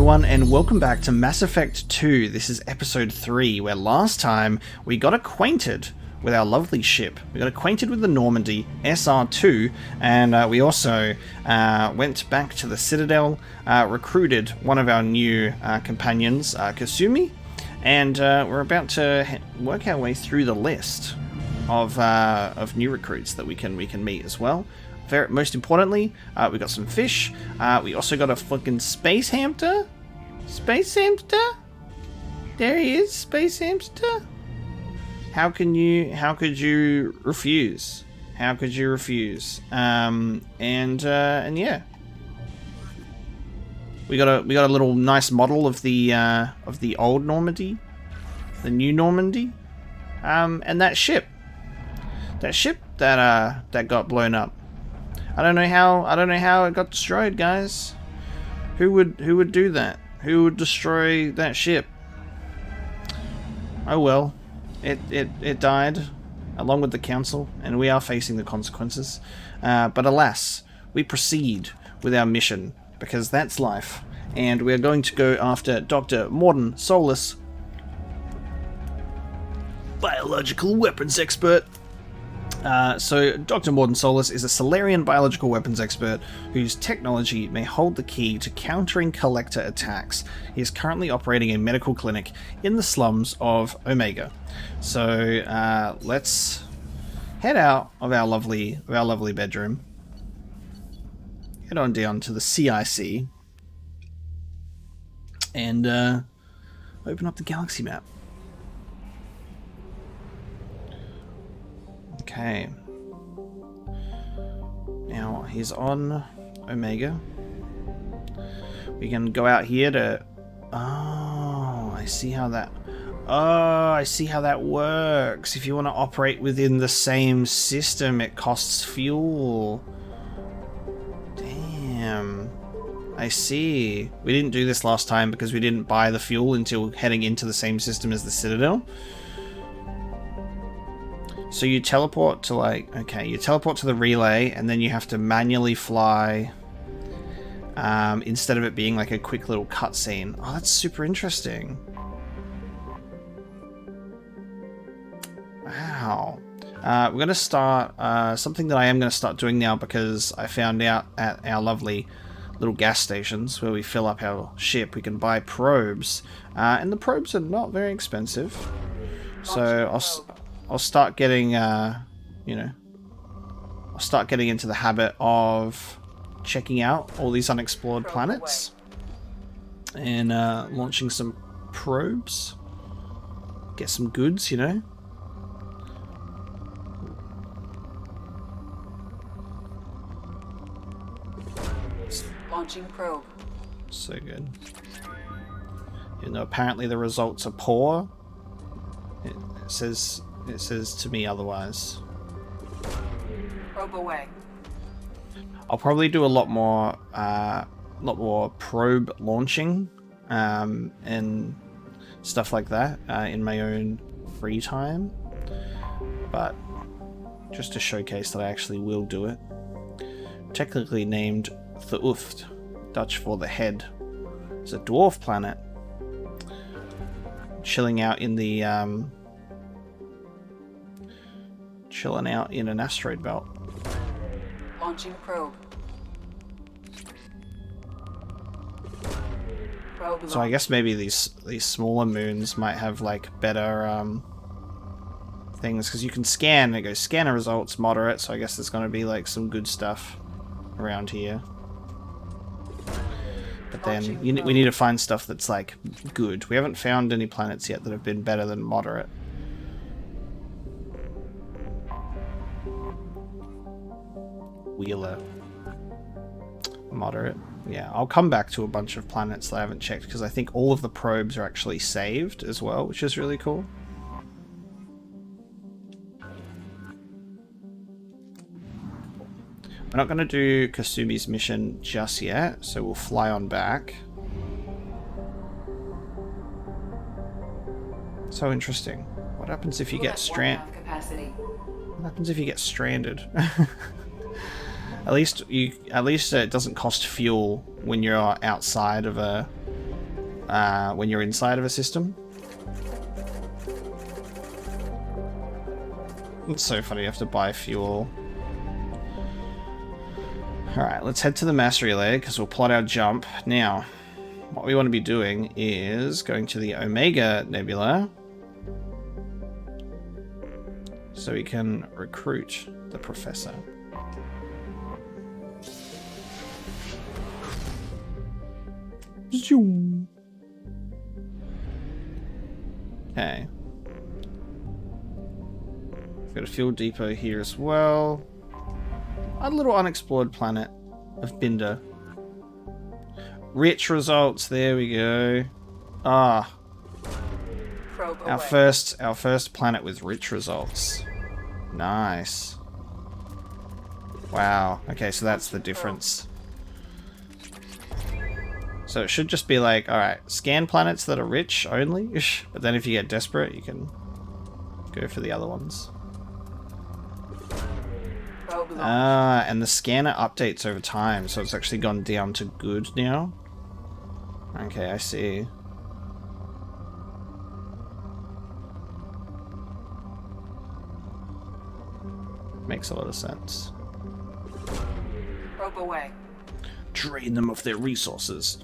everyone, and welcome back to Mass Effect 2. This is episode 3, where last time we got acquainted with our lovely ship. We got acquainted with the Normandy SR2, and we also went back to the Citadel, recruited one of our new companions, Kasumi, and we're about to work our way through the list of new recruits that we can meet as well. Most importantly, we got some fish. We also got a fucking space hamster. Space hamster? There he is, space hamster. How could you refuse? How could you refuse? And yeah, we got a little nice model of the old Normandy, the new Normandy, and that ship that got blown up. I don't know how it got destroyed, guys. Who would do that? Who would destroy that ship? Oh well, it died along with the council, and we are facing the consequences. But alas, we proceed with our mission because that's life, and we're going to go after Dr. Morden Solus, biological weapons expert. So Dr. Morden Solus is a Solarian biological weapons expert whose technology may hold the key to countering Collector attacks. He is currently operating a medical clinic in the slums of Omega. So let's head out of our lovely bedroom, head on down to the CIC, and open up the galaxy map. Okay. Now he's on Omega. We can go out here to... I see how that works. If you want to operate within the same system, it costs fuel. Damn. I see. We didn't do this last time because we didn't buy the fuel until heading into the same system as the Citadel. So you teleport to you teleport to the relay, and then you have to manually fly instead of it being like a quick little cutscene. Oh, that's super interesting. Wow. We're going to start something that I am going to start doing now because I found out at our lovely little gas stations where we fill up our ship, we can buy probes, and the probes are not very expensive. So I'll start getting, I'll start getting into the habit of checking out all these unexplored planets and launching some probes. Get some goods, you know. Launching probe. So good. You know, apparently the results are poor. It says to me otherwise. Probe away. I'll probably do a lot more probe launching and stuff like that in my own free time, but just to showcase that I actually will do it. Technically named the Uft, Dutch for the head. It's a dwarf planet chilling out in an asteroid belt. Launching probe. So I guess maybe these smaller moons might have like better things, because you can scan. It goes scanner results moderate, so I guess there's going to be like some good stuff around here. But then we need to find stuff that's like good. We haven't found any planets yet that have been better than moderate. Wheeler. Moderate. Yeah, I'll come back to a bunch of planets that I haven't checked because I think all of the probes are actually saved as well, which is really cool. We're not going to do Kasumi's mission just yet, so we'll fly on back. So interesting. What happens if you get stranded? What happens if you get stranded? At least it doesn't cost fuel when you're outside of a when you're inside of a system. It's so funny, you have to buy fuel. Alright, let's head to the mass relay, because we'll plot our jump. Now, what we want to be doing is going to the Omega Nebula, so we can recruit the professor. Zoom. Okay. We've got a fuel depot here as well. A little unexplored planet of Binder. Rich results, there we go. Ah. Our first planet with rich results. Nice. Wow. Okay, so that's the difference. So it should just be like, alright, scan planets that are rich only, but then if you get desperate, you can go for the other ones. Ah, and the scanner updates over time, so it's actually gone down to good now. Okay, I see. Makes a lot of sense. Probe away. Drain them of their resources.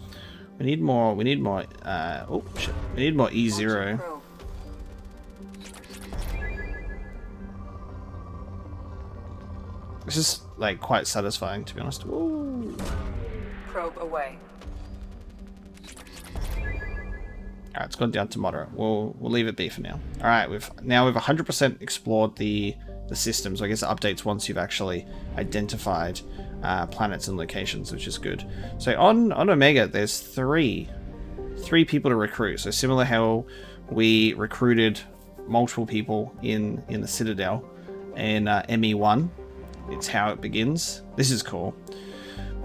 We need more, oh shit. We need more E0. This is, like, quite satisfying, to be honest. Woo. Probe away. Alright, it's gone down to moderate. We'll leave it be for now. Alright, we've 100% explored the systems. I guess it updates once you've actually identified planets and locations, which is good. So on Omega, there's three people to recruit. So similar how we recruited multiple people in the Citadel in ME1. It's how it begins. This is cool.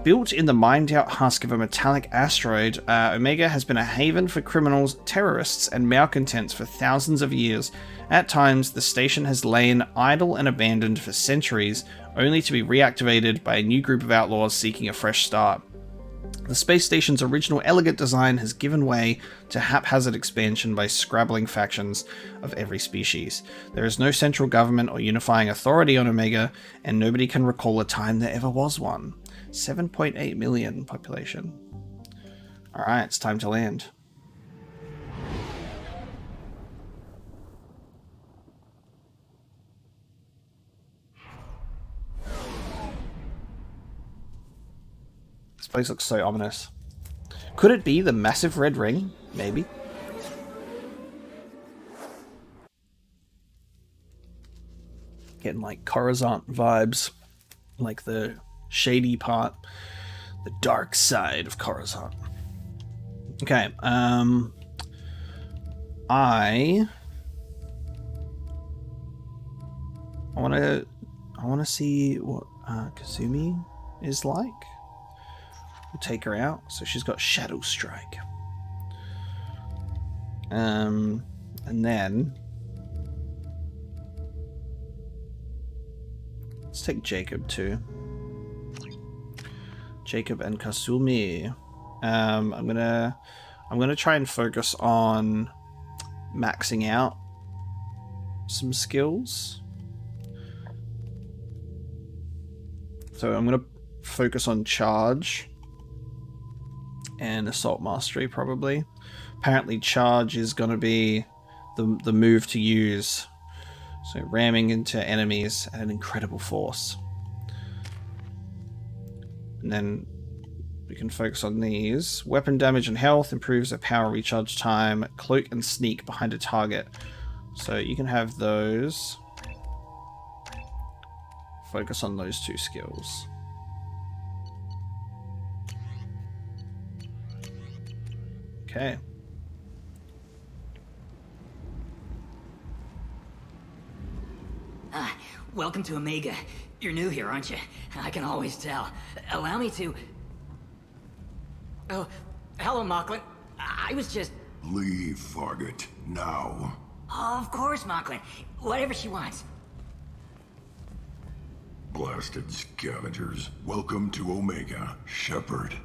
Built in the mined-out husk of a metallic asteroid, Omega has been a haven for criminals, terrorists, and malcontents for thousands of years. At times, the station has lain idle and abandoned for centuries, only to be reactivated by a new group of outlaws seeking a fresh start. The space station's original elegant design has given way to haphazard expansion by scrabbling factions of every species. There is no central government or unifying authority on Omega, and nobody can recall a time there ever was one. 7.8 million population. Alright, it's time to land. This place looks so ominous. Could it be the massive red ring? Maybe. Getting like Coruscant vibes. Like the shady part. The dark side of Coruscant. Okay, I wanna see what Kazumi is like. We'll take her out. So she's got Shadow Strike. And then let's take Jacob too. Jacob and Kasumi. I'm gonna try and focus on maxing out some skills. So I'm gonna focus on charge and assault mastery probably. Apparently charge is gonna be the move to use. So ramming into enemies at an incredible force. And then we can focus on these. Weapon damage and health improves the power recharge time. Cloak and sneak behind a target. So you can have those. Focus on those two skills. Okay. Welcome to Omega. You're new here, aren't you? I can always tell. Allow me to... Oh, hello, Mocklin. I was just... Leave, Fargate, now. Oh, of course, Mocklin. Whatever she wants. Blasted scavengers. Welcome to Omega, Shepard.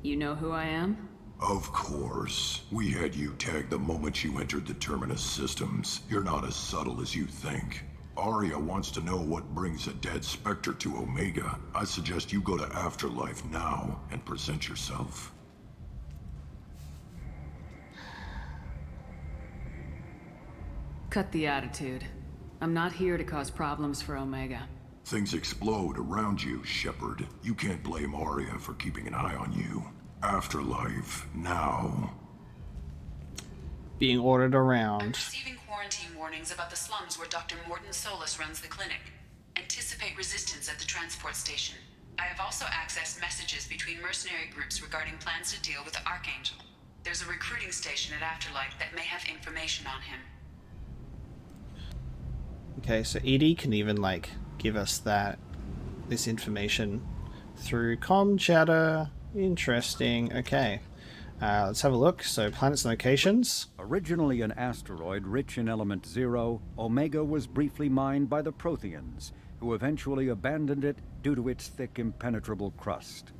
You know who I am? Of course. We had you tagged the moment you entered the Terminus systems. You're not as subtle as you think. Arya wants to know what brings a dead Spectre to Omega. I suggest you go to Afterlife now and present yourself. Cut the attitude. I'm not here to cause problems for Omega. Things explode around you, Shepard. You can't blame Arya for keeping an eye on you. Afterlife, now. Being ordered I'm around. receiving quarantine warnings about the slums where Dr. Morton Solus runs the clinic. Anticipate resistance at the transport station. I have also accessed messages between mercenary groups regarding plans to deal with the Archangel. There's a recruiting station at Afterlife that may have information on him. Okay, so Edie can even, like, give us this information through comm chatter. Interesting. Okay. Let's have a look. So, planets and locations. Originally an asteroid rich in element 0, Omega was briefly mined by the Protheans, who eventually abandoned it due to its thick, impenetrable crust.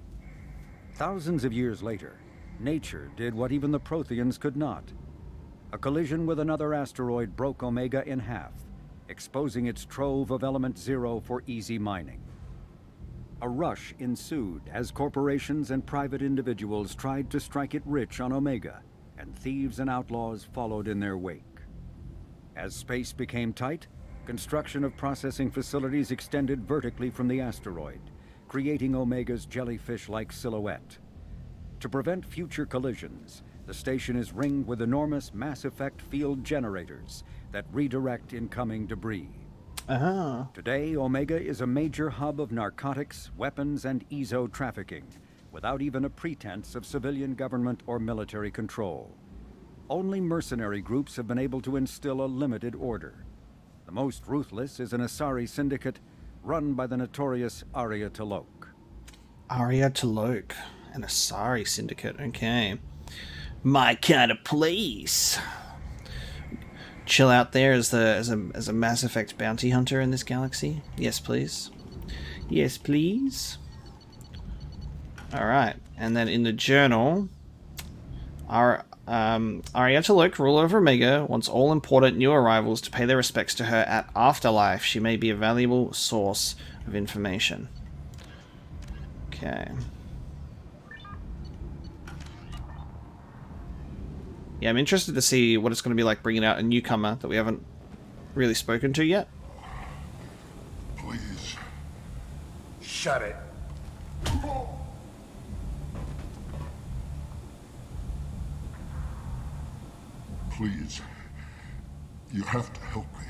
Thousands of years later, nature did what even the Protheans could not. A collision with another asteroid broke Omega in half, exposing its trove of element 0 for easy mining. A rush ensued as corporations and private individuals tried to strike it rich on Omega, and thieves and outlaws followed in their wake. As space became tight, construction of processing facilities extended vertically from the asteroid, creating Omega's jellyfish-like silhouette. To prevent future collisions, the station is ringed with enormous mass effect field generators that redirect incoming debris. Today, Omega is a major hub of narcotics, weapons, and EZO trafficking, without even a pretense of civilian government or military control. Only mercenary groups have been able to instill a limited order. The most ruthless is an Asari syndicate run by the notorious Arya T'Loak. Arya T'Loak, an Asari syndicate. Okay. My kind of place. Chill out there as a Mass Effect bounty hunter in this galaxy. Yes, please. Yes, please. Alright. And then in the journal, Arya T'Loak, ruler of Omega, wants all important new arrivals to pay their respects to her at Afterlife. She may be a valuable source of information. Okay. Yeah, I'm interested to see what it's going to be like bringing out a newcomer that we haven't really spoken to yet. Please. Shut it. Please. You have to help me.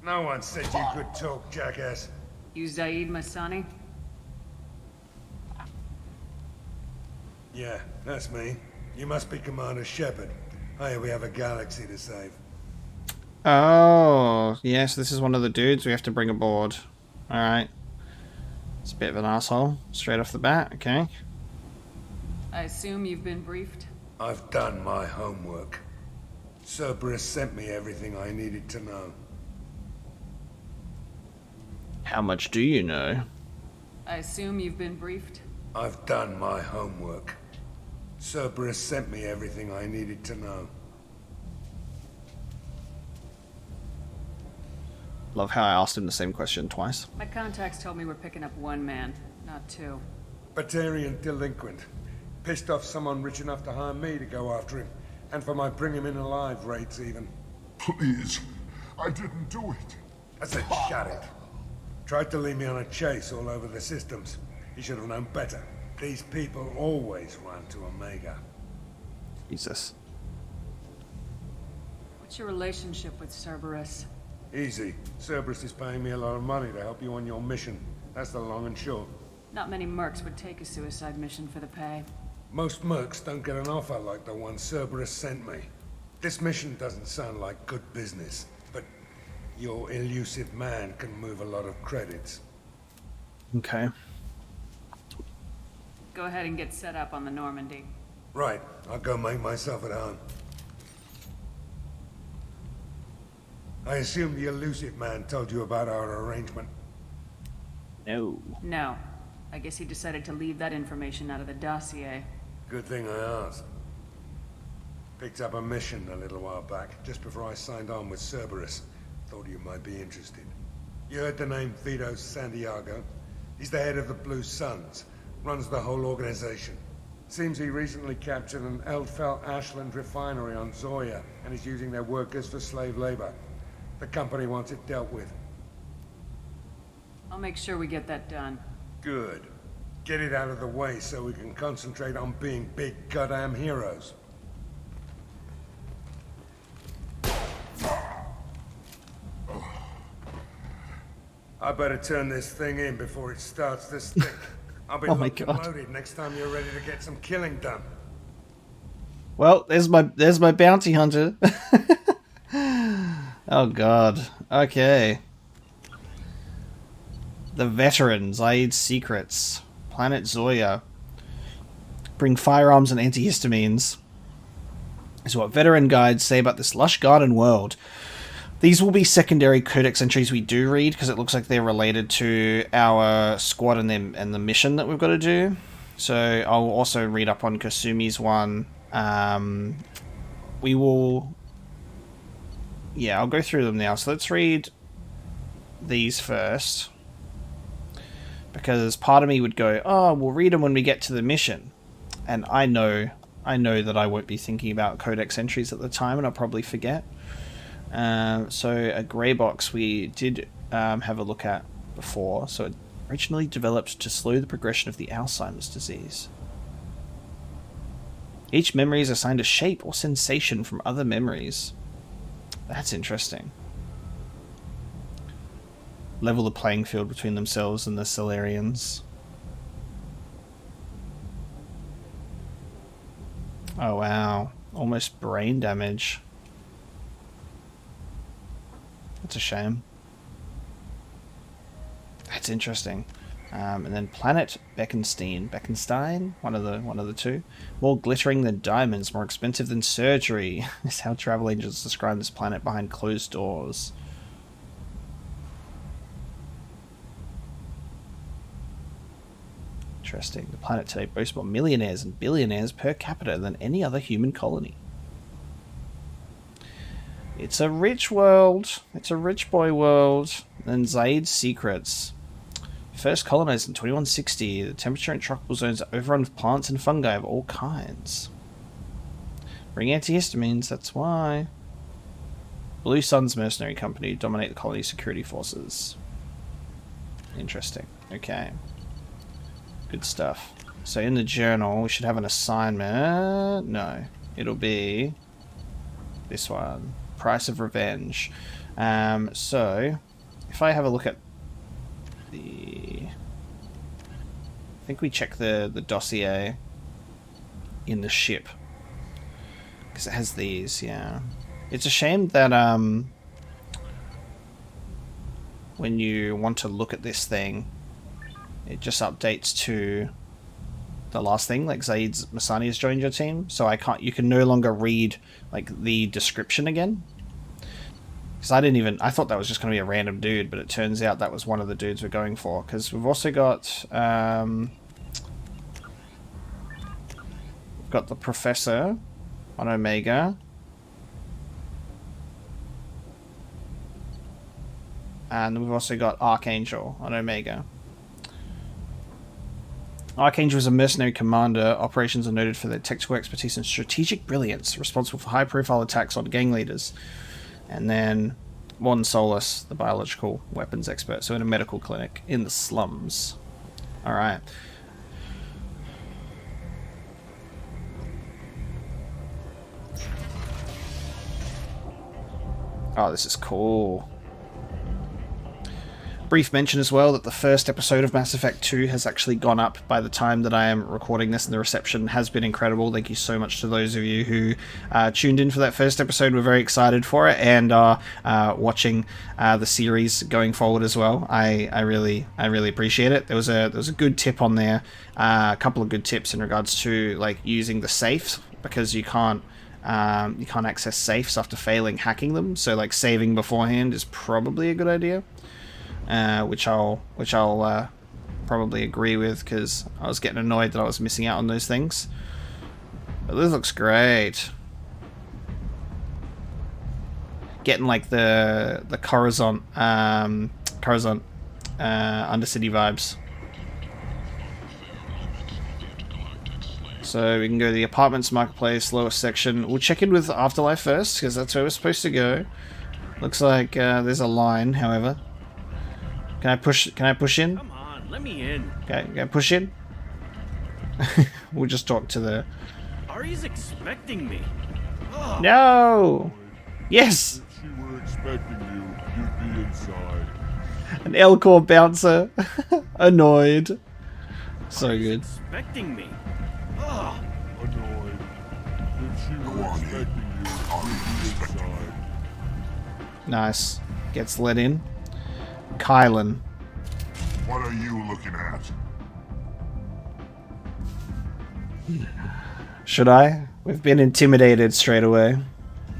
No one said you could talk, jackass. You Zaid Masani? Yeah, that's me. You must be Commander Shepard. Hey, we have a galaxy to save. Oh, yes, this is one of the dudes we have to bring aboard. Alright. It's a bit of an asshole, straight off the bat, okay. I assume you've been briefed? I've done my homework. Cerberus sent me everything I needed to know. How much do you know? I assume you've been briefed? I've done my homework. Cerberus sent me everything I needed to know. Love how I asked him the same question twice. My contacts told me we're picking up one man, not two. Batarian delinquent. Pissed off someone rich enough to hire me to go after him. And for my bring him in alive rates even. Please. I didn't do it. I said shut it. Tried to lead me on a chase all over the systems. He should have known better. These people always run to Omega. Jesus. What's your relationship with Cerberus? Easy. Cerberus is paying me a lot of money to help you on your mission. That's the long and short. Not many mercs would take a suicide mission for the pay. Most mercs don't get an offer like the one Cerberus sent me. This mission doesn't sound like good business, but your elusive man can move a lot of credits. Okay. Go ahead and get set up on the Normandy. Right. I'll go make myself at home. I assume the elusive man told you about our arrangement. No. No. I guess he decided to leave that information out of the dossier. Good thing I asked. Picked up a mission a little while back, just before I signed on with Cerberus. Thought you might be interested. You heard the name Vito Santiago? He's the head of the Blue Suns, runs the whole organization. Seems he recently captured an Eldfell Ashland refinery on Zoya, and is using their workers for slave labor. The company wants it dealt with. I'll make sure we get that done. Good. Get it out of the way so we can concentrate on being big goddamn heroes. I better turn this thing in before it starts to stick. I'll be Oh my locked and God. loaded next time you're ready to get some killing done. Well, there's my bounty hunter. Oh god. Okay. The veterans, Zaid's secrets. Planet Zoya. Bring firearms and antihistamines. Is what veteran guides say about this lush garden world. These will be secondary codex entries we do read, because it looks like they're related to our squad and the mission that we've got to do. So I'll also read up on Kasumi's one. We will... Yeah, I'll go through them now. So let's read these first. Because part of me would go, oh, we'll read them when we get to the mission. And I know that I won't be thinking about codex entries at the time, and I'll probably forget. So a grey box we did have a look at before. So it originally developed to slow the progression of the Alzheimer's disease. Each memory is assigned a shape or sensation from other memories. That's interesting. Level the playing field between themselves and the Solarians. Oh wow, almost brain damage. That's a shame. That's interesting. And then Planet Beckenstein, one of the two. More glittering than diamonds, more expensive than surgery. Is how travel agents describe this planet behind closed doors. Interesting. The planet today boasts more millionaires and billionaires per capita than any other human colony. It's a rich world. It's a rich boy world. And Zaid's secrets. First colonized in 2160, the temperature in tropical zones are overrun with plants and fungi of all kinds. Bring antihistamines, that's why. Blue Sun's mercenary company dominate the colony's security forces. Interesting. Okay. Good stuff. So in the journal, we should have an assignment. No. It'll be this one. Price of Revenge. So, if I have a look at I think we check the dossier in the ship. Because it has these, yeah. It's a shame that when you want to look at this thing, it just updates to the last thing, like Zaid's Masani has joined your team, so you can no longer read like the description again. Because I thought that was just going to be a random dude, but it turns out that was one of the dudes we're going for. Because we've also got the Professor on Omega. And we've also got Archangel on Omega. Archangel is a mercenary commander. Operations are noted for their technical expertise and strategic brilliance, responsible for high-profile attacks on gang leaders. And then Morton Solus, the biological weapons expert, so in a medical clinic in the slums. Alright. Oh, this is cool. Brief mention as well that the first episode of Mass Effect 2 has actually gone up by the time that I am recording this, and the reception has been incredible. Thank you so much to those of you who tuned in for that first episode. We're very excited for it, and are watching the series going forward as well. I really appreciate it. There was a good tip on there, a couple of good tips in regards to like using the safes, because you can't access safes after failing hacking them. So like saving beforehand is probably a good idea. Which I'll probably agree with, because I was getting annoyed that I was missing out on those things. But this looks great. Getting like the Coruscant Undercity vibes. So we can go to the apartments, marketplace, lowest section. We'll check in with Afterlife first, because that's where we're supposed to go. Looks like there's a line, however. Can I push in? Come on, let me in. Okay, push in. We'll just talk to the... Ari's expecting me. Ugh. No! Yes! If she were expecting you, you'd be inside. An Elcor bouncer. Annoyed. So Ari's good. expecting me. Ugh. Annoyed. If she were expecting you, you'd be inside. Nice. Gets let in. Kylan. What are you looking at? Should I? We've been intimidated straight away.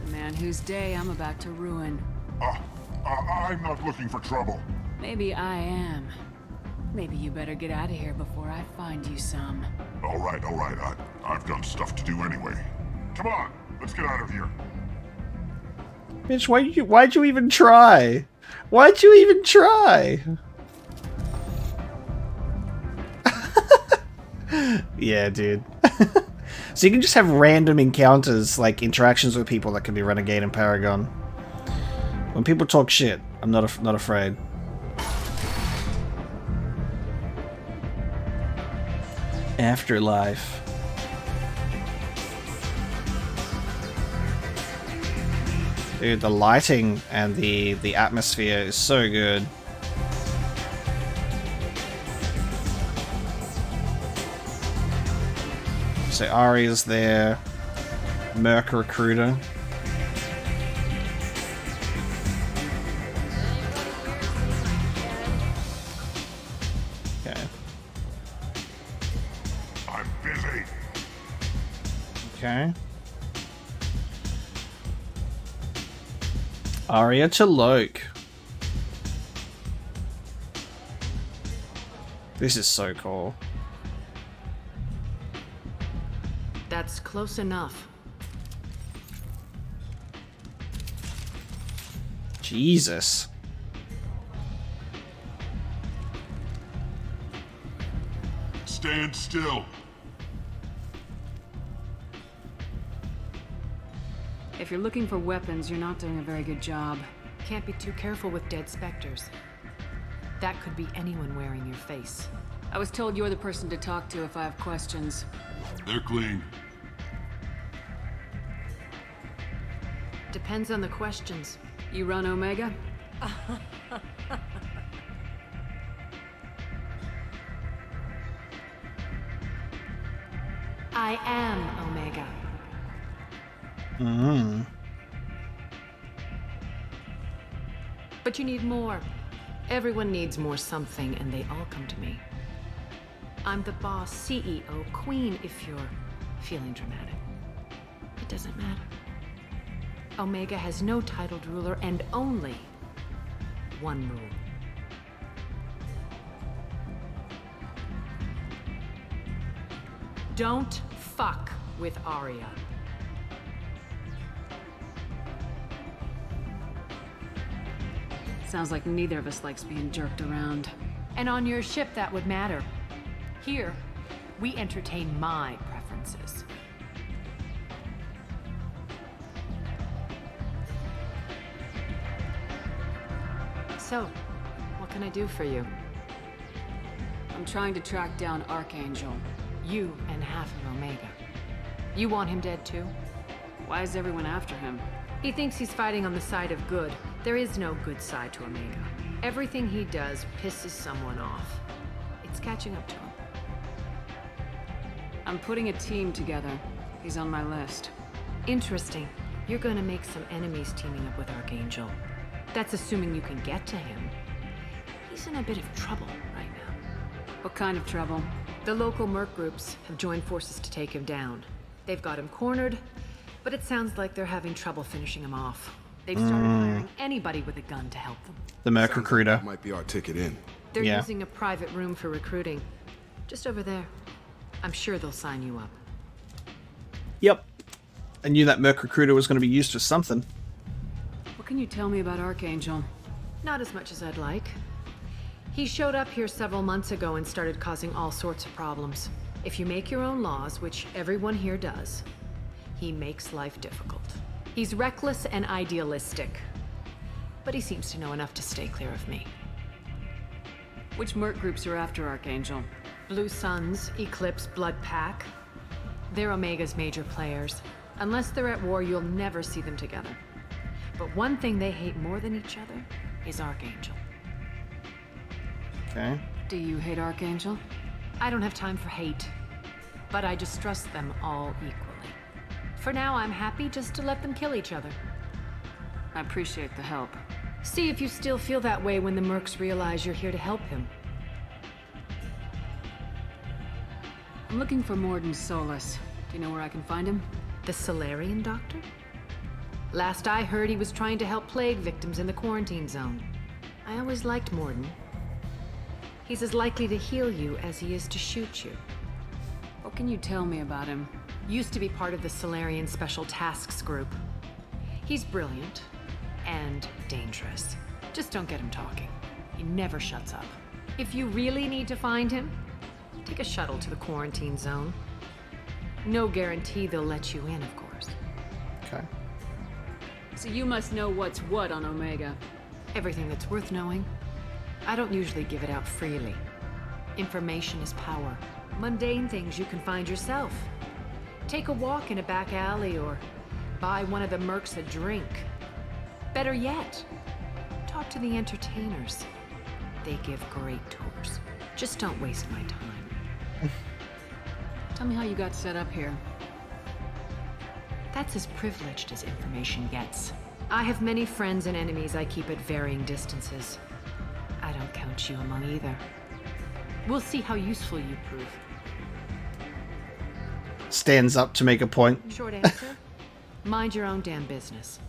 The man whose day I'm about to ruin. I'm not looking for trouble. Maybe I am. Maybe you better get out of here before I find you some. All right. I've got stuff to do anyway. Come on, let's get out of here. Bitch, why'd you even try? Why'd you even try? Yeah, dude. So you can just have random encounters, like interactions with people that can be Renegade and Paragon. When people talk shit, I'm not afraid. Afterlife. Dude, the lighting and the atmosphere is so good. So Ari is there. Merc Recruiter. Okay. I'm busy. Okay. Aria to Loke. This is so cool. That's close enough. Jesus. Stand still. If you're looking for weapons, you're not doing a very good job. Can't be too careful with dead specters. That could be anyone wearing your face. I was told you're the person to talk to if I have questions. They're clean. Depends on the questions. You run Omega? I am Omega. But you need more. Everyone needs more something, and they all come to me. I'm the boss, CEO, queen, if you're feeling dramatic. It doesn't matter. Omega has no titled ruler and only one rule. Don't fuck with Arya. Sounds like neither of us likes being jerked around. And on your ship, that would matter. Here, we entertain my preferences. So, what can I do for you? I'm trying to track down Archangel. You and half of Omega. You want him dead too? Why is everyone after him? He thinks he's fighting on the side of good. There is no good side to Omega. Everything he does pisses someone off. It's catching up to him. I'm putting a team together. He's on my list. Interesting. You're gonna make some enemies teaming up with Archangel. That's assuming you can get to him. He's in a bit of trouble right now. What kind of trouble? The local merc groups have joined forces to take him down. They've got him cornered, but it sounds like they're having trouble finishing him off. They've started hiring anybody with a gun to help them. The Merc Recruiter. Might be our ticket in. They're Yeah. using a private room for recruiting. Just over there. I'm sure they'll sign you up. Yep. I knew that Merc recruiter was going to be used for something. What can you tell me about Archangel? Not as much as I'd like. He showed up here several months ago and started causing all sorts of problems. If you make your own laws, which everyone here does, he makes life difficult. He's reckless and idealistic. But he seems to know enough to stay clear of me. Which merc groups are after Archangel? Blue Suns, Eclipse, Blood Pack. They're Omega's major players. Unless they're at war, you'll never see them together. But one thing they hate more than each other is Archangel. Okay. Do you hate Archangel? I don't have time for hate, but I distrust them all equally. For now, I'm happy just to let them kill each other. I appreciate the help. See if you still feel that way when the mercs realize you're here to help him. I'm looking for Morden Solus. Do you know where I can find him? The Solarian doctor? Last I heard, he was trying to help plague victims in the quarantine zone. I always liked Morden. He's as likely to heal you as he is to shoot you. What can you tell me about him? Used to be part of the Solarian Special Tasks Group. He's brilliant and dangerous. Just don't get him talking. He never shuts up. If you really need to find him, take a shuttle to the quarantine zone. No guarantee they'll let you in, of course. Okay. So you must know what's what on Omega. Everything that's worth knowing. I don't usually give it out freely. Information is power. Mundane things you can find yourself. Take a walk in a back alley or buy one of the mercs a drink. Better yet, talk to the entertainers. They give great tours. Just don't waste my time. Tell me how you got set up here. That's as privileged as information gets. I have many friends and enemies I keep at varying distances. I don't count you among either. We'll see how useful you prove. Stands up to make a point. Short answer, mind your own damn business.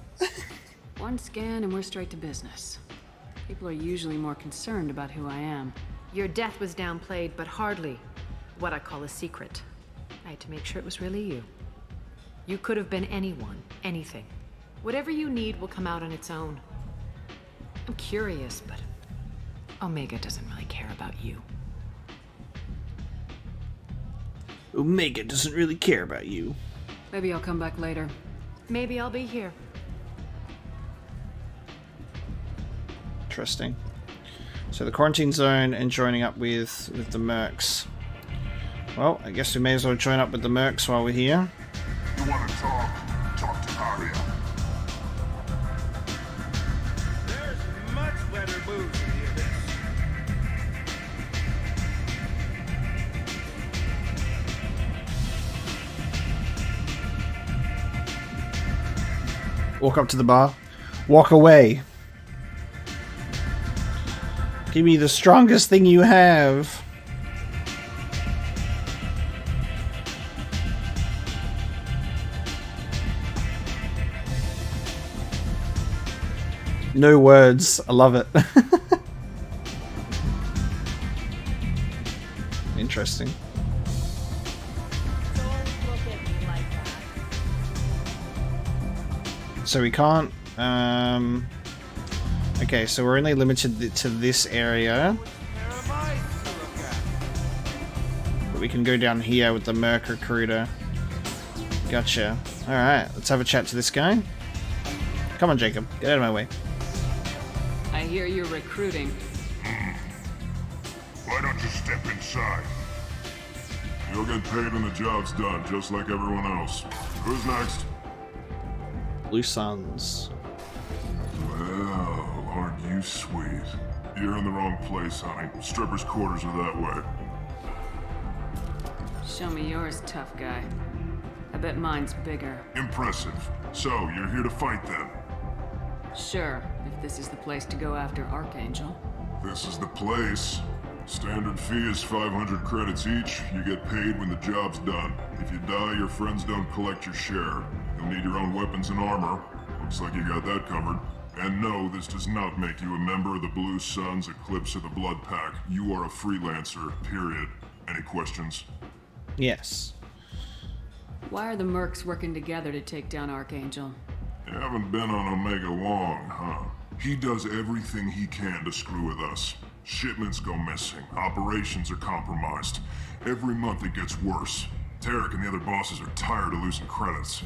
One scan and we're straight to business. People are usually more concerned about who I am. Your death was downplayed, but hardly what I call a secret. I had to make sure it was really you. You could have been anyone, anything. Whatever you need will come out on its own. I'm curious, but Omega doesn't really care about you. Omega doesn't really care about you. Maybe I'll come back later. Maybe I'll be here. Interesting. So the quarantine zone and joining up with the mercs. Well, I guess we may as well join up with the mercs while we're here. You want to talk? Talk to Arya. There's much better booze than this. Walk up to the bar. Walk away. Give me the strongest thing you have. No words. I love it. Interesting. So we can't... Okay, so we're only limited to this area. But we can go down here with the Merc Recruiter. Gotcha. Alright, let's have a chat to this guy. Come on, Jacob. Get out of my way. I hear you're recruiting. Why don't you step inside? You'll get paid when the job's done, just like everyone else. Who's next? Blue Suns. Well, aren't you sweet? You're in the wrong place, honey. Strippers' quarters are that way. Show me yours, tough guy. I bet mine's bigger. Impressive. So, you're here to fight then? Sure, if this is the place to go after Archangel. This is the place. Standard fee is 500 credits each. You get paid when the job's done. If you die, your friends don't collect your share. You'll need your own weapons and armor. Looks like you got that covered. And no, this does not make you a member of the Blue Suns, Eclipse, or the Blood Pack. You are a freelancer, period. Any questions? Yes. Why are the mercs working together to take down Archangel? You haven't been on Omega long, huh? He does everything he can to screw with us. Shipments go missing, operations are compromised. Every month it gets worse. Tarek and the other bosses are tired of losing credits.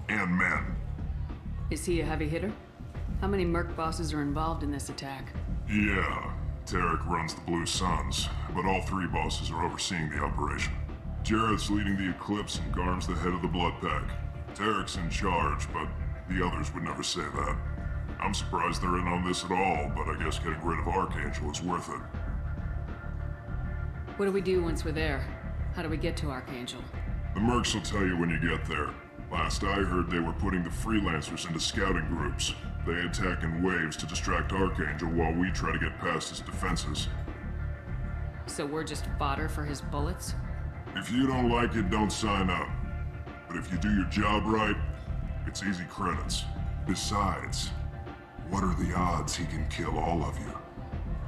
And men. Is he a heavy hitter? How many merc bosses are involved in this attack? Yeah, Tarek runs the Blue Suns, but all three bosses are overseeing the operation. Jareth's leading the Eclipse and Garm's the head of the Blood Pack. Tarek's in charge, but the others would never say that. I'm surprised they're in on this at all, but I guess getting rid of Archangel is worth it. What do we do once we're there? How do we get to Archangel? The mercs will tell you when you get there. Last I heard, they were putting the freelancers into scouting groups. They attack in waves to distract Archangel while we try to get past his defenses. So we're just fodder for his bullets? If you don't like it, don't sign up. But if you do your job right, it's easy credits. Besides, what are the odds he can kill all of you?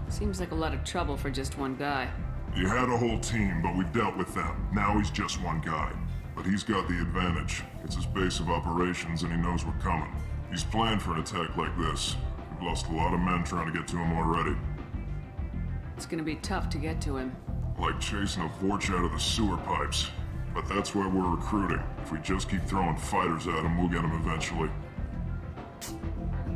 Seems like a lot of trouble for just one guy. He had a whole team, but we've dealt with them. Now he's just one guy. But he's got the advantage. It's his base of operations and he knows we're coming. He's planned for an attack like this. We've lost a lot of men trying to get to him already. It's gonna be tough to get to him. Like chasing a Vorch out of the sewer pipes. But that's why we're recruiting. If we just keep throwing fighters at him, we'll get him eventually.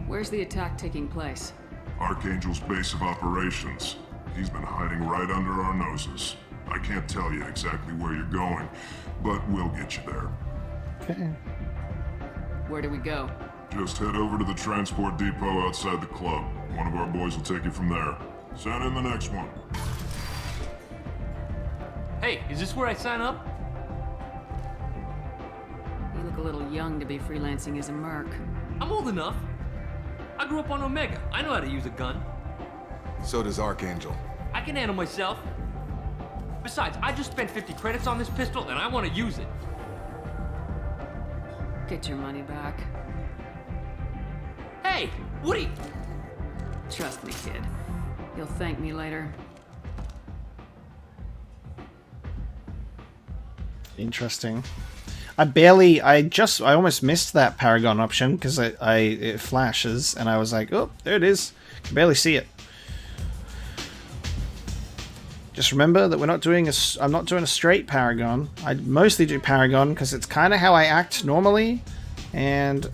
Where's the attack taking place? Archangel's base of operations. He's been hiding right under our noses. I can't tell you exactly where you're going, but we'll get you there. Okay. Where do we go? Just head over to the transport depot outside the club. One of our boys will take you from there. Send in the next one. Hey, is this where I sign up? You look a little young to be freelancing as a merc. I'm old enough. I grew up on Omega. I know how to use a gun. So does Archangel. I can handle myself. Besides, I just spent 50 credits on this pistol and I want to use it. Get your money back. Hey, Woody! Trust me, kid. You'll thank me later. Interesting. I almost missed that Paragon option because it flashes and I was like, oh, there it is. Can barely see it. Just remember that I'm not doing a straight Paragon. I mostly do Paragon because it's kind of how I act normally, and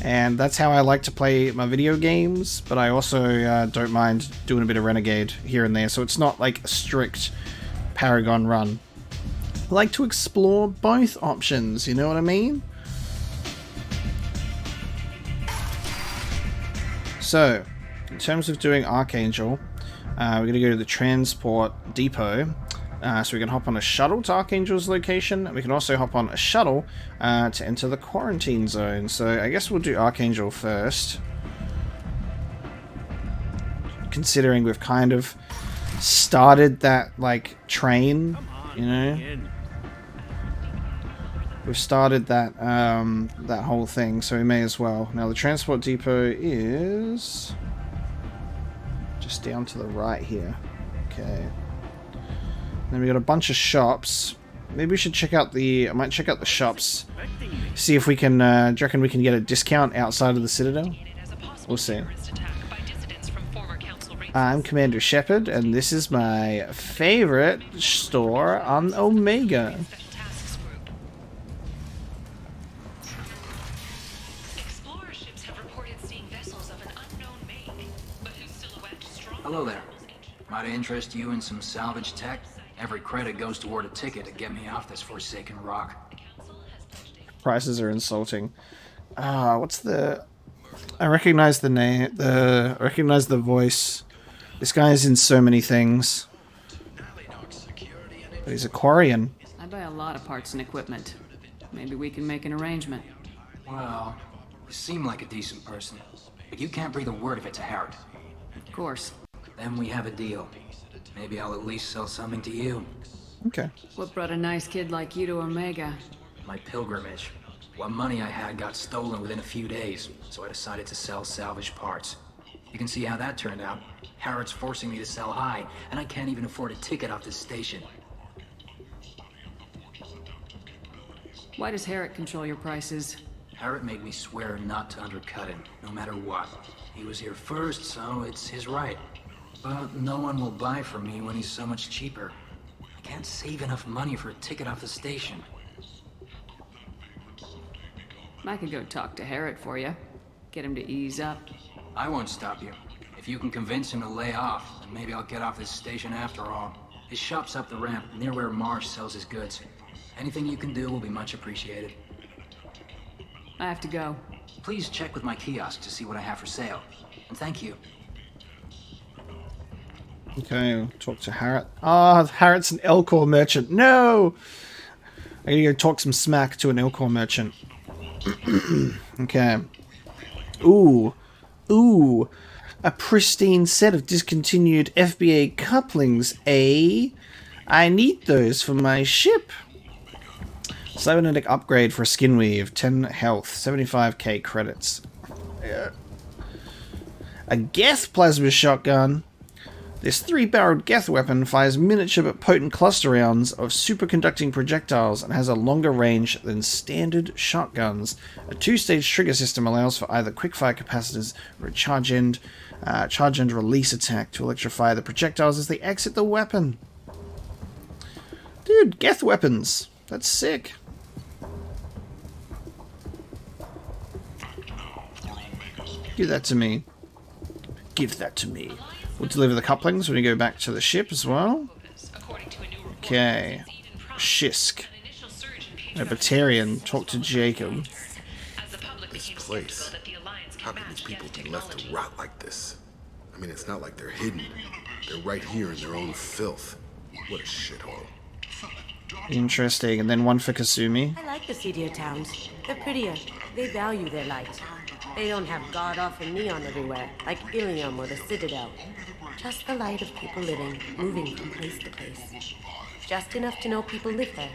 and that's how I like to play my video games. But I also don't mind doing a bit of Renegade here and there, so it's not like a strict Paragon run. I like to explore both options. You know what I mean? So, in terms of doing Archangel. We're going to go to the transport depot, so we can hop on a shuttle to Archangel's location, and we can also hop on a shuttle to enter the quarantine zone. So I guess we'll do Archangel first, considering we've kind of started that, like, train, you know? We've started that, that whole thing, so we may as well. Now the transport depot is just down to the right here. Okay. Then we got a bunch of shops. Maybe we should check out I might check out the shops. See if we can, do you reckon we can get a discount outside of the Citadel? We'll see. I'm Commander Shepard, and this is my favorite store on Omega. Hello there. Might interest you in some salvage tech? Every credit goes toward a ticket to get me off this forsaken rock. Prices are insulting. What's the... I recognize the name, I recognize the voice. This guy is in so many things. But he's a Quarian. I buy a lot of parts and equipment. Maybe we can make an arrangement. Well, you seem like a decent person, but you can't breathe a word of it to Harrod. Of course. Then we have a deal. Maybe I'll at least sell something to you. Okay. What brought a nice kid like you to Omega? My pilgrimage. What money I had got stolen within a few days, so I decided to sell salvaged parts. You can see how that turned out. Harrod's forcing me to sell high, and I can't even afford a ticket off this station. Why does Herrick control your prices? Harrod made me swear not to undercut him, no matter what. He was here first, so it's his right. But no one will buy from me when he's so much cheaper. I can't save enough money for a ticket off the station. I could go talk to Herrick for you. Get him to ease up. I won't stop you. If you can convince him to lay off, then maybe I'll get off this station after all. His shop's up the ramp, near where Marsh sells his goods. Anything you can do will be much appreciated. I have to go. Please check with my kiosk to see what I have for sale. And thank you. Okay, talk to Harriet. Ah, Harriet's an Elcor merchant. No! I gotta go talk some smack to an Elcor merchant. Okay. Ooh. Ooh. A pristine set of discontinued FBA couplings, eh? I need those for my ship. Cybernetic upgrade for a skin weave. 10 health. 75k credits. Yeah. A Geth plasma shotgun. This 3-barreled Geth weapon fires miniature but potent cluster rounds of superconducting projectiles and has a longer range than standard shotguns. A 2-stage trigger system allows for either quickfire capacitors or a charge-end release attack to electrify the projectiles as they exit the weapon. Dude, Geth weapons. That's sick. Give that to me. Give that to me. We'll deliver the couplings when we go back to the ship as well. Okay. Shisk. A Batarian. Talk to Jacob. This place. How can these people be left to rot like this? I mean, it's not like they're hidden. They're right here in their own filth. What a shithole. Interesting. And then one for Kasumi. I like the seedier towns. They're prettier. They value their light. They don't have god-awful neon everywhere, like Ilium or the Citadel. Just the light of people living, moving from place to place. Just enough to know people live there.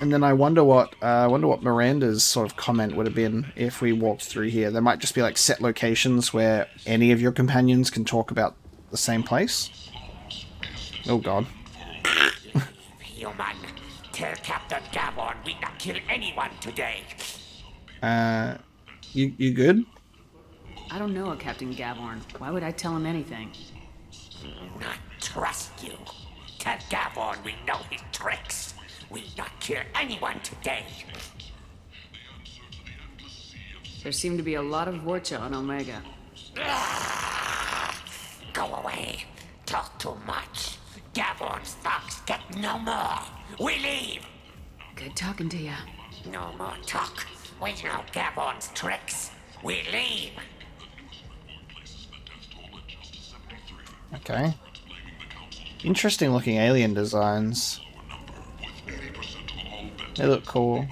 And then I wonder what Miranda's sort of comment would have been if we walked through here. There might just be like set locations where any of your companions can talk about the same place. Oh god. Human, tell Captain Gavon we not kill anyone today. You good? I don't know a Captain Gavorn. Why would I tell him anything? Not trust you. Tell Gavon we know his tricks. We not kill anyone today. There seem to be a lot of Vorcha on Omega. Go away. Talk too much. Gavon's thugs get no more. We leave. Good talking to you. No more talk. We know Gavon's tricks. We leave. Okay. Interesting looking alien designs. They look cool.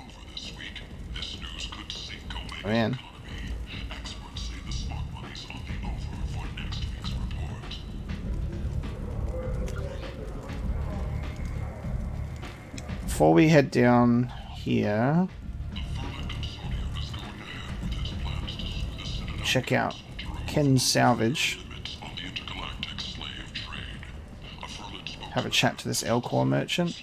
Oh, man. Before we head down here, check out Ken's Salvage. Have a chat to this Elcor merchant.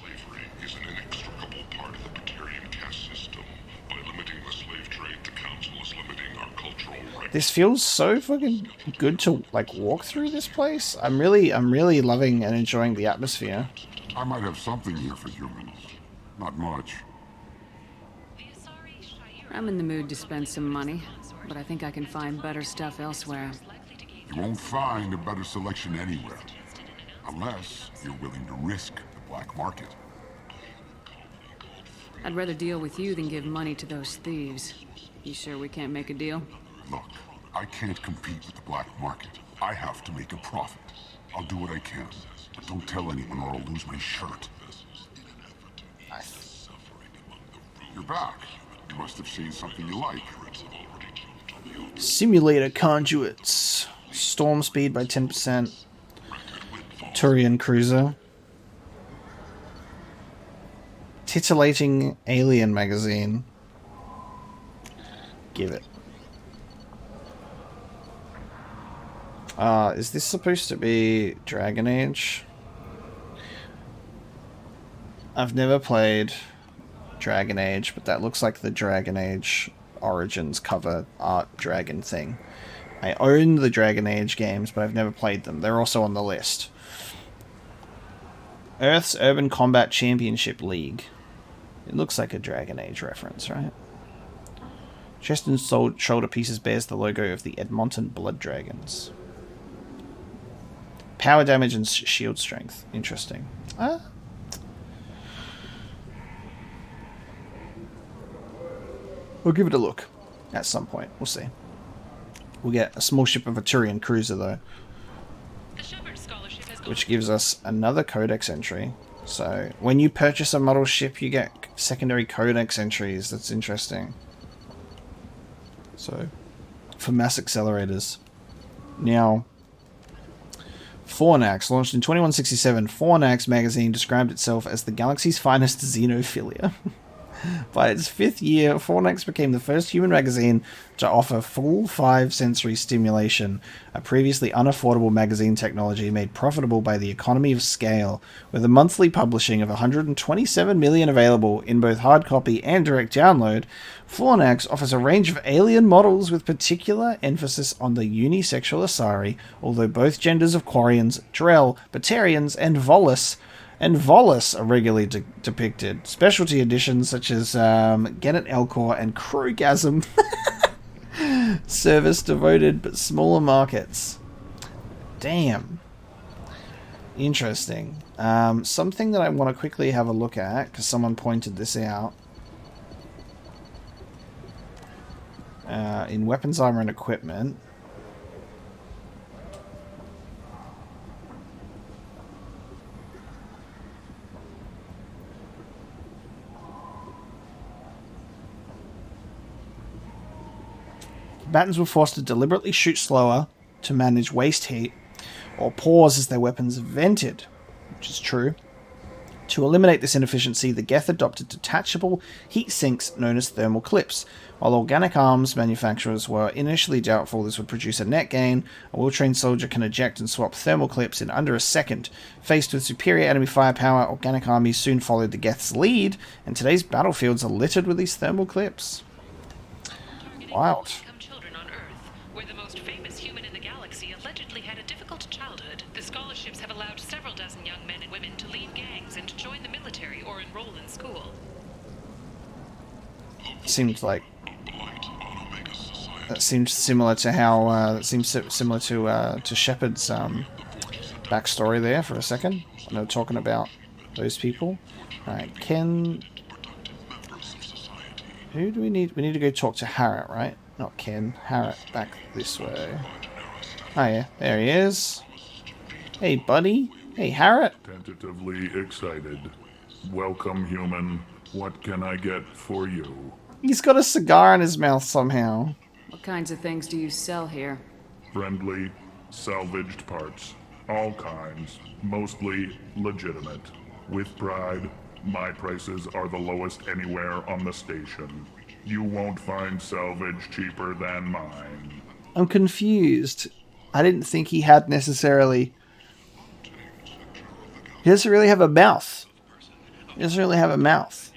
This feels so fucking good to like walk through this place. I'm really loving and enjoying the atmosphere. I might have something here for humans. Not much. I'm in the mood to spend some money, but I think I can find better stuff elsewhere. You won't find a better selection anywhere. Unless you're willing to risk the black market. I'd rather deal with you than give money to those thieves. You sure we can't make a deal? Look, I can't compete with the black market. I have to make a profit. I'll do what I can, but don't tell anyone or I'll lose my shirt. You're back. You must have seen something you like. Simulator conduits. Storm speed by 10%. Turian cruiser. Titillating alien magazine. Give it. Is this supposed to be Dragon Age? I've never played. Dragon Age, but that looks like the Dragon Age Origins cover art dragon thing. I own the Dragon Age games, but I've never played them. They're also on the list. Earth's Urban Combat Championship League. It looks like a Dragon Age reference, right? Chest and shoulder pieces bears the logo of the Edmonton Blood Dragons. Power damage and shield strength. Interesting. We'll give it a look at some point. We'll see. We'll get a small ship of a Turian cruiser, though. Which gives us another codex entry. So, when you purchase a model ship, you get secondary codex entries. That's interesting. So, for mass accelerators. Now, Fornax, launched in 2167, Fornax magazine described itself as the galaxy's finest xenophilia. By its 5th year, Fornax became the first human magazine to offer full 5-sensory stimulation, a previously unaffordable magazine technology made profitable by the economy of scale. With a monthly publishing of 127 million available in both hard copy and direct download, Fornax offers a range of alien models with particular emphasis on the unisexual Asari, although both genders of Quarians, Drell, Batarians, and Volus are regularly depicted. Specialty editions such as Genet Elcor and Crowgasm service devoted but smaller markets. Damn. Interesting. Something that I want to quickly have a look at, because someone pointed this out. In weapons, armor, and equipment. Combatants were forced to deliberately shoot slower to manage waste heat, or pause as their weapons vented, which is true. To eliminate this inefficiency, the Geth adopted detachable heat sinks known as thermal clips. While organic arms manufacturers were initially doubtful this would produce a net gain, a well-trained soldier can eject and swap thermal clips in under a second. Faced with superior enemy firepower, organic armies soon followed the Geth's lead, and today's battlefields are littered with these thermal clips. Wild. Seems like that seems similar to how similar to Shepard's backstory there for a second. I know talking about those people. Alright, Ken. Who do we need? We need to go talk to Harriet, right? Not Ken. Harriet, back this way. Oh yeah, there he is. Hey buddy. Hey Harriet. Tentatively excited. Welcome, human. What can I get for you? He's got a cigar in his mouth somehow. What kinds of things do you sell here? Friendly, salvaged parts. All kinds. Mostly legitimate. With pride, my prices are the lowest anywhere on the station. You won't find salvage cheaper than mine. I'm confused. I didn't think he had necessarily... He doesn't really have a mouth. He doesn't really have a mouth.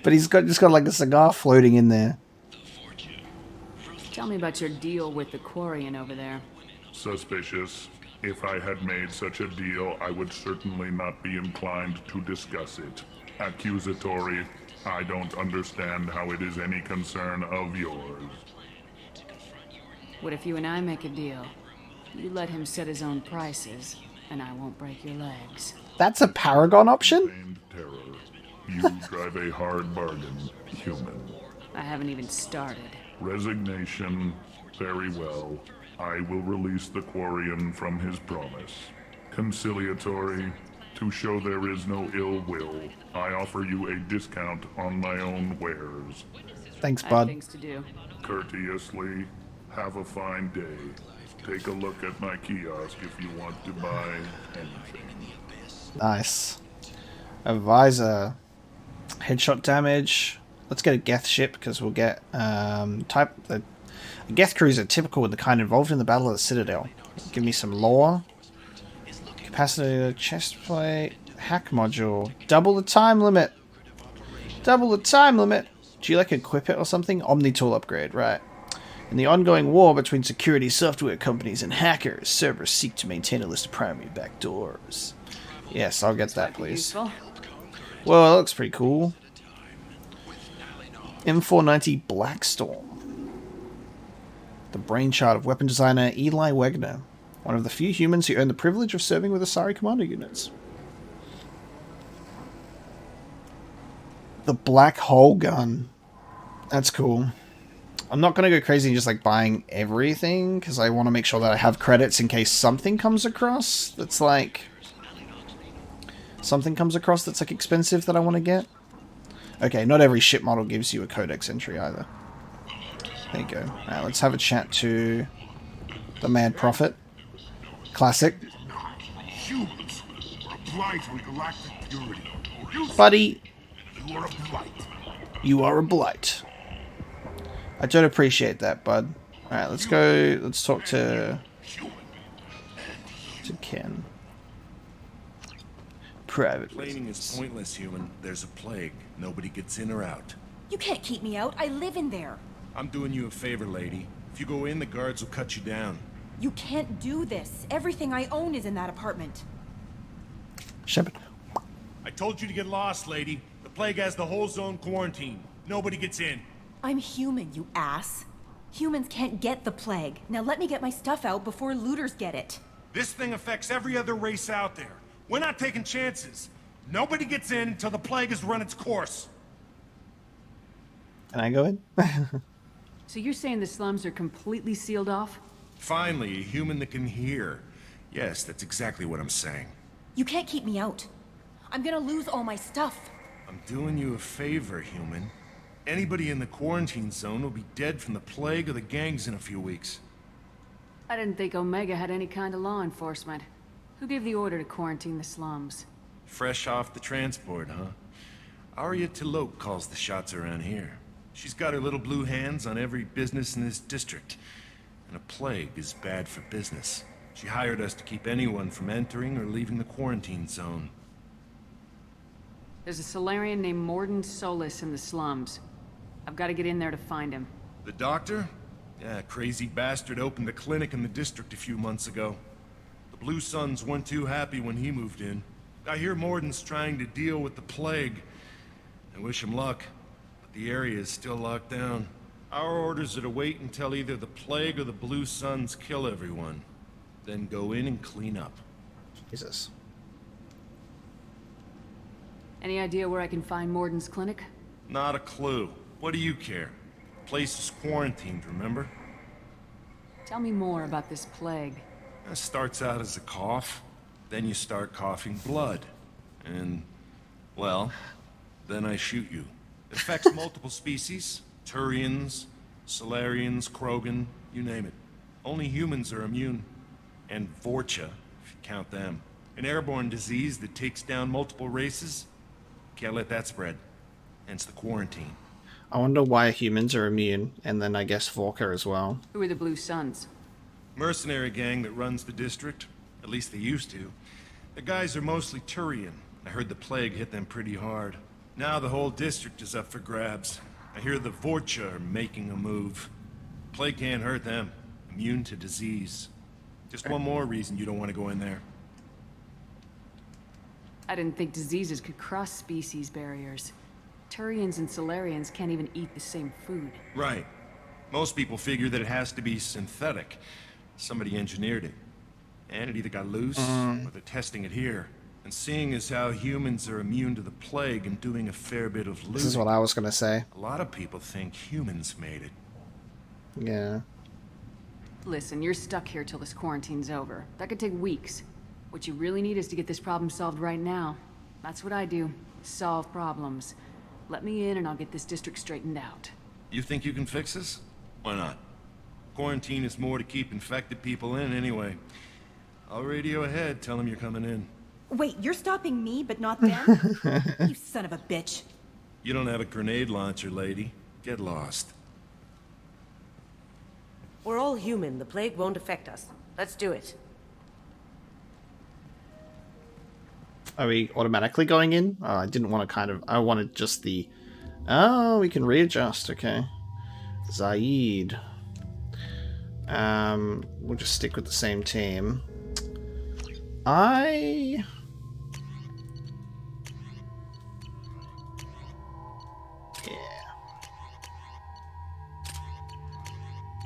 But he's just got like a cigar floating in there. Tell me about your deal with the Quarian over there. Suspicious. If I had made such a deal, I would certainly not be inclined to discuss it. Accusatory. I don't understand how it is any concern of yours. What if you and I make a deal? You let him set his own prices, and I won't break your legs. That's a Paragon option? Terror. You drive a hard bargain, human. I haven't even started. Resignation. Very well. I will release the Quarian from his promise. Conciliatory. To show there is no ill will, I offer you a discount on my own wares. Thanks, bud. I have things to do. Courteously. Have a fine day. Take a look at my kiosk if you want to buy anything. Nice. A visor. Headshot damage. Let's get a Geth ship because we'll get a Geth cruiser typical with the kind involved in the Battle of the Citadel. Give me some lore. Capacity chest plate. Hack module. Double the time limit. Double the time limit. Do you like equip it or something? Omni tool upgrade, right. In the ongoing war between security software companies and hackers, Cerberus seek to maintain a list of primary backdoors. Yes, I'll get that, please. Well, that looks pretty cool. M490 Blackstorm. The brainchild of weapon designer Eli Wegner, one of the few humans who earned the privilege of serving with Asari commando units. The Black Hole Gun. That's cool. I'm not going to go crazy and just like buying everything, because I want to make sure that I have credits in case something comes across that's like... Something comes across that's like expensive that I want to get. Okay, not every ship model gives you a codex entry either. There you go. Alright, let's have a chat to the Mad Prophet. Classic. Humans are a blight on galactic purity. Buddy, You are a blight. you are a blight. I don't appreciate that, bud. Alright, let's go. Let's talk to Ken. Private. Complaining is pointless, human. There's a plague. Nobody gets in or out. You can't keep me out. I live in there. I'm doing you a favor, lady. If you go in, the guards will cut you down. You can't do this. Everything I own is in that apartment. Shepard. I told you to get lost, lady. The plague has the whole zone quarantined. Nobody gets in. I'm human, you ass. Humans can't get the plague. Now let me get my stuff out before looters get it. This thing affects every other race out there. We're not taking chances. Nobody gets in until the plague has run its course. Can I go in? So you're saying the slums are completely sealed off? Finally, a human that can hear. Yes, that's exactly what I'm saying. You can't keep me out. I'm gonna lose all my stuff. I'm doing you a favor, human. Anybody in the quarantine zone will be dead from the plague or the gangs in a few weeks. I didn't think Omega had any kind of law enforcement. Who gave the order to quarantine the slums? Fresh off the transport, huh? Arya Tilok calls the shots around here. She's got her little blue hands on every business in this district. And a plague is bad for business. She hired us to keep anyone from entering or leaving the quarantine zone. There's a Solarian named Morden Solis in the slums. I've got to get in there to find him. The doctor? Yeah, crazy bastard opened a clinic in the district a few months ago. The Blue Suns weren't too happy when he moved in. I hear Morden's trying to deal with the plague. I wish him luck, but the area is still locked down. Our orders are to wait until either the plague or the Blue Suns kill everyone. Then go in and clean up. Jesus. Any idea where I can find Morden's clinic? Not a clue. What do you care? The place is quarantined, remember? Tell me more about this plague. It starts out as a cough, then you start coughing blood. And, well, then I shoot you. It affects multiple species. Turians, Solarians, Krogan, you name it. Only humans are immune. And Vorcha, if you count them. An airborne disease that takes down multiple races. Can't let that spread. Hence the quarantine. I wonder why humans are immune, and then I guess Vorka as well. Who are the Blue Suns? Mercenary gang that runs the district. At least they used to. The guys are mostly Turian. I heard the plague hit them pretty hard. Now the whole district is up for grabs. I hear the Vorcha are making a move. Plague can't hurt them. Immune to disease. Just one more reason you don't want to go in there. I didn't think diseases could cross species barriers. Turians and Solarians can't even eat the same food. Right. Most people figure that it has to be synthetic. Somebody engineered it. And it either got loose, or they're testing it here. And seeing as how humans are immune to the plague and doing a fair bit of looting... This is what I was gonna say. A lot of people think humans made it. Yeah. Listen, you're stuck here till this quarantine's over. That could take weeks. What you really need is to get this problem solved right now. That's what I do. Solve problems. Let me in and I'll get this district straightened out. You think you can fix this? Why not? Quarantine is more to keep infected people in anyway. I'll radio ahead, tell them you're coming in. Wait, you're stopping me, but not them? You son of a bitch. You don't have a grenade launcher, lady. Get lost. We're all human. The plague won't affect us. Let's do it. Are we automatically going in? Oh, I didn't want to kind of... I wanted just the... Oh, we can readjust. Okay. Zaid. We'll just stick with the same team. Yeah.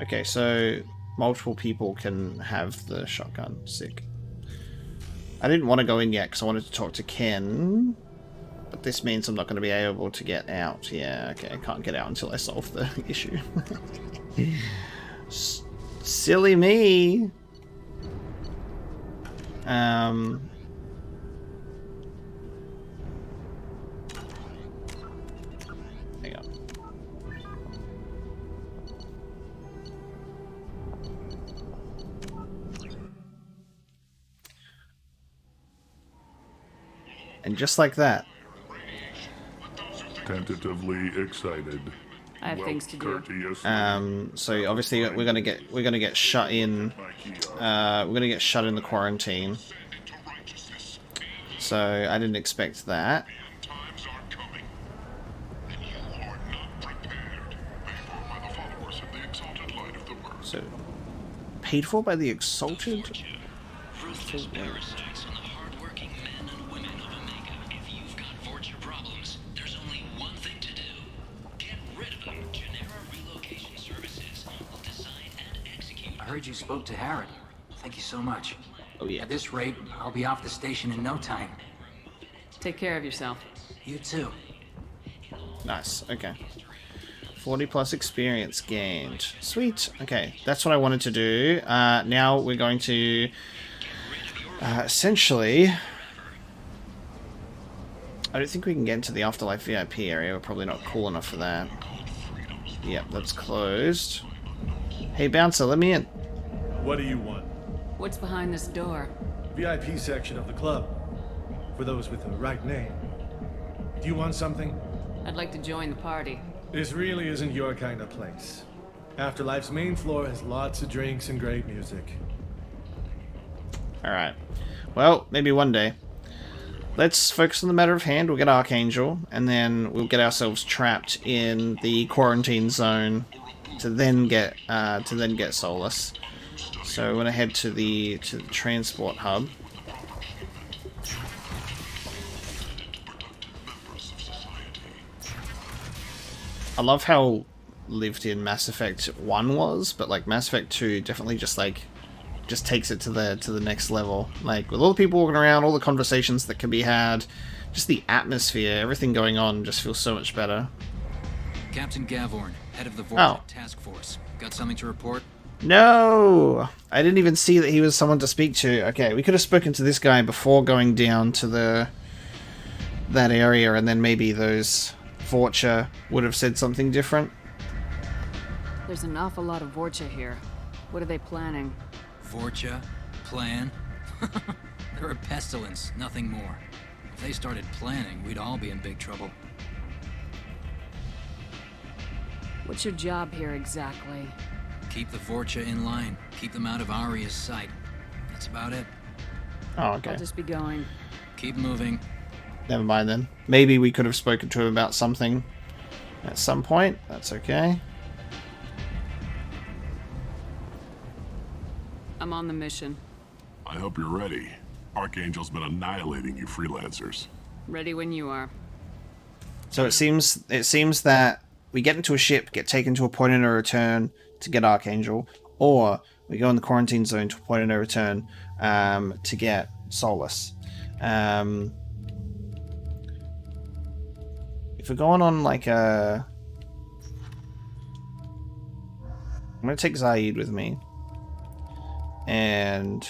Okay, so multiple people can have the shotgun. Sick. I didn't want to go in yet because I wanted to talk to Ken. But this means I'm not going to be able to get out. Yeah, okay, I can't get out until I solve the issue. Silly me. Hang on. And just like that. Tentatively excited. I have things to do. So obviously we're gonna get shut in. We're gonna get shut in the quarantine. So I didn't expect that. So paid for by the Exalted. I heard you spoke to Harry. Thank you so much. Oh yeah. At this rate, I'll be off the station in no time. Take care of yourself. You too. Nice. Okay. 40 plus experience gained. Sweet. Okay, that's what I wanted to do. Now we're going to essentially... I don't think we can get into the Afterlife VIP area. We're probably not cool enough for that. Yep, that's closed. Hey, Bouncer, let me in. What do you want? What's behind this door? VIP section of the club. For those with the right name. Do you want something? I'd like to join the party. This really isn't your kind of place. Afterlife's main floor has lots of drinks and great music. Alright. Well, maybe one day. Let's focus on the matter of hand. We'll get Archangel, and then we'll get ourselves trapped in the quarantine zone to then get Solus. So we're gonna head to the transport hub. I love how lived in Mass Effect 1 was, but like Mass Effect 2 definitely just takes it to the next level. Like with all the people walking around, all the conversations that can be had, just the atmosphere, everything going on just feels so much better. Captain Gavorn, head of the Vortex Task Force. Got something to report? No! I didn't even see that he was someone to speak to. Okay, we could have spoken to this guy before going down to that area, and then maybe those Vorcha would have said something different. There's an awful lot of Vorcha here. What are they planning? Vorcha? Plan? They're a pestilence, nothing more. If they started planning, we'd all be in big trouble. What's your job here exactly? Keep the Vorcha in line. Keep them out of Aria's sight. That's about it. Oh, okay. I'll just be going. Keep moving. Never mind then. Maybe we could have spoken to him about something at some point. That's okay. I'm on the mission. I hope you're ready. Archangel's been annihilating you freelancers. Ready when you are. So it seems that we get into a ship, get taken to a point of no return to get Archangel, or we go in the quarantine zone to a point of no return to get Solus. If we're going on like a... I'm going to take Zaid with me. And...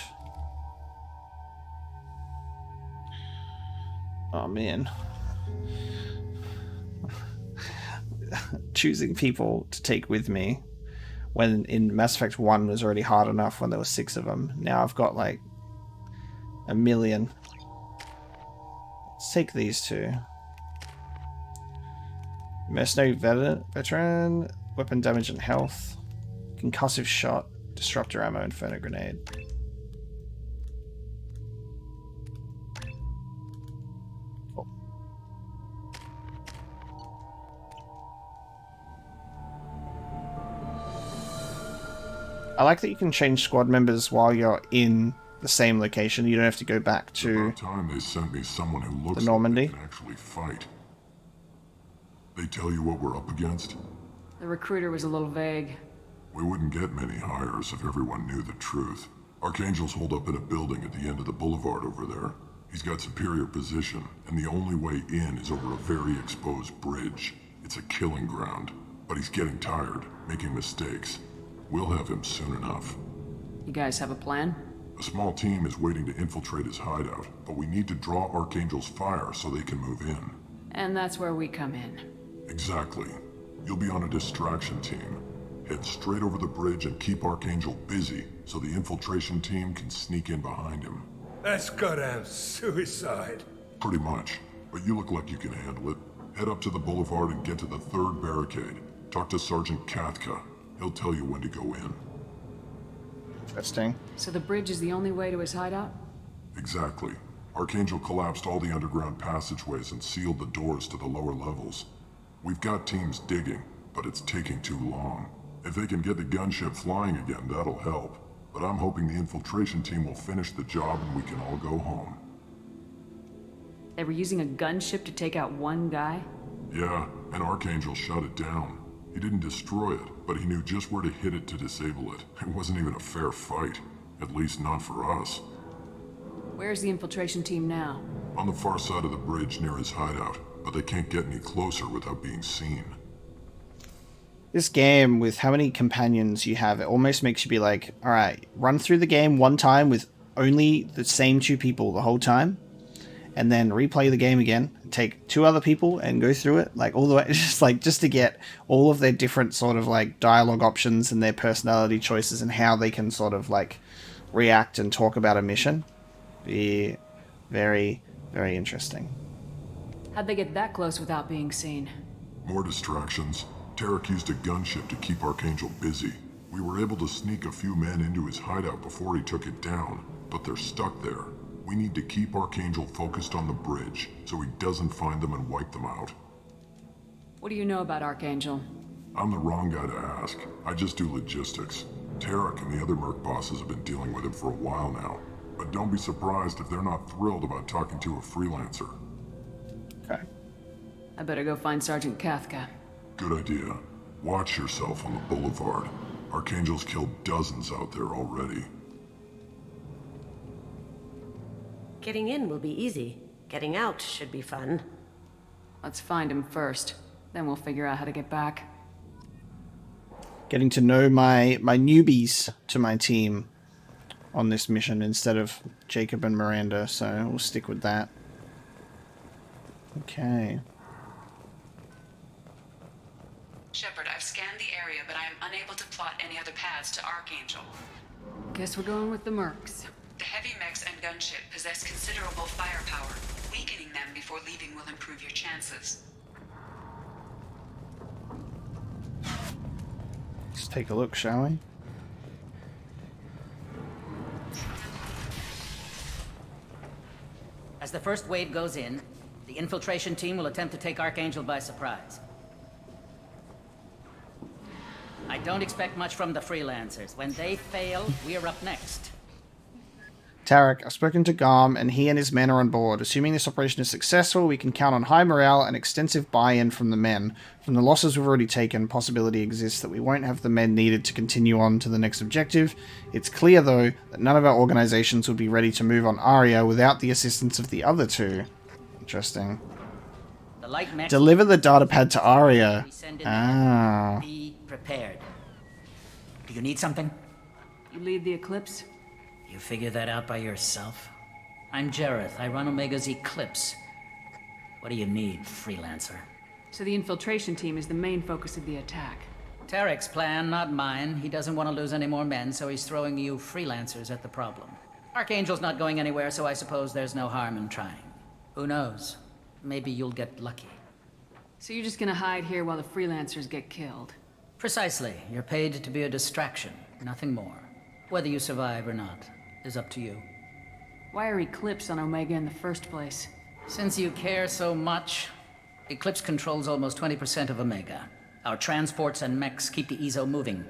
oh man. Choosing people to take with me when in Mass Effect 1 was already hard enough when there were 6 of them. Now I've got like a million. Let's take these two. Mercenary veteran, weapon damage and health, concussive shot, disruptor ammo, inferno grenade. I like that you can change squad members while you're in the same location. You don't have to go back to It's about time they sent me someone who looks the Normandy. like they can actually fight. They tell you what we're up against? The recruiter was a little vague. We wouldn't get many hires if everyone knew the truth. Archangel's holed up in a building at the end of the boulevard over there. He's got superior position, and the only way in is over a very exposed bridge. It's a killing ground, but he's getting tired, making mistakes. We'll have him soon enough. You guys have a plan? A small team is waiting to infiltrate his hideout, but we need to draw Archangel's fire so they can move in. And that's where we come in. Exactly. You'll be on a distraction team. Head straight over the bridge and keep Archangel busy so the infiltration team can sneak in behind him. That's goddamn suicide. Pretty much, but you look like you can handle it. Head up to the boulevard and get to the third barricade. Talk to Sergeant Kathka. He'll tell you when to go in. Interesting. So the bridge is the only way to his hideout? Exactly. Archangel collapsed all the underground passageways and sealed the doors to the lower levels. We've got teams digging, but it's taking too long. If they can get the gunship flying again, that'll help. But I'm hoping the infiltration team will finish the job and we can all go home. They were using a gunship to take out one guy? Yeah, and Archangel shut it down. He didn't destroy it, but he knew just where to hit it to disable it. It wasn't even a fair fight. At least not for us. Where's the infiltration team now? On the far side of the bridge near his hideout, but they can't get any closer without being seen. This game, with how many companions you have, it almost makes you be like, alright, run through the game one time with only the same 2 people the whole time, and then replay the game again, take 2 other people and go through it, like all the way, just to get all of their different sort of like dialogue options and their personality choices and how they can sort of like react and talk about a mission. Be very, very interesting. How'd they get that close without being seen? More distractions. Tarek used a gunship to keep Archangel busy. We were able to sneak a few men into his hideout before he took it down, but they're stuck there. We need to keep Archangel focused on the bridge, so he doesn't find them and wipe them out. What do you know about Archangel? I'm the wrong guy to ask. I just do logistics. Tarek and the other merc bosses have been dealing with him for a while now. But don't be surprised if they're not thrilled about talking to a freelancer. Okay. I better go find Sergeant Kathka. Good idea. Watch yourself on the boulevard. Archangel's killed dozens out there already. Getting in will be easy. Getting out should be fun. Let's find him first. Then we'll figure out how to get back. Getting to know my newbies to my team on this mission instead of Jacob and Miranda, so we'll stick with that. Okay. Shepard, I've scanned the area, but I am unable to plot any other paths to Archangel. Guess we're going with the mercs. The heavy mechs and gunship possess considerable firepower. Weakening them before leaving will improve your chances. Let's take a look, shall we? As the first wave goes in, the infiltration team will attempt to take Archangel by surprise. I don't expect much from the freelancers. When they fail, we're up next. Tarek, I've spoken to Garm, and he and his men are on board. Assuming this operation is successful, we can count on high morale and extensive buy-in from the men. From the losses we've already taken, possibility exists that we won't have the men needed to continue on to the next objective. It's clear, though, that none of our organizations would be ready to move on Aria without the assistance of the other 2. Interesting. The light mech Deliver the data pad to Aria. Ah. Be prepared. Do you need something? You lead the Eclipse? You figure that out by yourself? I'm Jareth. I run Omega's Eclipse. What do you need, freelancer? So the infiltration team is the main focus of the attack. Tarek's plan, not mine. He doesn't want to lose any more men, so he's throwing you freelancers at the problem. Archangel's not going anywhere, so I suppose there's no harm in trying. Who knows? Maybe you'll get lucky. So you're just gonna hide here while the freelancers get killed? Precisely. You're paid to be a distraction, nothing more. Whether you survive or not is up to you. Why are Eclipse on Omega in the first place? Since you care so much, Eclipse controls almost 20% of Omega. Our transports and mechs keep the EZO moving.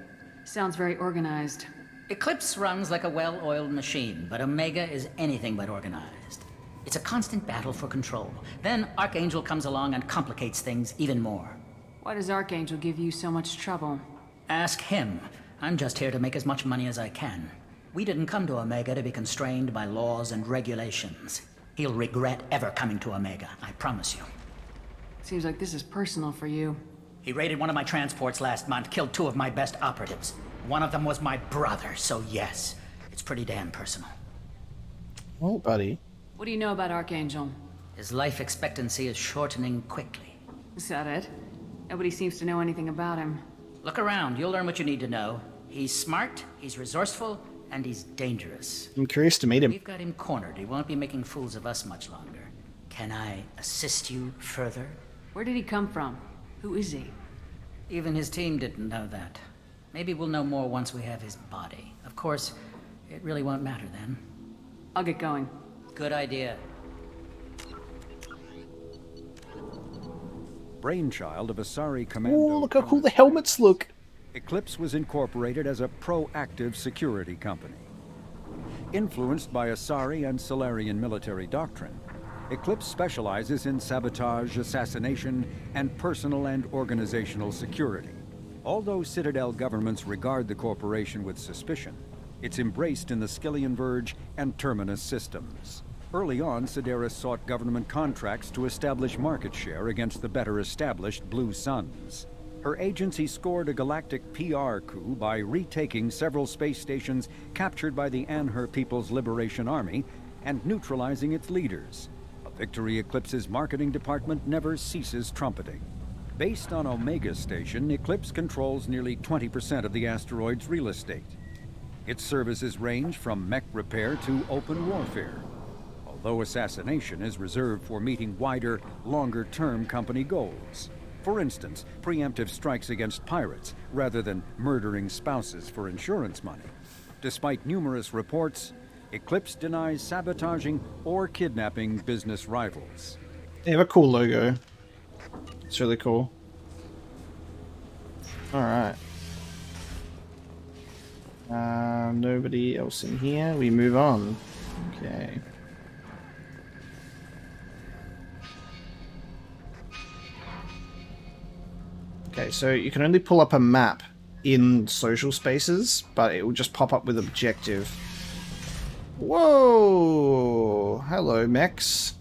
Sounds very organized. Eclipse runs like a well-oiled machine, but Omega is anything but organized. It's a constant battle for control. Then Archangel comes along and complicates things even more. Why does Archangel give you so much trouble? Ask him. I'm just here to make as much money as I can. We didn't come to Omega to be constrained by laws and regulations. He'll regret ever coming to Omega, I promise you. Seems like this is personal for you. He raided one of my transports last month, killed 2 of my best operatives. One of them was my brother, so yes, it's pretty damn personal. Oh, buddy. What do you know about Archangel? His life expectancy is shortening quickly. Is that it? Nobody seems to know anything about him. Look around, you'll learn what you need to know. He's smart, he's resourceful, and he's dangerous. I'm curious to meet him. We've got him cornered. He won't be making fools of us much longer. Can I assist you further? Where did he come from? Who is he? Even his team didn't know that. Maybe we'll know more once we have his body. Of course, it really won't matter then. I'll get going. Good idea. Brainchild of Asari Commando. Oh, look how cool the helmets look. Eclipse was incorporated as a proactive security company. Influenced by Asari and Solarian military doctrine, Eclipse specializes in sabotage, assassination, and personal and organizational security. Although Citadel governments regard the corporation with suspicion, it's embraced in the Skillian Verge and Terminus systems. Early on, Sedaris sought government contracts to establish market share against the better established Blue Suns. Her agency scored a galactic PR coup by retaking several space stations captured by the Anher People's Liberation Army and neutralizing its leaders. A victory Eclipse's marketing department never ceases trumpeting. Based on Omega Station, Eclipse controls nearly 20% of the asteroid's real estate. Its services range from mech repair to open warfare, although assassination is reserved for meeting wider, longer-term company goals. For instance, preemptive strikes against pirates, rather than murdering spouses for insurance money. Despite numerous reports, Eclipse denies sabotaging or kidnapping business rivals. They have a cool logo. It's really cool. Alright. Nobody else in here. We move on. Okay. Okay, so you can only pull up a map in social spaces, but it will just pop up with objective. Whoa! Hello, mechs.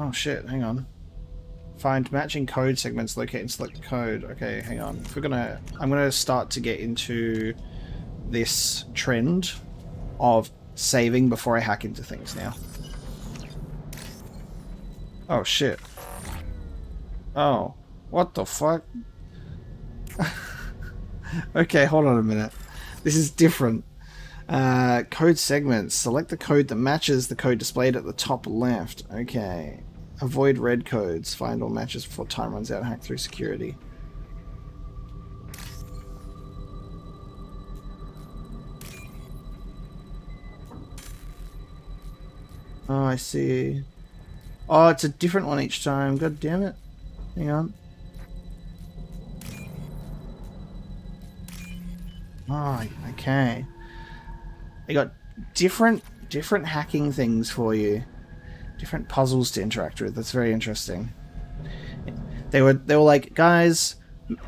Oh shit, hang on. Find matching code segments, locate and select the code. Okay, hang on. If we're gonna... I'm gonna start to get into this trend of saving before I hack into things now. Oh shit. Oh. What the fuck? Okay, hold on a minute. This is different. Code segments. Select the code that matches the code displayed at the top left. Okay. Avoid red codes. Find all matches before time runs out. Hack through security. Oh, I see. Oh, it's a different one each time. God damn it. Hang on. Oh, okay. They got different hacking things for you. Different puzzles to interact with. That's very interesting. They were like, guys,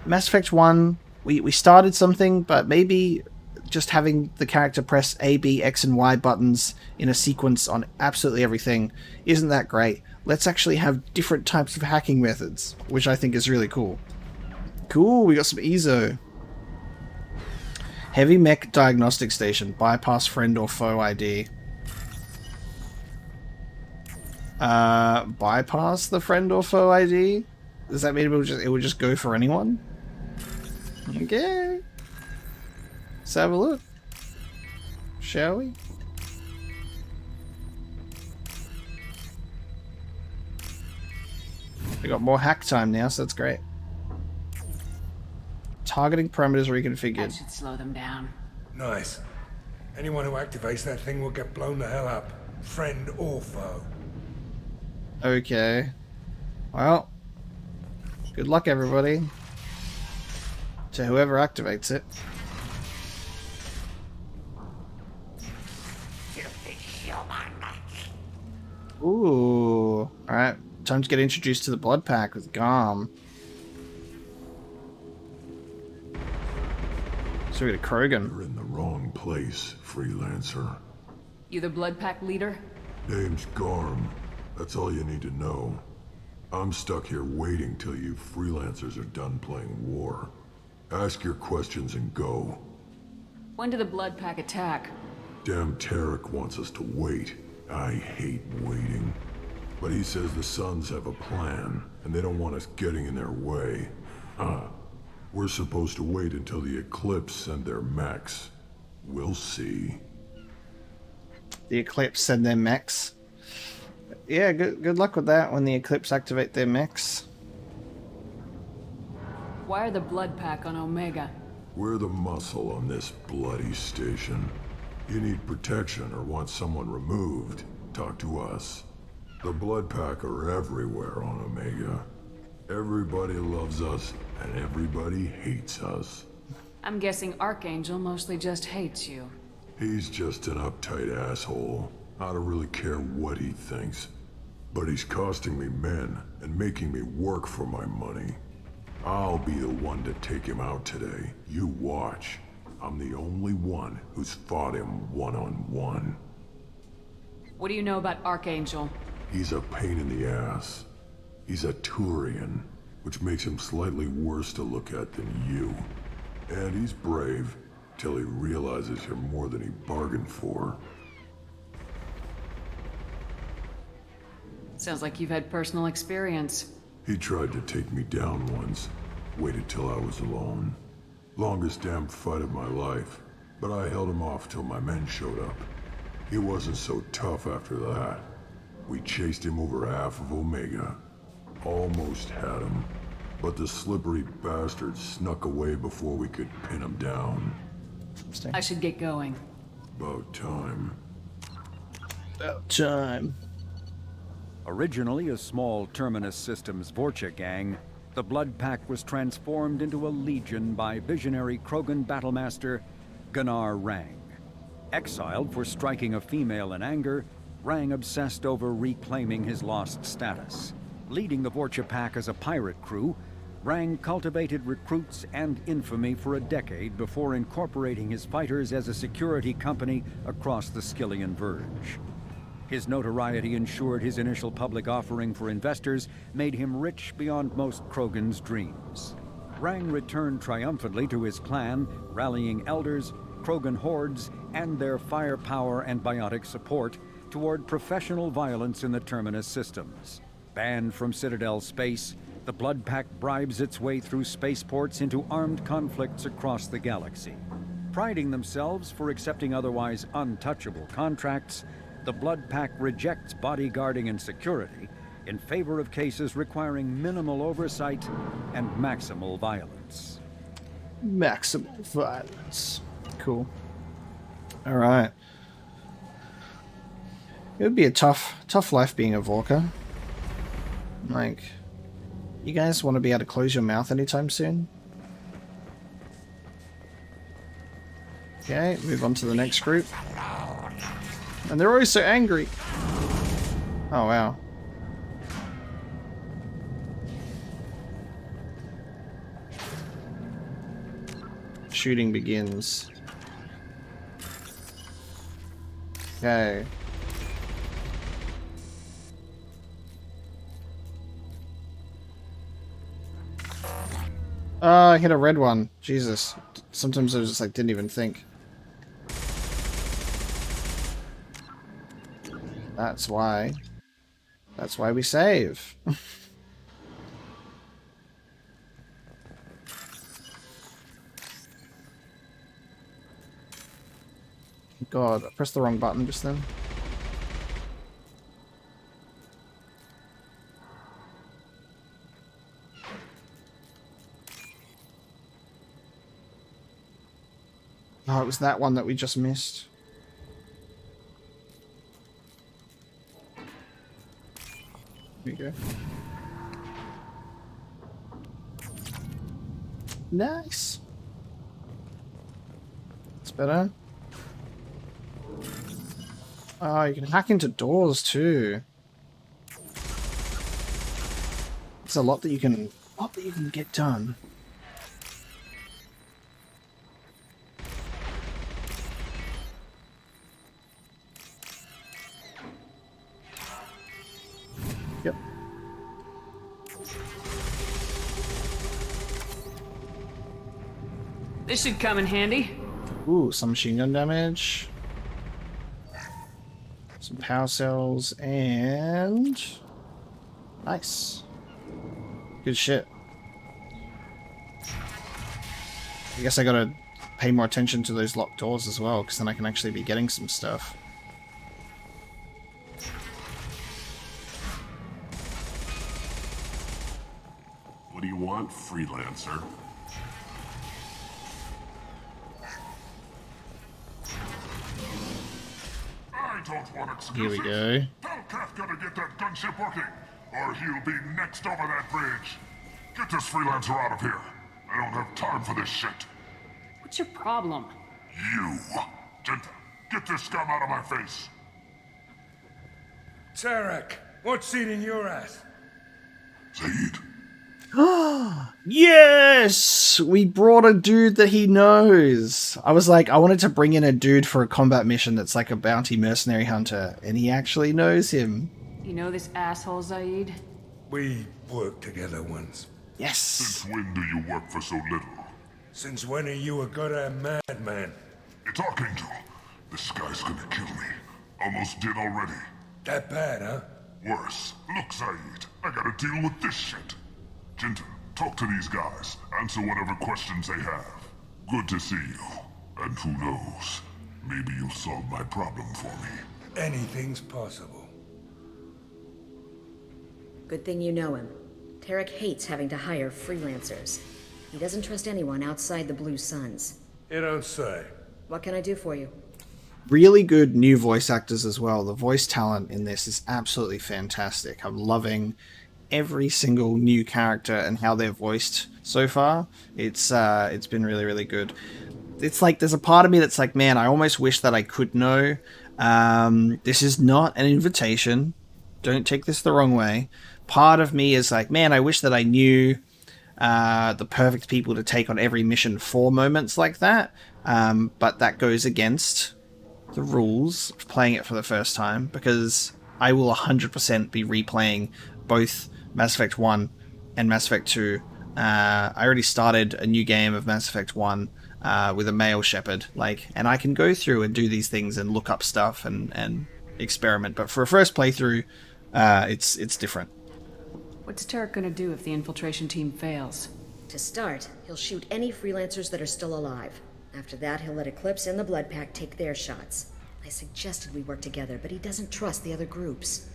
Mass Effect 1, we started something, but maybe just having the character press A, B, X, and Y buttons in a sequence on absolutely everything isn't that great. Let's actually have different types of hacking methods, which I think is really cool. Cool, we got some EZO. Heavy Mech Diagnostic Station. Bypass friend or foe ID. Bypass the friend or foe ID? Does that mean it will just go for anyone? Okay. Let's have a look. Shall we? We got more hack time now, so that's great. Targeting parameters reconfigured. That should slow them down. Nice. Anyone who activates that thing will get blown the hell up. Friend or foe. Okay. Well. Good luck, everybody. to whoever activates it. Ooh. Alright, time to get introduced to the blood pack with Garm. So we got Krogan. You're in the wrong place, freelancer. You the blood pack leader? Name's Garm. That's all you need to know. I'm stuck here waiting till you freelancers are done playing war. Ask your questions and go. When did the blood pack attack? Damn Tarek wants us to wait. I hate waiting. But he says the Suns have a plan, and they don't want us getting in their way. We're supposed to wait until the Eclipse send their mechs. We'll see. The Eclipse send their mechs. Yeah, good luck with that when the Eclipse activate their mechs. Why are the blood pack on Omega? We're the muscle on this bloody station. You need protection or want someone removed, talk to us. The blood pack are everywhere on Omega. Everybody loves us, and everybody hates us. I'm guessing Archangel mostly just hates you. He's just an uptight asshole. I don't really care what he thinks. But he's costing me men and making me work for my money. I'll be the one to take him out today. You watch. I'm the only one who's fought him one-on-one. What do you know about Archangel? He's a pain in the ass. He's a Turian, which makes him slightly worse to look at than you. And he's brave, till he realizes you're more than he bargained for. Sounds like you've had personal experience. He tried to take me down once. Waited till I was alone. Longest damn fight of my life. But I held him off till my men showed up. He wasn't so tough after that. We chased him over half of Omega. Almost had him. But the slippery bastard snuck away before we could pin him down. I should get going. About time. About time. Originally a small Terminus Systems Vorcha gang, the Blood Pack was transformed into a legion by visionary Krogan battlemaster Gunnar Rang. Exiled for striking a female in anger, Rang obsessed over reclaiming his lost status. Leading the Vorcha Pack as a pirate crew, Rang cultivated recruits and infamy for a decade before incorporating his fighters as a security company across the Skillian Verge. His notoriety ensured his initial public offering for investors made him rich beyond most Krogan's dreams. Rang returned triumphantly to his clan, rallying elders, Krogan hordes, and their firepower and biotic support toward professional violence in the Terminus systems. Banned from Citadel space, the Blood Pack bribes its way through spaceports into armed conflicts across the galaxy. Priding themselves for accepting otherwise untouchable contracts, the Blood Pack rejects bodyguarding and security in favor of cases requiring minimal oversight and maximal violence. Maximal violence. Cool. Alright. It would be a tough life being a Vorka. Like, you guys want to be able to close your mouth anytime soon? Okay, move on to the next group. And they're always so angry. Oh, wow. Shooting begins. Okay. I hit a red one. Jesus. Sometimes I just like didn't even think. That's why. That's why we save. God, I pressed the wrong button just then. Oh, it was that one that we just missed. Here we go. Nice. It's better. Oh, you can hack into doors too. There's a lot that you can get done. Yep. This should come in handy. Ooh, some machine gun damage. Some power cells and... Nice. Good shit. I guess I gotta pay more attention to those locked doors as well, because then I can actually be getting some stuff. What do you want, freelancer? I don't want excuses. Here we go. Tell Kafka to get that gunship working, or he'll be next over that bridge. Get this freelancer out of here. I don't have time for this shit. What's your problem? You. Genta, get this scum out of my face. Tarek, what seat in your ass? Zaid. Yes! We brought a dude that he knows. I was like, I wanted to bring in a dude for a combat mission that's like a bounty mercenary hunter, and he actually knows him. You know this asshole, Zaid? We worked together once. Yes. Since when do you work for so little? Since when are you a goddamn madman? It's Archangel. This guy's gonna kill me. Almost did already. That bad, huh? Worse. Look, Zaid, I gotta deal with this shit. Genta, talk to these guys. Answer whatever questions they have. Good to see you. And who knows, maybe you'll solve my problem for me. Anything's possible. Good thing you know him. Tarek hates having to hire freelancers. He doesn't trust anyone outside the Blue Suns. You don't say. What can I do for you? Really good new voice actors as well. The voice talent in this is absolutely fantastic. I'm loving every single new character and how they're voiced so far. It's been really, really good. It's like there's a part of me that's like, man, I almost wish that I could know. This is not an invitation. Don't take this the wrong way. Part of me is like, man, I wish that I knew the perfect people to take on every mission for moments like that. But that goes against the rules of playing it for the first time, because I will 100% be replaying both Mass Effect 1 and Mass Effect 2. I already started a new game of Mass Effect 1 with a male shepherd, and I can go through and do these things and look up stuff and experiment. But for a first playthrough, it's different. What's Tarek gonna do if the infiltration team fails? To start, he'll shoot any freelancers that are still alive. After that, he'll let Eclipse and the Blood Pack take their shots. I suggested we work together, but he doesn't trust the other groups.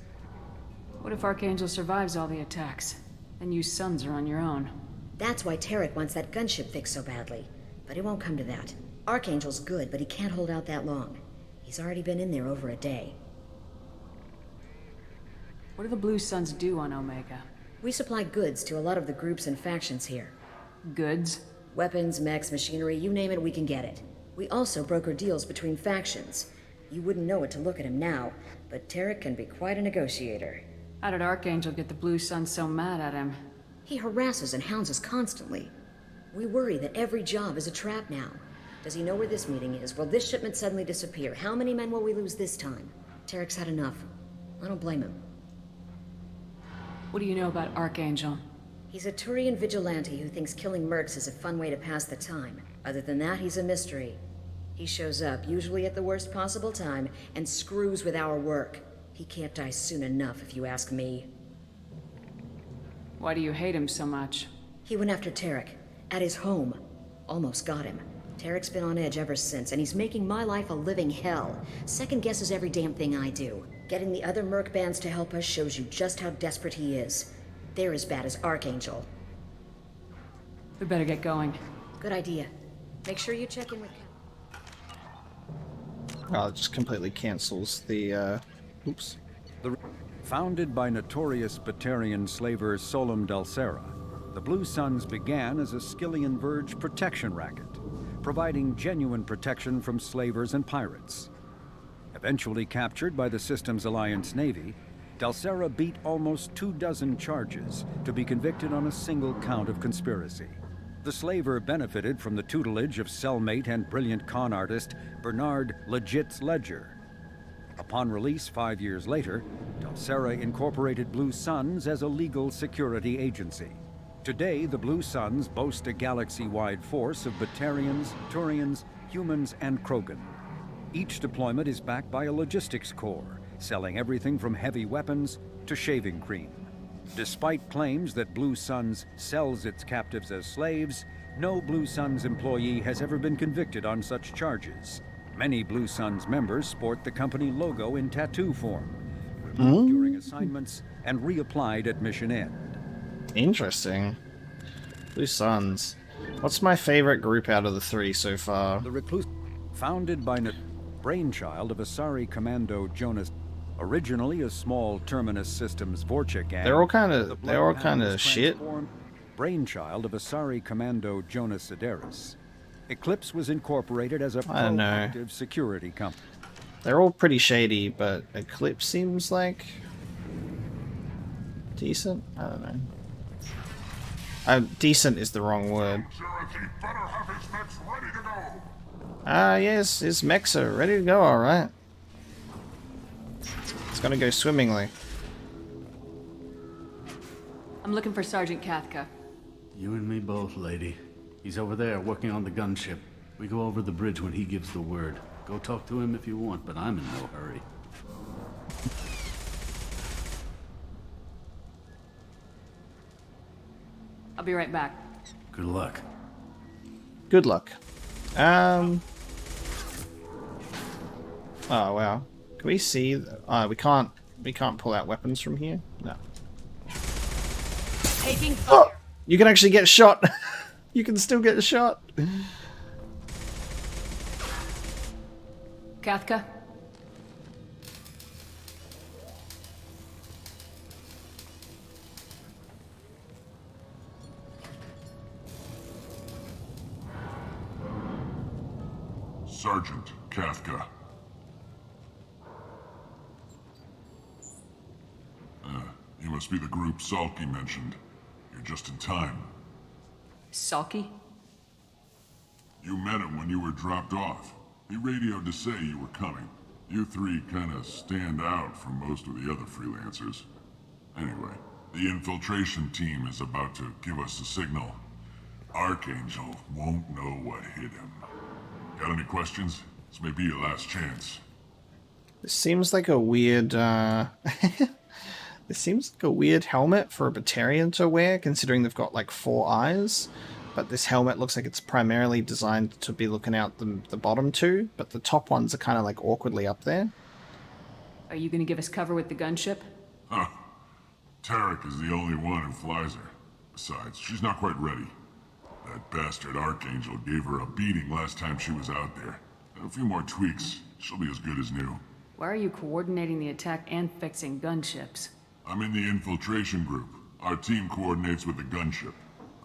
What if Archangel survives all the attacks? Then you Sons are on your own. That's why Tarek wants that gunship fixed so badly. But it won't come to that. Archangel's good, but he can't hold out that long. He's already been in there over a day. What do the Blue Suns do on Omega? We supply goods to a lot of the groups and factions here. Goods? Weapons, mechs, machinery, you name it, we can get it. We also broker deals between factions. You wouldn't know it to look at him now, but Tarek can be quite a negotiator. How did Archangel get the Blue Suns so mad at him? He harasses and hounds us constantly. We worry that every job is a trap now. Does he know where this meeting is? Will this shipment suddenly disappear? How many men will we lose this time? Tarek's had enough. I don't blame him. What do you know about Archangel? He's a Turian vigilante who thinks killing mercs is a fun way to pass the time. Other than that, he's a mystery. He shows up, usually at the worst possible time, and screws with our work. He can't die soon enough, if you ask me. Why do you hate him so much? He went after Tarek, at his home. Almost got him. Tarek's been on edge ever since, and he's making my life a living hell. Second guesses every damn thing I do. Getting the other merc bands to help us shows you just how desperate he is. They're as bad as Archangel. We better get going. Good idea. Make sure you check in with... Oh, it just completely cancels the, Founded by notorious Batarian slaver Solum Dalsera, The Blue Suns began as a Skillian Verge protection racket, providing genuine protection from slavers and pirates. Eventually captured by the Systems Alliance Navy, Dalsera beat almost 24 charges to be convicted on a single count of conspiracy. The slaver benefited from the tutelage of cellmate and brilliant con artist Bernard Legit's Ledger. Upon release 5 years later, Dalsera incorporated Blue Suns as a legal security agency. Today, the Blue Suns boast a galaxy-wide force of Batarians, Turians, humans, and Krogan. Each deployment is backed by a logistics corps, selling everything from heavy weapons to shaving cream. Despite claims that Blue Suns sells its captives as slaves, no Blue Suns employee has ever been convicted on such charges. Many Blue Suns members sport the company logo in tattoo form, removed during assignments and reapplied at mission end. Interesting. Blue Suns. What's my favorite group out of the 3 so far? The Recluse, founded by brainchild of Asari Commando Jonas, originally a small Terminus Systems Vorchek gang. They're all kind of shit. Brainchild of Asari Commando Jonas Sideris. Eclipse was incorporated as a proactive security company. They're all pretty shady, but Eclipse seems like decent. I don't know. Decent is the wrong word. Yes, his mechs are ready to go, alright. It's gonna go swimmingly. I'm looking for Sergeant Kathka. You and me both, lady. He's over there working on the gunship. We go over the bridge when he gives the word. Go talk to him if you want, but I'm in no hurry. I'll be right back. Good luck. Good luck. Oh wow. Can we see? We can't pull out weapons from here. No. Taking fire. Oh, you can actually get shot. You can still get shot. Kathka? Sergeant Kathka. You must be the group Salky mentioned. You're just in time. Salky? You met him when you were dropped off. He radioed to say you were coming. You 3 kinda stand out from most of the other freelancers. Anyway, the infiltration team is about to give us a signal. Archangel won't know what hit him. Got any questions? This may be your last chance. This seems like a weird, This seems like a weird helmet for a Batarian to wear, considering they've got like 4 eyes. But this helmet looks like it's primarily designed to be looking out the bottom 2, but the top ones are kind of like awkwardly up there. Are you gonna give us cover with the gunship? Huh. Tarek is the only one who flies her. Besides, she's not quite ready. That bastard Archangel gave her a beating last time she was out there. A few more tweaks, she'll be as good as new. Why are you coordinating the attack and fixing gunships? I'm in the infiltration group. Our team coordinates with the gunship.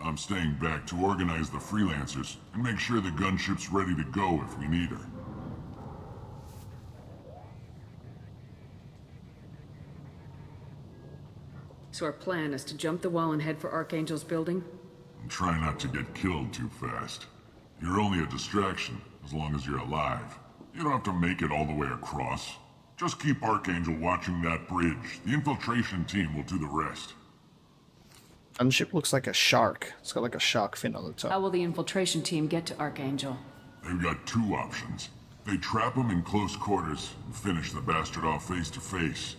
I'm staying back to organize the freelancers and make sure the gunship's ready to go if we need her. So our plan is to jump the wall and head for Archangel's building? And try not to get killed too fast. You're only a distraction, as long as you're alive. You don't have to make it all the way across. Just keep Archangel watching that bridge. The infiltration team will do the rest. Gunship looks like a shark. It's got like a shark fin on the top. How will the infiltration team get to Archangel? They've got 2 options. They trap him in close quarters and finish the bastard off face to face.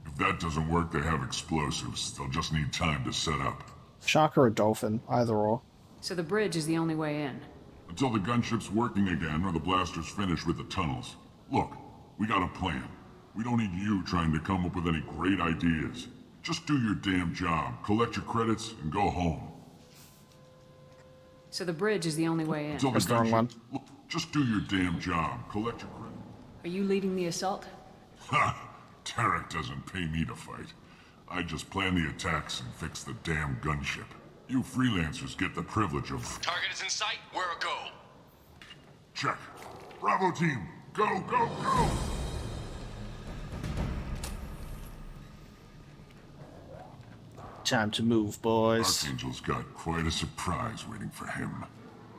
If that doesn't work, they have explosives. They'll just need time to set up. Shark or a dolphin, either or. So the bridge is the only way in? Until the gunship's working again or the blasters finish with the tunnels. Look, we got a plan. We don't need you trying to come up with any great ideas. Just do your damn job, collect your credits, and go home. So the bridge is the only way in? That's the wrong one. Look, just do your damn job, collect your credits. Are you leading the assault? Ha! Tarek doesn't pay me to fight. I just plan the attacks and fix the damn gunship. You freelancers get the privilege of... Target is in sight. We're a go. Check. Bravo team, go, go, go! Time to move, boys. Archangel's got quite a surprise waiting for him.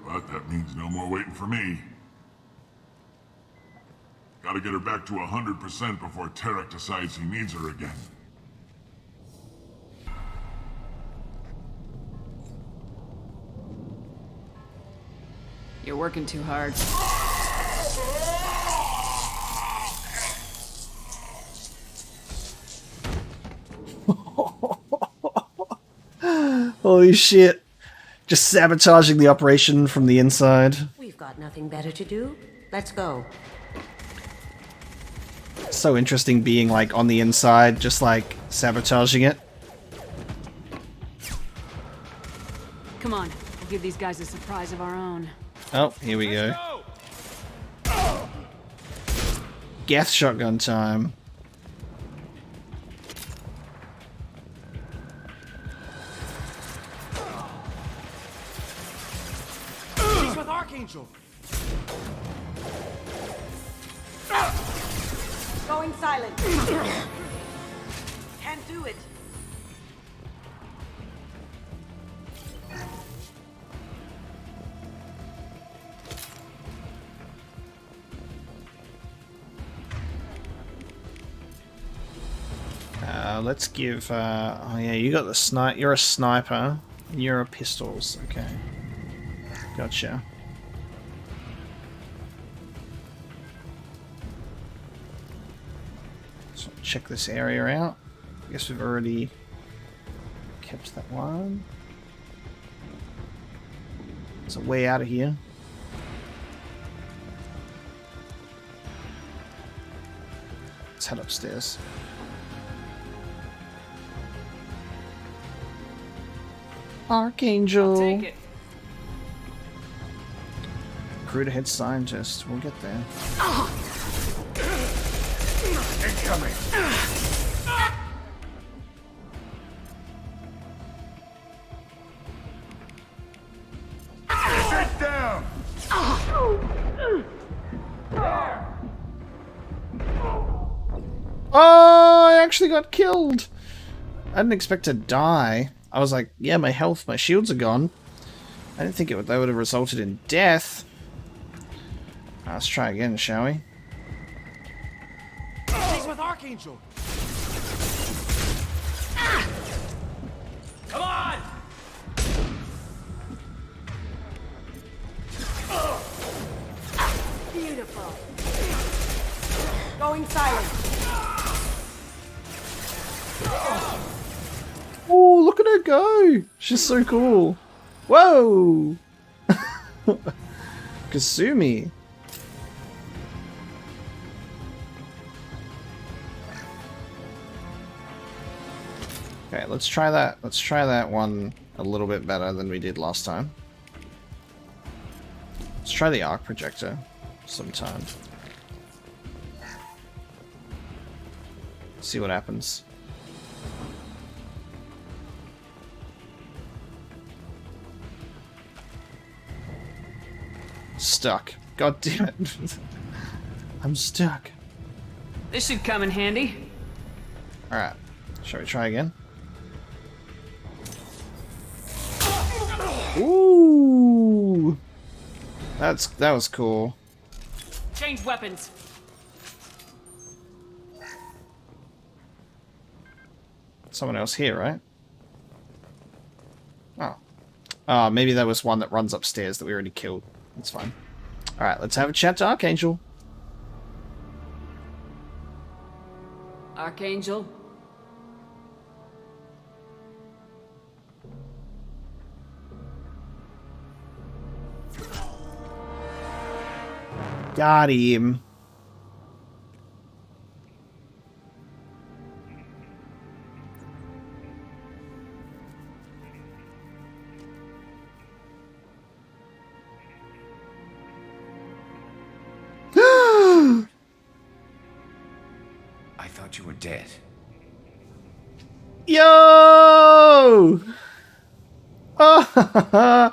But that means no more waiting for me. Gotta get her back to 100% before Tarek decides he needs her again. You're working too hard. Holy shit. Just sabotaging the operation from the inside. We've got nothing better to do. Let's go. So interesting being like on the inside, just like sabotaging it. Come on, we'll give these guys a surprise of our own. Oh, here we go. Gas shotgun time. He's with Archangel. Going silent. Can't do it. Let's give, oh yeah, you got the snipe, you're a sniper, you're a pistols, okay. Gotcha. So check this area out. I guess we've already kept that one. It's a way out of here. Let's head upstairs. Archangel. I'll take it. Recruit a head scientist. We'll get there. Incoming. Sit down. Oh, I actually got killed. I didn't expect to die. I was like, yeah, my health, my shields are gone. I didn't think that would have resulted in death. Let's try again, shall we? He's with Archangel. Come on. Beautiful. Going silent. Oh, look at her go! She's so cool. Whoa! Kasumi. Okay, let's try that. Let's try that one a little bit better than we did last time. Let's try the arc projector sometime. See what happens. Stuck. God damn it. I'm stuck. This should come in handy. Alright. Shall we try again? Ooh! That was cool. Change weapons. Someone else here, right? Oh. Oh, maybe there was one that runs upstairs that we already killed. That's fine. Alright, let's have a chat to Archangel. Archangel? Got him. I thought you were dead. Yo! Oh,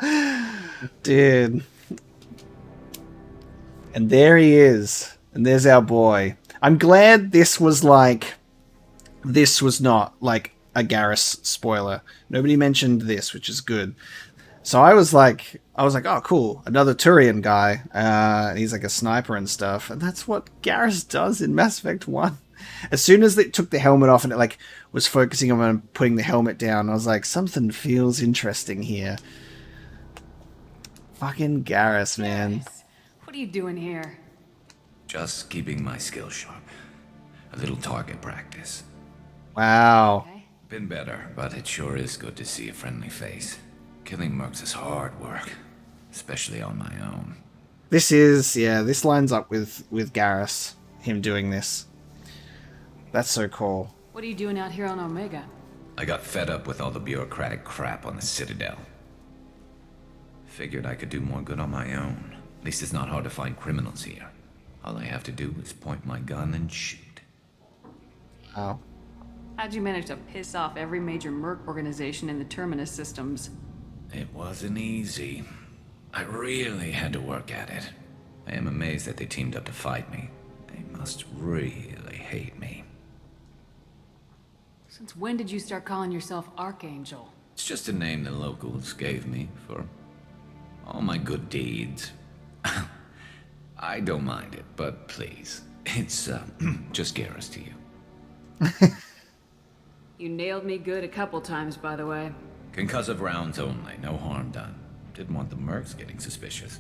dude. And there he is. And there's our boy. I'm glad this was not like a Garrus spoiler. Nobody mentioned this, which is good. So I was like, oh, cool, another Turian guy. He's like a sniper and stuff. And that's what Garrus does in Mass Effect 1. As soon as it took the helmet off and it like was focusing on putting the helmet down, I was like, something feels interesting here. Fucking Garrus, man. What are you doing here? Just keeping my skills sharp. A little target practice. Wow. Been better, but it sure is good to see a friendly face. Killing mercs is hard work, especially on my own. This lines up with Garrus, him doing this. That's so cool. What are you doing out here on Omega? I got fed up with all the bureaucratic crap on the Citadel. Figured I could do more good on my own. At least it's not hard to find criminals here. All I have to do is point my gun and shoot. Oh. How'd you manage to piss off every major merc organization in the Terminus systems? It wasn't easy. I really had to work at it. I am amazed that they teamed up to fight me. They must really hate me. Since when did you start calling yourself Archangel? It's just a name the locals gave me for all my good deeds. I don't mind it, but please, it's just Garrus to you. You nailed me good a couple times, by the way. Concussive rounds only, no harm done. Didn't want the mercs getting suspicious.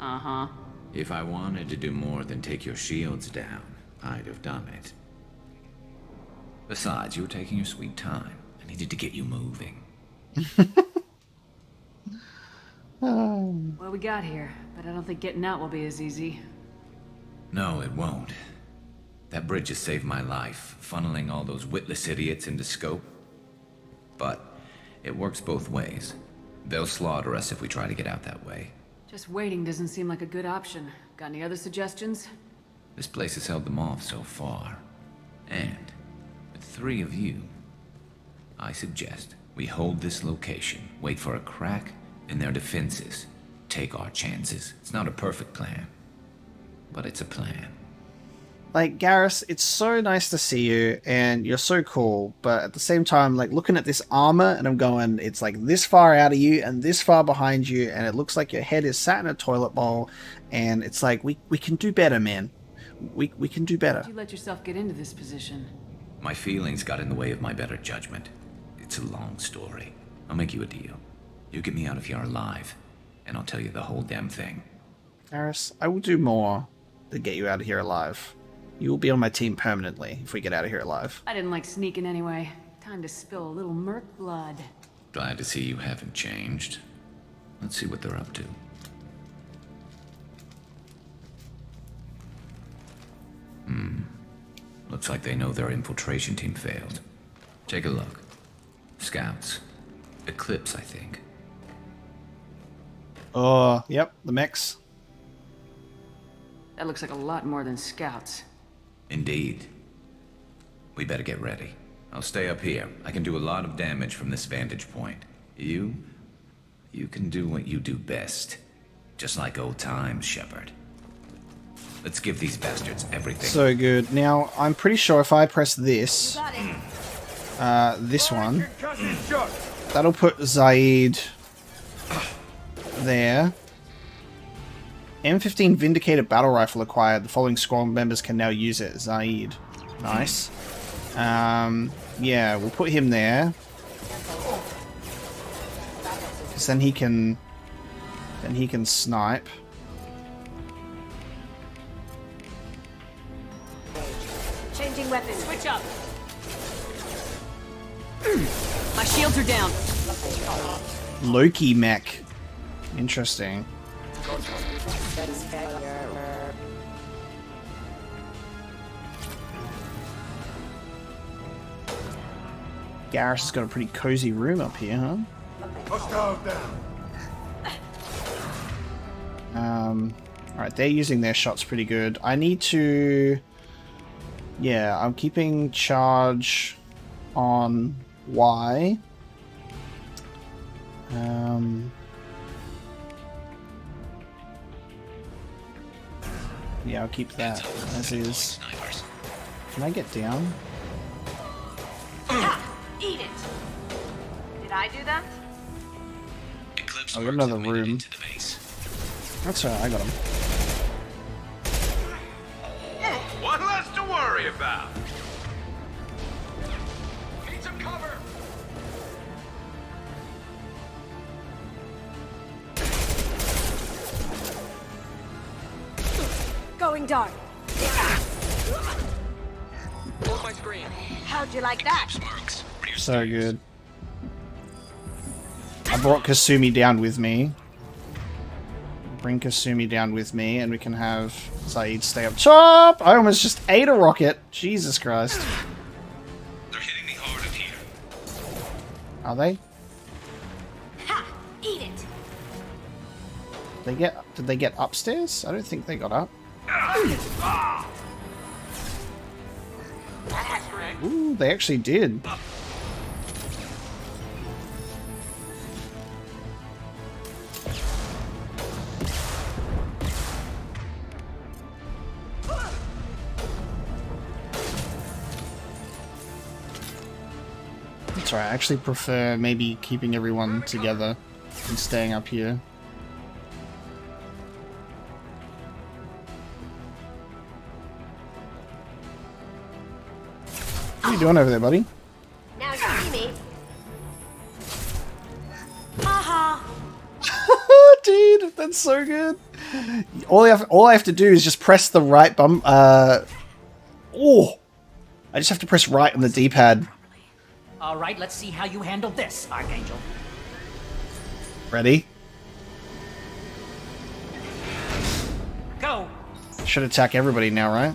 Uh-huh. If I wanted to do more than take your shields down, I'd have done it. Besides, you were taking your sweet time. I needed to get you moving. Well, we got here, but I don't think getting out will be as easy. No, it won't. That bridge has saved my life, funneling all those witless idiots into scope. But it works both ways. They'll slaughter us if we try to get out that way. Just waiting doesn't seem like a good option. Got any other suggestions? This place has held them off so far. And with 3 of you, I suggest we hold this location, wait for a crack in their defenses, take our chances. It's not a perfect plan, but it's a plan. Like, Garrus, it's so nice to see you, and you're so cool, but at the same time, like, looking at this armor, and I'm going, it's like this far out of you, and this far behind you, and it looks like your head is sat in a toilet bowl, and it's like, we can do better, man. We can do better. How'd you let yourself get into this position? My feelings got in the way of my better judgment. It's a long story. I'll make you a deal. You get me out of here alive, and I'll tell you the whole damn thing. Garrus, I will do more to get you out of here alive. You will be on my team permanently if we get out of here alive. I didn't like sneaking anyway. Time to spill a little merc blood. Glad to see you haven't changed. Let's see what they're up to. Looks like they know their infiltration team failed. Take a look. Scouts. Eclipse, I think. Oh, yep, the mix. That looks like a lot more than scouts. Indeed. We better get ready. I'll stay up here. I can do a lot of damage from this vantage point. You can do what you do best. Just like old times, Shepard. Let's give these bastards everything. So good. Now, I'm pretty sure if I press this, this one, that'll put Zaid there. M15 Vindicator Battle Rifle acquired. The following squad members can now use it. Zaid. Nice. Yeah, we'll put him there. Because then he can snipe. Changing weapons. Switch up. My shields are down. Loki mech. Interesting. Garrus has got a pretty cozy room up here, huh? Alright, they're using their shots pretty good. I need to... Yeah, I'm keeping charge on Y. Yeah, I'll keep that as is. Can I get down? Eat it. Did I do that? Oh, we got another room. That's alright, I got him. One less to worry about. Need some cover. Going dark. Hold my screen. How'd you like that? So good. I brought Kasumi down with me. Bring Kasumi down with me, and we can have Saeed stay up top! I almost just ate a rocket. Jesus Christ. They're hitting me hard up here. Are they? Ha! Eat it. Did they get upstairs? I don't think they got up. Ooh, they actually did. That's right, I actually prefer maybe keeping everyone together and staying up here. What are you doing over there, buddy? Now you see me. Haha. Dude, that's so good. All I have to do is just press the right bump. I just have to press right on the D-pad. All right, let's see how you handle this, Archangel. Ready? Go. Should attack everybody now, right?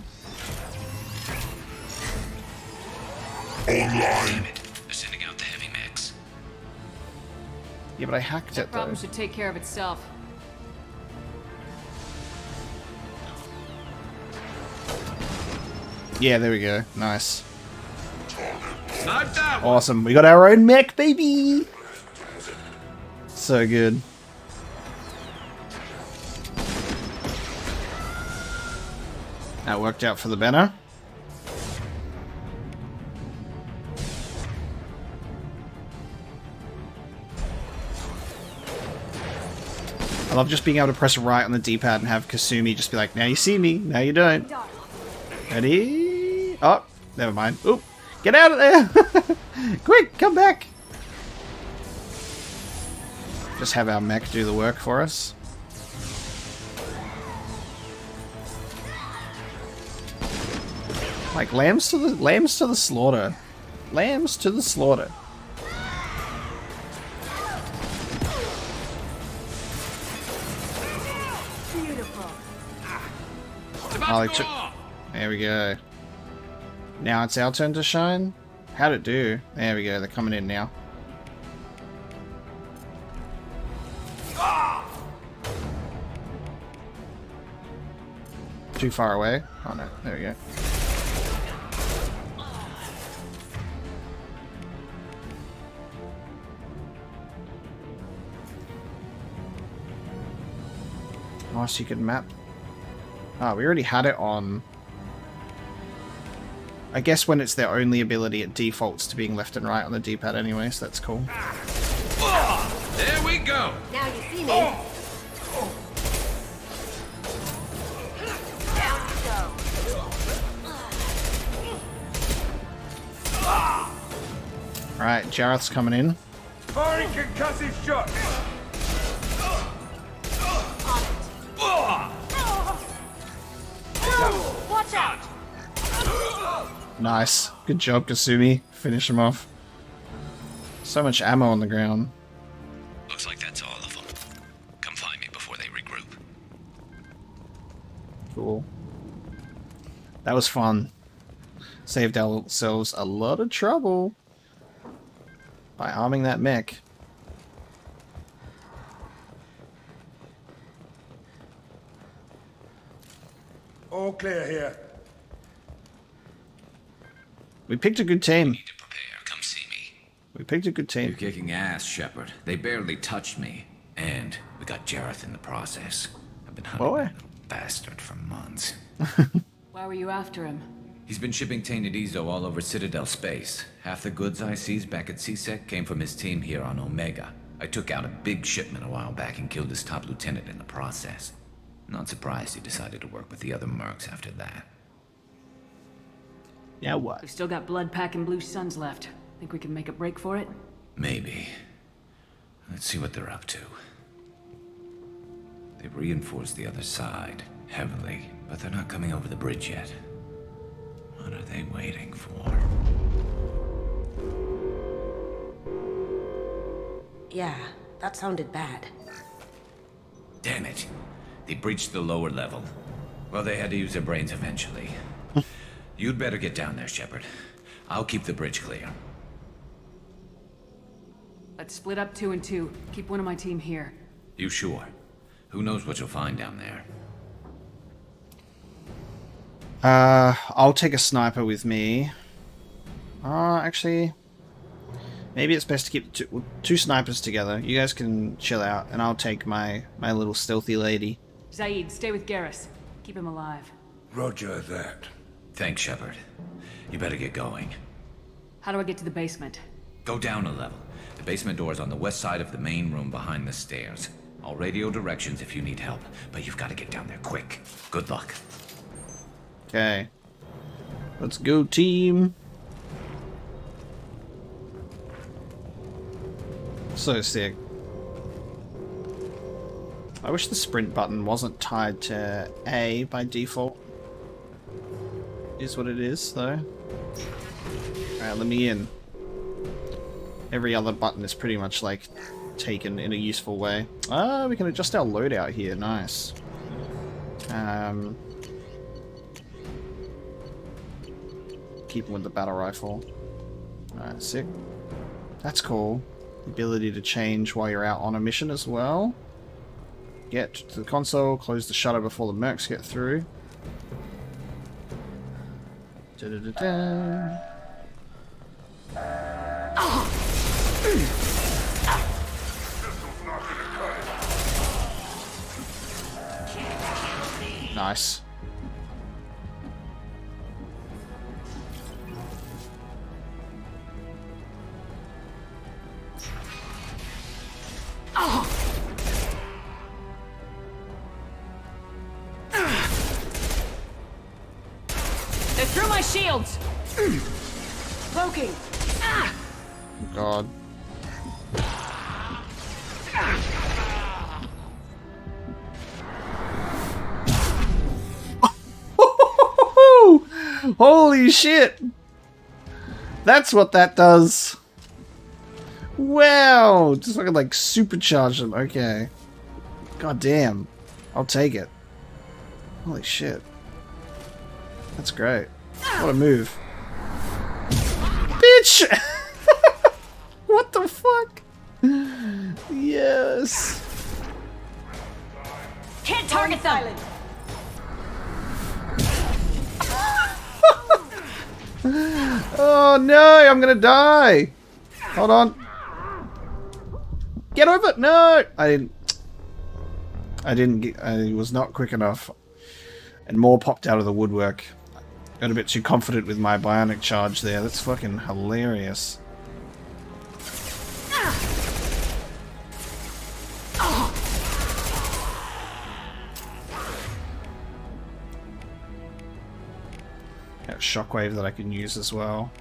Damn it. They're sending out the heavy mechs. Yeah, but I hacked it though. Problem should take care of itself. Yeah, there we go. Nice. Sniped that one. Awesome. We got our own mech, baby! So good. That worked out for the better. I love just being able to press right on the D-pad and have Kasumi just be like, now you see me, now you don't. Ready? Oh, never mind. Oop. Get out of there! Quick, come back! Just have our mech do the work for us. Like lambs to the slaughter. Lambs to the slaughter. Beautiful. There we go. Now it's our turn to shine. How'd it do? There we go. They're coming in now. Too far away. Oh no. There we go. Oh, so you can map. Oh, we already had it on. I guess when it's their only ability, it defaults to being left and right on the D-pad anyway, so that's cool. There we go. Now you see me. Down you go. Alright, Jareth's coming in. Firing concussive shot. Watch out. Nice. Good job, Kasumi. Finish him off. So much ammo on the ground. Looks like that's all of them. Come find me before they regroup. Cool. That was fun. Saved ourselves a lot of trouble by arming that mech. All clear here. We picked a good team. Come We picked a good team. You're kicking ass, Shepard. They barely touched me. And we got Jareth in the process. I've been hunting that little bastard for months. Why were you after him? He's been shipping tainted Ezo all over Citadel space. Half the goods I seized back at CSEC came from his team here on Omega. I took out a big shipment a while back and killed his top lieutenant in the process. Not surprised he decided to work with the other mercs after that. Yeah, what? We've still got blood pack and blue suns left. Think we can make a break for it? Maybe. Let's see what they're up to. They've reinforced the other side, heavily, but they're not coming over the bridge yet. What are they waiting for? Yeah, that sounded bad. Damn it. They breached the lower level. Well, they had to use their brains eventually. You'd better get down there, Shepard. I'll keep the bridge clear. Let's split up 2 and 2. Keep one of my team here. You sure? Who knows what you'll find down there? I'll take a sniper with me. Actually, maybe it's best to keep two snipers together. You guys can chill out, and I'll take my little stealthy lady. Zaid, stay with Garrus. Keep him alive. Roger that. Thanks, Shepard. You better get going. How do I get to the basement? Go down a level. The basement door is on the west side of the main room behind the stairs. I'll radio directions if you need help, but you've got to get down there quick. Good luck. Okay. Let's go, team. So sick. I wish the sprint button wasn't tied to A by default. Is what it is, though. Alright, let me in. Every other button is pretty much, like, taken in a useful way. Ah, we can adjust our loadout here. Nice. Keeping with the battle rifle. Alright, sick. That's cool. The ability to change while you're out on a mission as well. Get to the console, close the shutter before the mercs get through. Da-da-da-da. Nice. They threw my shields! Cloaking! God. Holy shit! That's what that does. Wow! Just fucking like supercharge them. Okay. God damn. I'll take it. Holy shit. That's great. What a move. Bitch! What the fuck? Yes. Can't target them! Oh no, I'm gonna die. Hold on. Get over it. No, I didn't get, I was not quick enough. And more popped out of the woodwork. Got a bit too confident with my bionic charge there. That's fucking hilarious. Got a shockwave that I can use as well.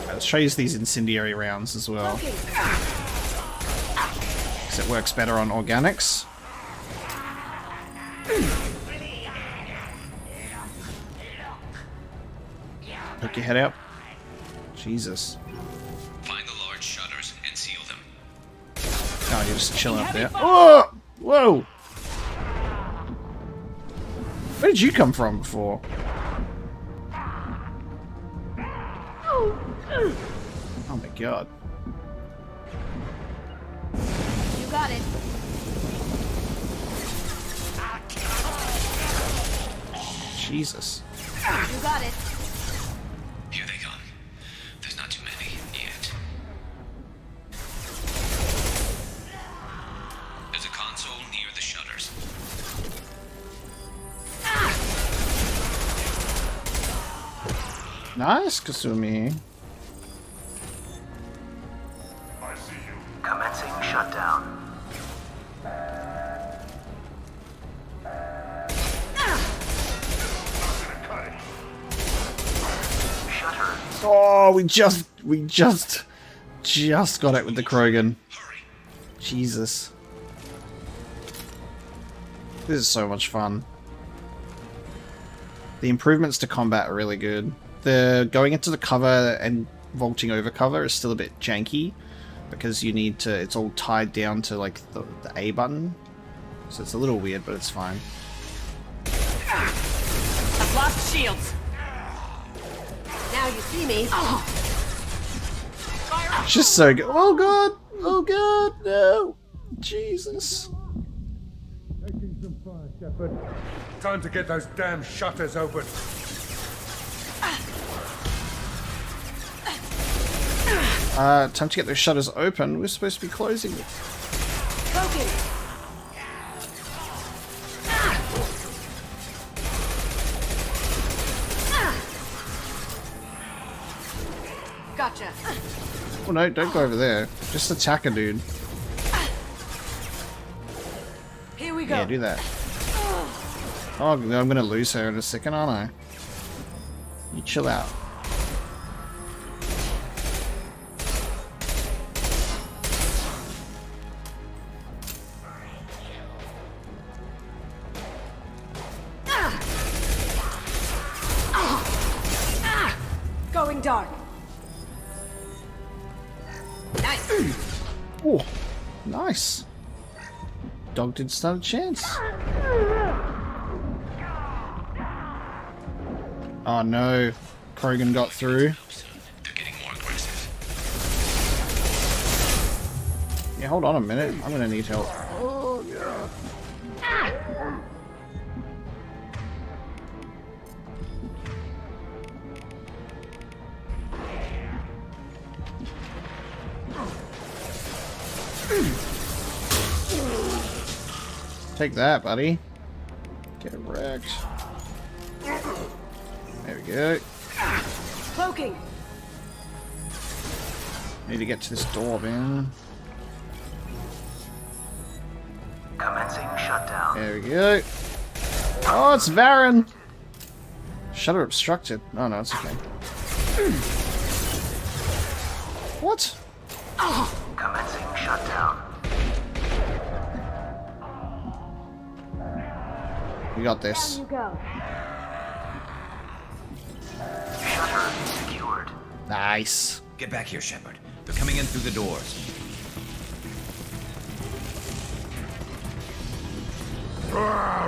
Let's try use these incendiary rounds as well. Because it works better on organics. Poke your head out. Jesus. Find the large shutters and seal them. Oh, you're just chilling up there. Oh! Whoa! Where did you come from before? Oh my god. You got it. Jesus. You got it. Nice, Kasumi. Commencing shutdown. Oh, we just got it with the Krogan. Jesus. This is so much fun. The improvements to combat are really good. The going into the cover and vaulting over cover is still a bit janky because you need to, it's all tied down to like the A button. So it's a little weird, but it's fine. I've lost shields. Now you see me. It's just so good. Oh god! Oh god! No! Jesus. Making some fire, Shepard. Time to get those damn shutters open. Time to get those shutters open. We're supposed to be closing it. Gotcha. Oh no, don't go over there. Just attack a dude. Here we go. Yeah, do that. Oh, I'm gonna lose her in a second, aren't I? You chill out. Going dark. Nice. Oh, nice. Dog didn't stand a chance. Oh no, Krogan got through. Yeah, hold on a minute. I'm gonna need help. Oh god. Take that, buddy. Get wrecked. There we go. Cloaking. Need to get to this door, man. Commencing shutdown. There we go. Oh, it's Varen. Shutter obstructed. Oh no, it's okay. What? Commencing shutdown. We got this. Down you go. Shutter secured. Nice. Get back here, Shepard. They're coming in through the doors.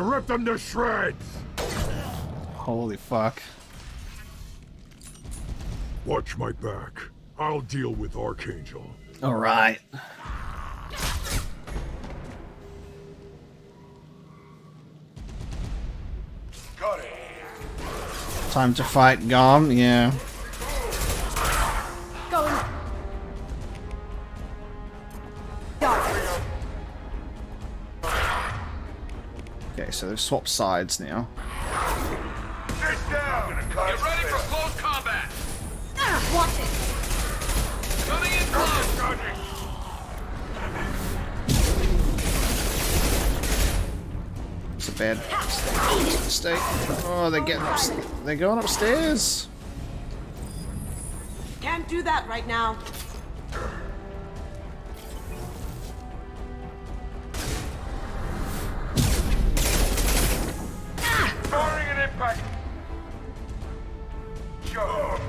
Rip them to shreds! Holy fuck. Watch my back. I'll deal with Archangel. Alright. Got it. Time to fight Gom, yeah. Going dark. Okay, so they've swapped sides now. Get down! Get ready for close combat! Watch it. Coming in close! It's a bad mistake. Oh, they're getting up. They're going upstairs. Can't do that right now. Firing an impact! Sure.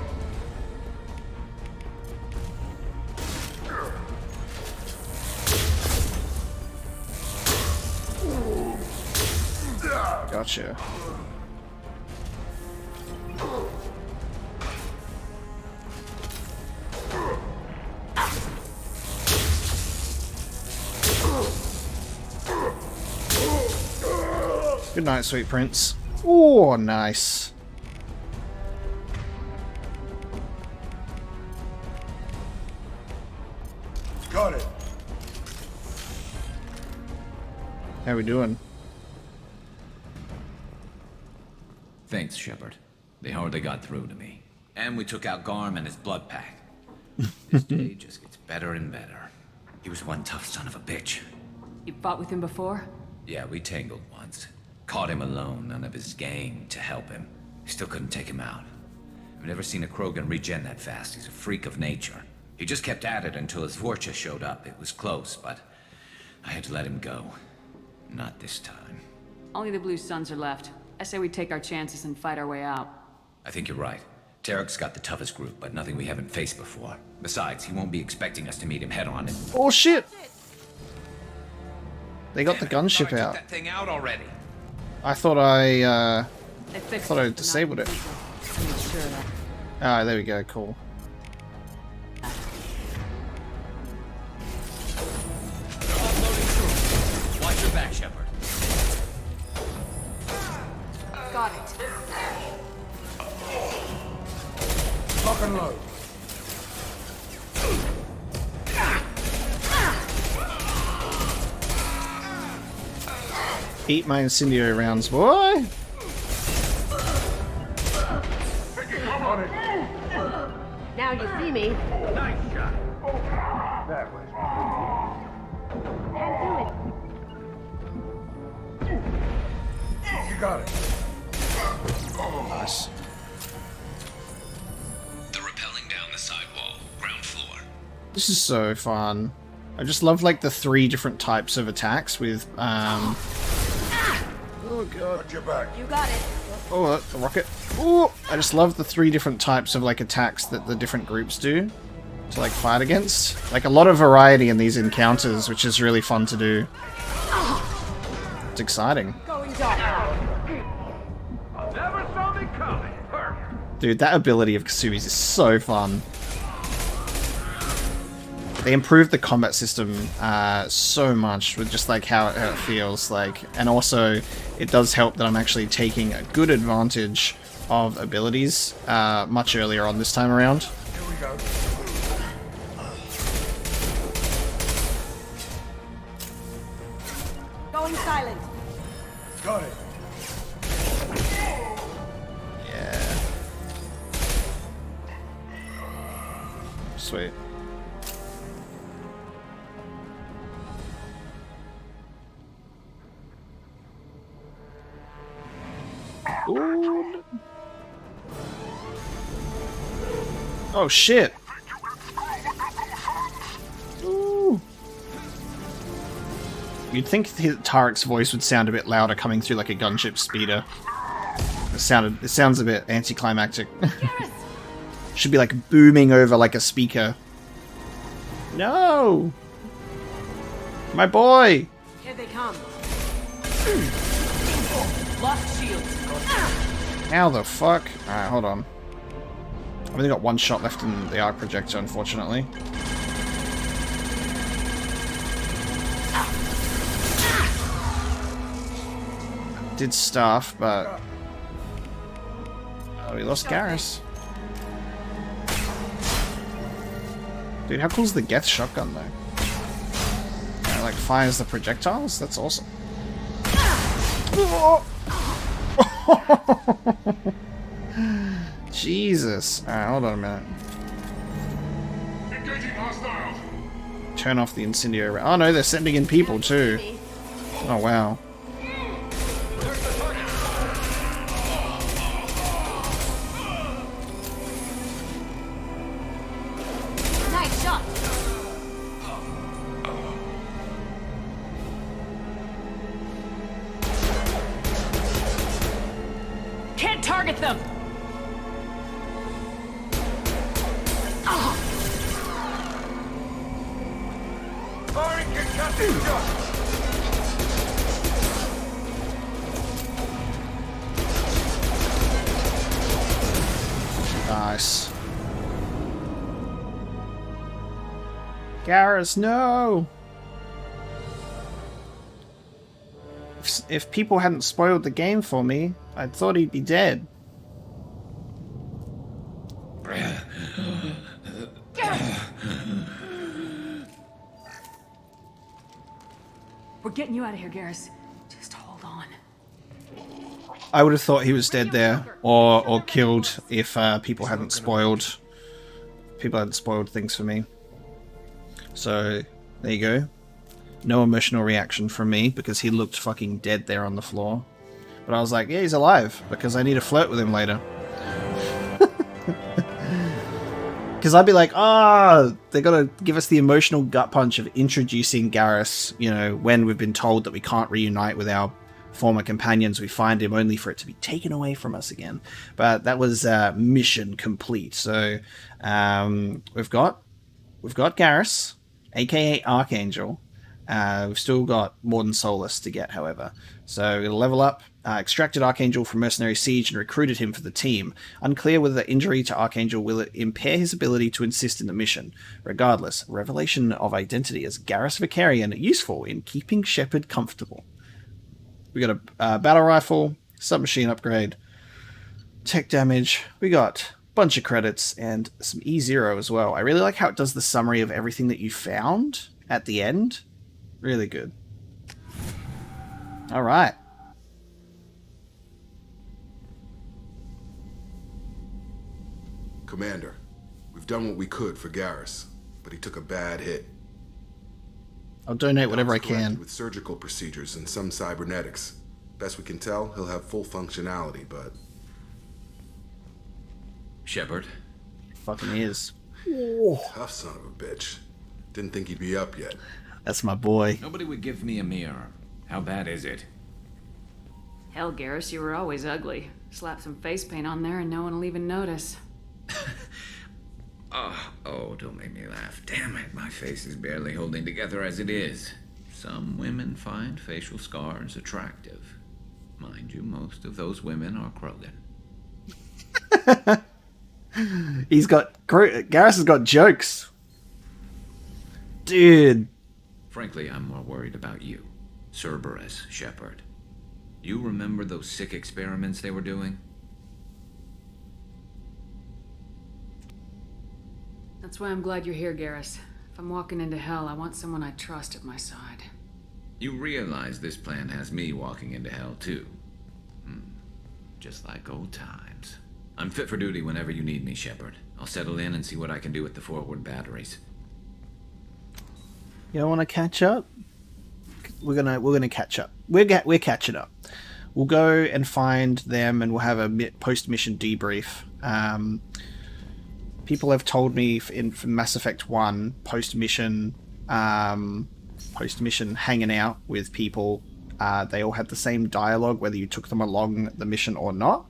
Gotcha. Good night, sweet prince. Oh, nice. Got it. How we doing? Thanks, Shepard. They hardly got through to me. And we took out Garm and his blood pack. This day just gets better and better. He was one tough son of a bitch. You fought with him before? Yeah, we tangled once. Caught him alone, none of his gang to help him. Still couldn't take him out. I've never seen a Krogan regen that fast. He's a freak of nature. He just kept at it until his Vorcha showed up. It was close, but I had to let him go. Not this time. Only the Blue Suns are left. I say we take our chances and fight our way out. I think you're right. Tarek's got the toughest group, but nothing we haven't faced before. Besides, he won't be expecting us to meet him head-on and... Oh shit! They got the gunship I out. took that thing out already. I thought I thought I disabled it. Ah, there we go, cool. Watch your back, Shepard. Got it. Lock and load. Eat my incendiary rounds, boy! Now you see me. Nice shot. That way. You got it. Nice. The rappelling down the sidewall, ground floor. This is so fun. I just love like the 3 different types of attacks with oh god. Got your back. You got it. Oh, the rocket. Oh, I just love the 3 different types of like attacks that the different groups do to like fight against. Like a lot of variety in these encounters, which is really fun to do. It's exciting. Going dark. Never saw me coming. Perfect. Dude, that ability of Kasumi's is so fun. They improved the combat system so much with just like how it feels like, and also it does help that I'm actually taking a good advantage of abilities much earlier on this time around. Here we go. Going silent. Got it. Yeah. Sweet. Ooh. Oh shit. Ooh. You'd think Tarek's voice would sound a bit louder coming through like a gunship speeder. It sounds a bit anticlimactic. Should be like booming over like a speaker. No! My boy! Here they come. Lost shields. How the fuck? Alright, hold on. I've only got 1 shot left in the arc projector, unfortunately. Did stuff, but... Oh, we lost Garrus. Dude, how cool is the Geth shotgun, though? It, like, fires the projectiles? That's awesome. Jesus. Alright, hold on a minute. Turn off the incendiary. Oh no, they're sending in people too. Oh wow. Nice shot. Can't target them! Firing concussive shot. Nice. Garrus, no! If people hadn't spoiled the game for me, I thought he'd be dead. We're getting you out of here, Garrus. Just hold on. I would have thought he was dead there, or killed if people hadn't spoiled things for me. So there you go. No emotional reaction from me because he looked fucking dead there on the floor. But I was like, yeah, he's alive because I need to flirt with him later. Because I'd be like, they're going to give us the emotional gut punch of introducing Garrus, you know, when we've been told that we can't reunite with our former companions. We find him only for it to be taken away from us again. But that was mission complete. So we've got Garrus, aka Archangel. We've still got Morden Solus to get, however. So we'll level up. Extracted Archangel from Mercenary Siege and recruited him for the team. Unclear whether the injury to Archangel will impair his ability to insist in the mission. Regardless, revelation of identity as Garrus Vicarian useful in keeping Shepard comfortable. We got a battle rifle, submachine upgrade, tech damage. We got a bunch of credits and some E0 as well. I really like how it does the summary of everything that you found at the end. Really good. All right. Commander, we've done what we could for Garrus, but he took a bad hit. I'll donate whatever I can. With surgical procedures and some cybernetics. Best we can tell, he'll have full functionality, but... Shepard? Fucking is. Tough son of a bitch. Didn't think he'd be up yet. That's my boy. Nobody would give me a mirror. How bad is it? Hell, Garrus, you were always ugly. Slap some face paint on there and no one will even notice. Oh, don't make me laugh. Damn it, my face is barely holding together as it is. Some women find facial scars attractive. Mind you, most of those women are Krogan. Garrus has got jokes. Dude. Frankly, I'm more worried about you. Cerberus, Shepard. You remember those sick experiments they were doing? That's why I'm glad you're here, Garrus. If I'm walking into hell, I want someone I trust at my side. You realize this plan has me walking into hell, too. Just like old times. I'm fit for duty whenever you need me, Shepard. I'll settle in and see what I can do with the forward batteries. You don't want to catch up? We're gonna catch up. We're catching up. We'll go and find them, and we'll have a post-mission debrief. People have told me in Mass Effect 1 post-mission hanging out with people. They all had the same dialogue, whether you took them along the mission or not.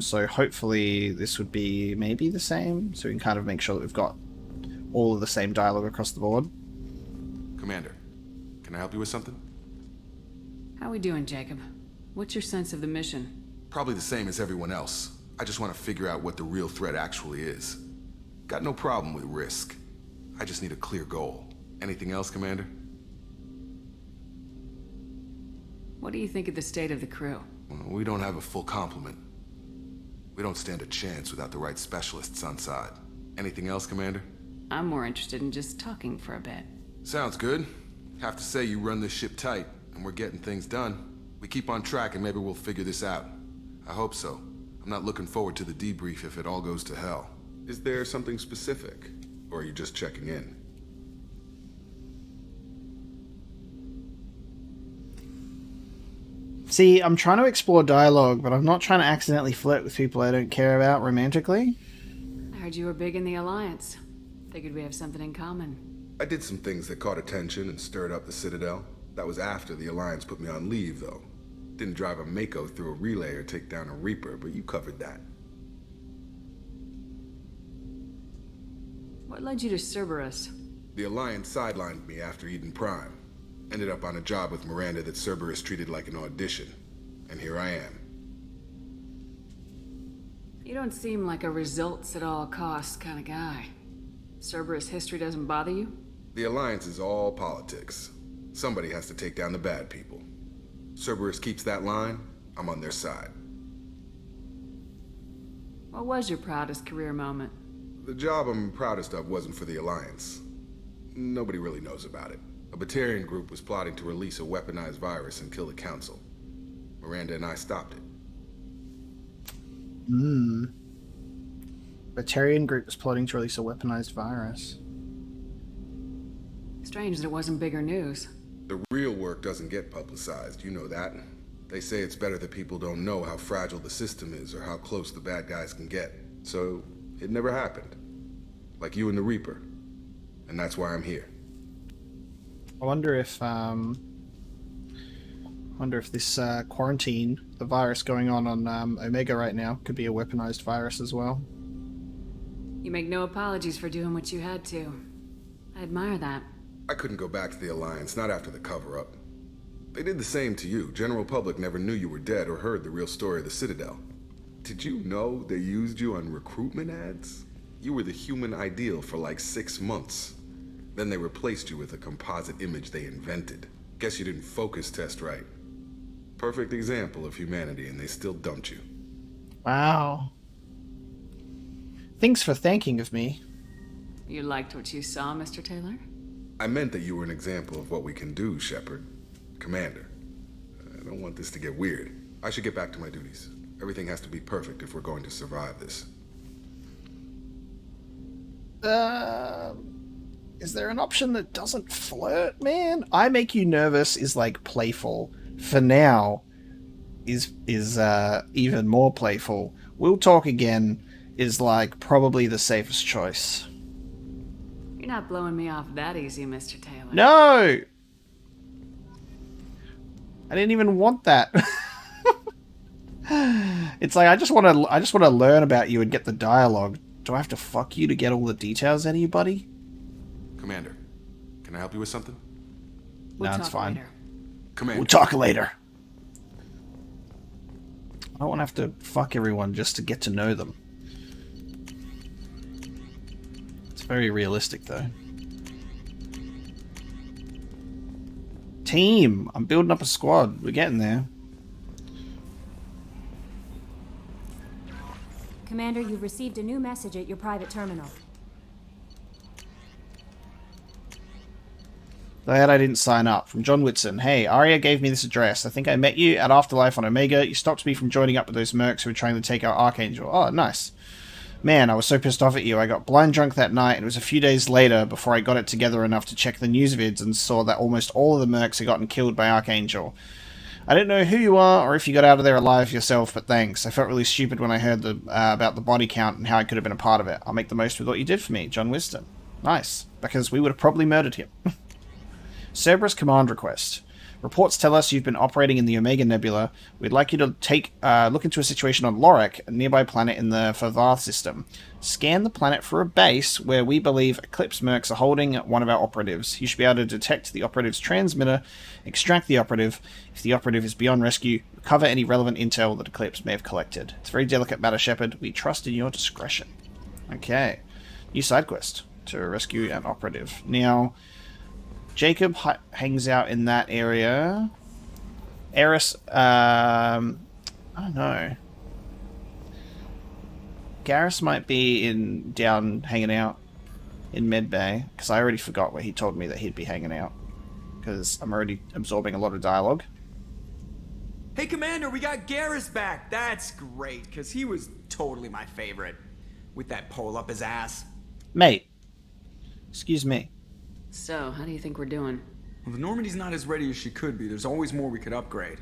So hopefully this would be maybe the same, so we can kind of make sure that we've got all of the same dialogue across the board. Commander, can I help you with something? How we doing, Jacob? What's your sense of the mission? Probably the same as everyone else. I just want to figure out what the real threat actually is. Got no problem with risk. I just need a clear goal. Anything else, Commander? What do you think of the state of the crew? Well, we don't have a full complement. We don't stand a chance without the right specialists on side. Anything else, Commander? I'm more interested in just talking for a bit. Sounds good. Have to say you run this ship tight, and we're getting things done. We keep on track and maybe we'll figure this out. I hope so. I'm not looking forward to the debrief if it all goes to hell. Is there something specific? Or are you just checking in? See, I'm trying to explore dialogue, but I'm not trying to accidentally flirt with people I don't care about romantically. I heard you were big in the Alliance. Figured we have something in common. I did some things that caught attention and stirred up the Citadel. That was after the Alliance put me on leave, though. Didn't drive a Mako through a relay or take down a Reaper, but you covered that. What led you to Cerberus? The Alliance sidelined me after Eden Prime. Ended up on a job with Miranda that Cerberus treated like an audition. And here I am. You don't seem like a results at all costs kind of guy. Cerberus history doesn't bother you? The Alliance is all politics. Somebody has to take down the bad people. Cerberus keeps that line, I'm on their side. What was your proudest career moment? The job I'm proudest of wasn't for the Alliance. Nobody really knows about it. A Batarian group was plotting to release a weaponized virus and kill the Council. Miranda and I stopped it. Hmm. Batarian group is plotting to release a weaponized virus. Strange that it wasn't bigger news. The real work doesn't get publicized, you know that. They say it's better that people don't know how fragile the system is or how close the bad guys can get. So, it never happened. Like you and the Reaper. And that's why I'm here. I wonder if this quarantine, the virus going on Omega right now, could be a weaponized virus as well. You make no apologies for doing what you had to. I admire that. I couldn't go back to the Alliance, not after the cover-up. They did the same to you. General public never knew you were dead or heard the real story of the Citadel. Did you know they used you on recruitment ads? You were the human ideal for like 6 months. Then they replaced you with a composite image they invented. Guess you didn't focus test right. Perfect example of humanity, and they still dumped you. Wow. Thanks for thanking of me. You liked what you saw, Mr. Taylor? I meant that you were an example of what we can do, Shepard. Commander. I don't want this to get weird. I should get back to my duties. Everything has to be perfect if we're going to survive this. Is there an option that doesn't flirt, man? I make you nervous is like playful. For now, is even more playful. We'll talk again is like probably the safest choice. You're not blowing me off that easy, Mr. Taylor. No! I didn't even want that. It's like I just want to learn about you and get the dialogue. Do I have to fuck you to get all the details out of you, buddy? Commander, can I help you with something? No, it's fine. Later. Commander. We'll talk later. I don't want to have to fuck everyone just to get to know them. It's very realistic, though. Team! I'm building up a squad. We're getting there. Commander, you've received a new message at your private terminal. Glad I didn't sign up. From John Whitson. Hey, Arya gave me this address. I think I met you at Afterlife on Omega. You stopped me from joining up with those mercs who were trying to take out Archangel. Oh, nice. Man, I was so pissed off at you. I got blind drunk that night, and it was a few days later before I got it together enough to check the news vids and saw that almost all of the mercs had gotten killed by Archangel. I don't know who you are or if you got out of there alive yourself, but thanks. I felt really stupid when I heard about the body count and how I could have been a part of it. I'll make the most with what you did for me, John Wisdom. Nice, because we would have probably murdered him. Cerberus command request. Reports tell us you've been operating in the Omega Nebula. We'd like you to take look into a situation on Lorak, a nearby planet in the Favarth system. Scan the planet for a base where we believe Eclipse mercs are holding one of our operatives. You should be able to detect the operative's transmitter, extract the operative. If the operative is beyond rescue, recover any relevant intel that Eclipse may have collected. It's a very delicate matter, Shepard. We trust in your discretion. Okay. New side quest to rescue an operative. Now, Jacob hangs out in that area. Eris, I don't know. Garrus might be down hanging out in Medbay, because I already forgot where he told me that he'd be hanging out, because I'm already absorbing a lot of dialogue. Hey, Commander, we got Garrus back. That's great, because he was totally my favorite, with that pole up his ass. Mate, excuse me. So, how do you think we're doing? Well, the Normandy's not as ready as she could be. There's always more we could upgrade.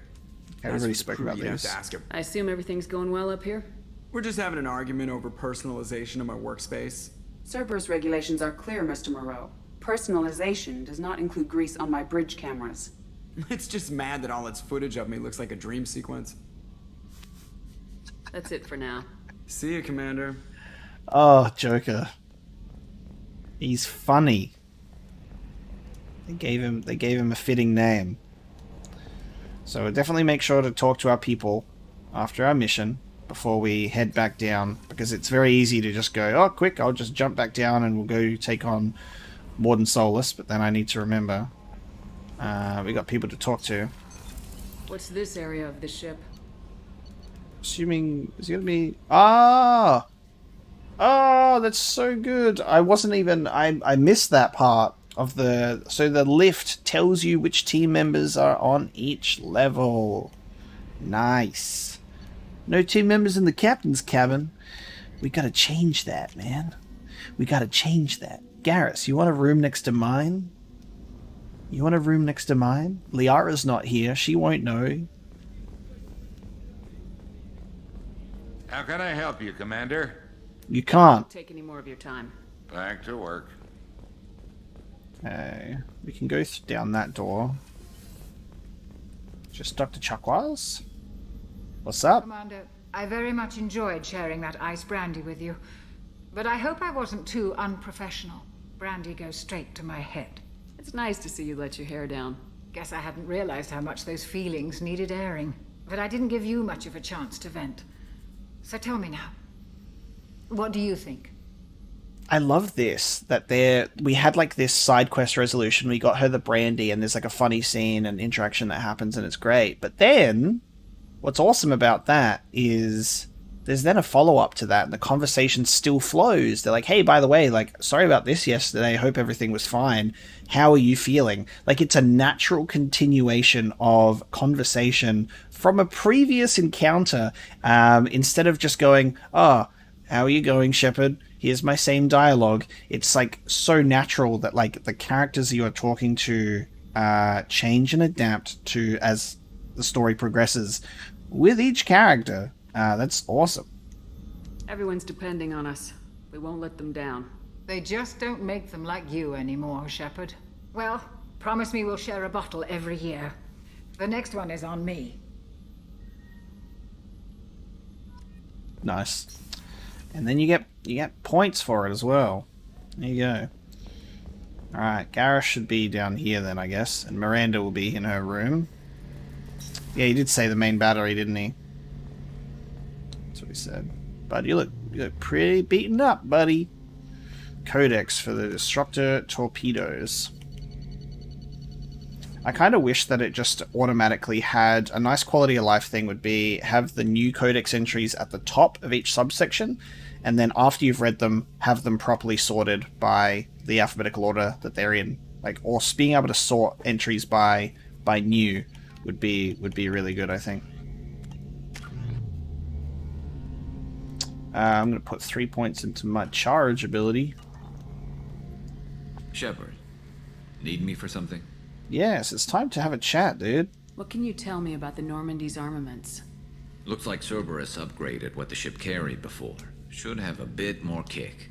Everybody spoke about you'd have this. to ask him. I assume everything's going well up here? We're just having an argument over personalization of my workspace. Cerberus regulations are clear, Mr. Moreau. Personalization does not include grease on my bridge cameras. It's just mad that all its footage of me looks like a dream sequence. That's it for now. See you, Commander. Oh, Joker. He's funny. They gave him a fitting name. So definitely make sure to talk to our people after our mission before we head back down, because it's very easy to just go, oh, quick, I'll just jump back down and we'll go take on Morden Solus, but then I need to remember we got people to talk to. What's this area of the ship? Assuming is it gonna be oh, that's so good. I wasn't even I missed that part of so the lift tells you which team members are on each level. Nice. No team members in the captain's cabin. We gotta change that, man. We gotta change that. Garrus, you want a room next to mine? You want a room next to mine? Liara's not here. She won't know. How can I help you, Commander? You can't. Take any more of your time. Back to work. Okay. We can go down that door. Just Dr. Chuckwise? What's up? Commander, I very much enjoyed sharing that ice brandy with you. But I hope I wasn't too unprofessional. Brandy goes straight to my head. It's nice to see you let your hair down. Guess I hadn't realized how much those feelings needed airing. But I didn't give you much of a chance to vent. So tell me now, what do you think? I love this, that we had like this side quest resolution. We got her the brandy and there's like a funny scene and interaction that happens and it's great. But then what's awesome about that is there's then a follow-up to that and the conversation still flows. They're like, hey, by the way, like, sorry about this yesterday. Hope everything was fine. How are you feeling? Like, it's a natural continuation of conversation from a previous encounter, instead of just going, oh, how are you going, Shepard? Here's my same dialogue. It's like so natural that like the characters you are talking to change and adapt to as the story progresses with each character. That's awesome. Everyone's depending on us. We won't let them down. They just don't make them like you anymore, Shepard. Well, promise me we'll share a bottle every year. The next one is on me. Nice. And then you get points for it as well. There you go. Alright, Garrus should be down here then, I guess. And Miranda will be in her room. Yeah, he did say the main battery, didn't he? That's what he said. But you look pretty beaten up, buddy. Codex for the Disruptor Torpedoes. I kind of wish that it just automatically had a nice quality of life thing would be have the new codex entries at the top of each subsection, and then after you've read them, have them properly sorted by the alphabetical order that they're in. Like, or being able to sort entries by new would be really good, I think. I'm going to put 3 points into my charge ability. Shepard, need me for something? Yes, it's time to have a chat, dude. What can you tell me about the Normandy's armaments? Looks like Cerberus upgraded what the ship carried before. Should have a bit more kick.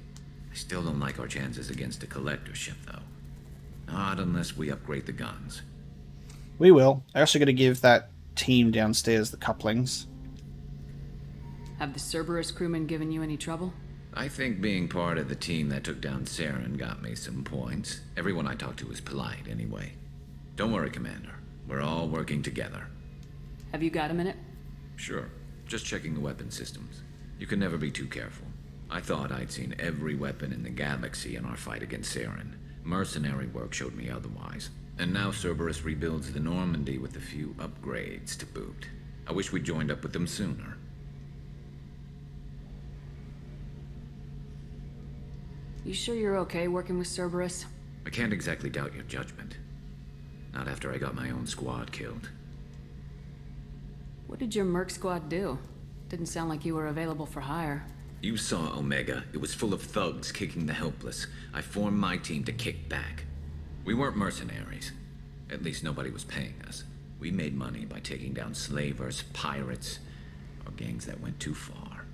I still don't like our chances against a collector ship, though. Not unless we upgrade the guns. We will. I also got to give that team downstairs the couplings. Have the Cerberus crewmen given you any trouble? I think being part of the team that took down Saren got me some points. Everyone I talked to was polite, anyway. Don't worry, Commander. We're all working together. Have you got a minute? Sure. Just checking the weapon systems. You can never be too careful. I thought I'd seen every weapon in the galaxy in our fight against Saren. Mercenary work showed me otherwise. And now Cerberus rebuilds the Normandy with a few upgrades to boot. I wish we'd joined up with them sooner. You sure you're okay working with Cerberus? I can't exactly doubt your judgment. Not after I got my own squad killed. What did your merc squad do? Didn't sound like you were available for hire. You saw Omega. It was full of thugs kicking the helpless. I formed my team to kick back. We weren't mercenaries. At least nobody was paying us. We made money by taking down slavers, pirates, or gangs that went too far.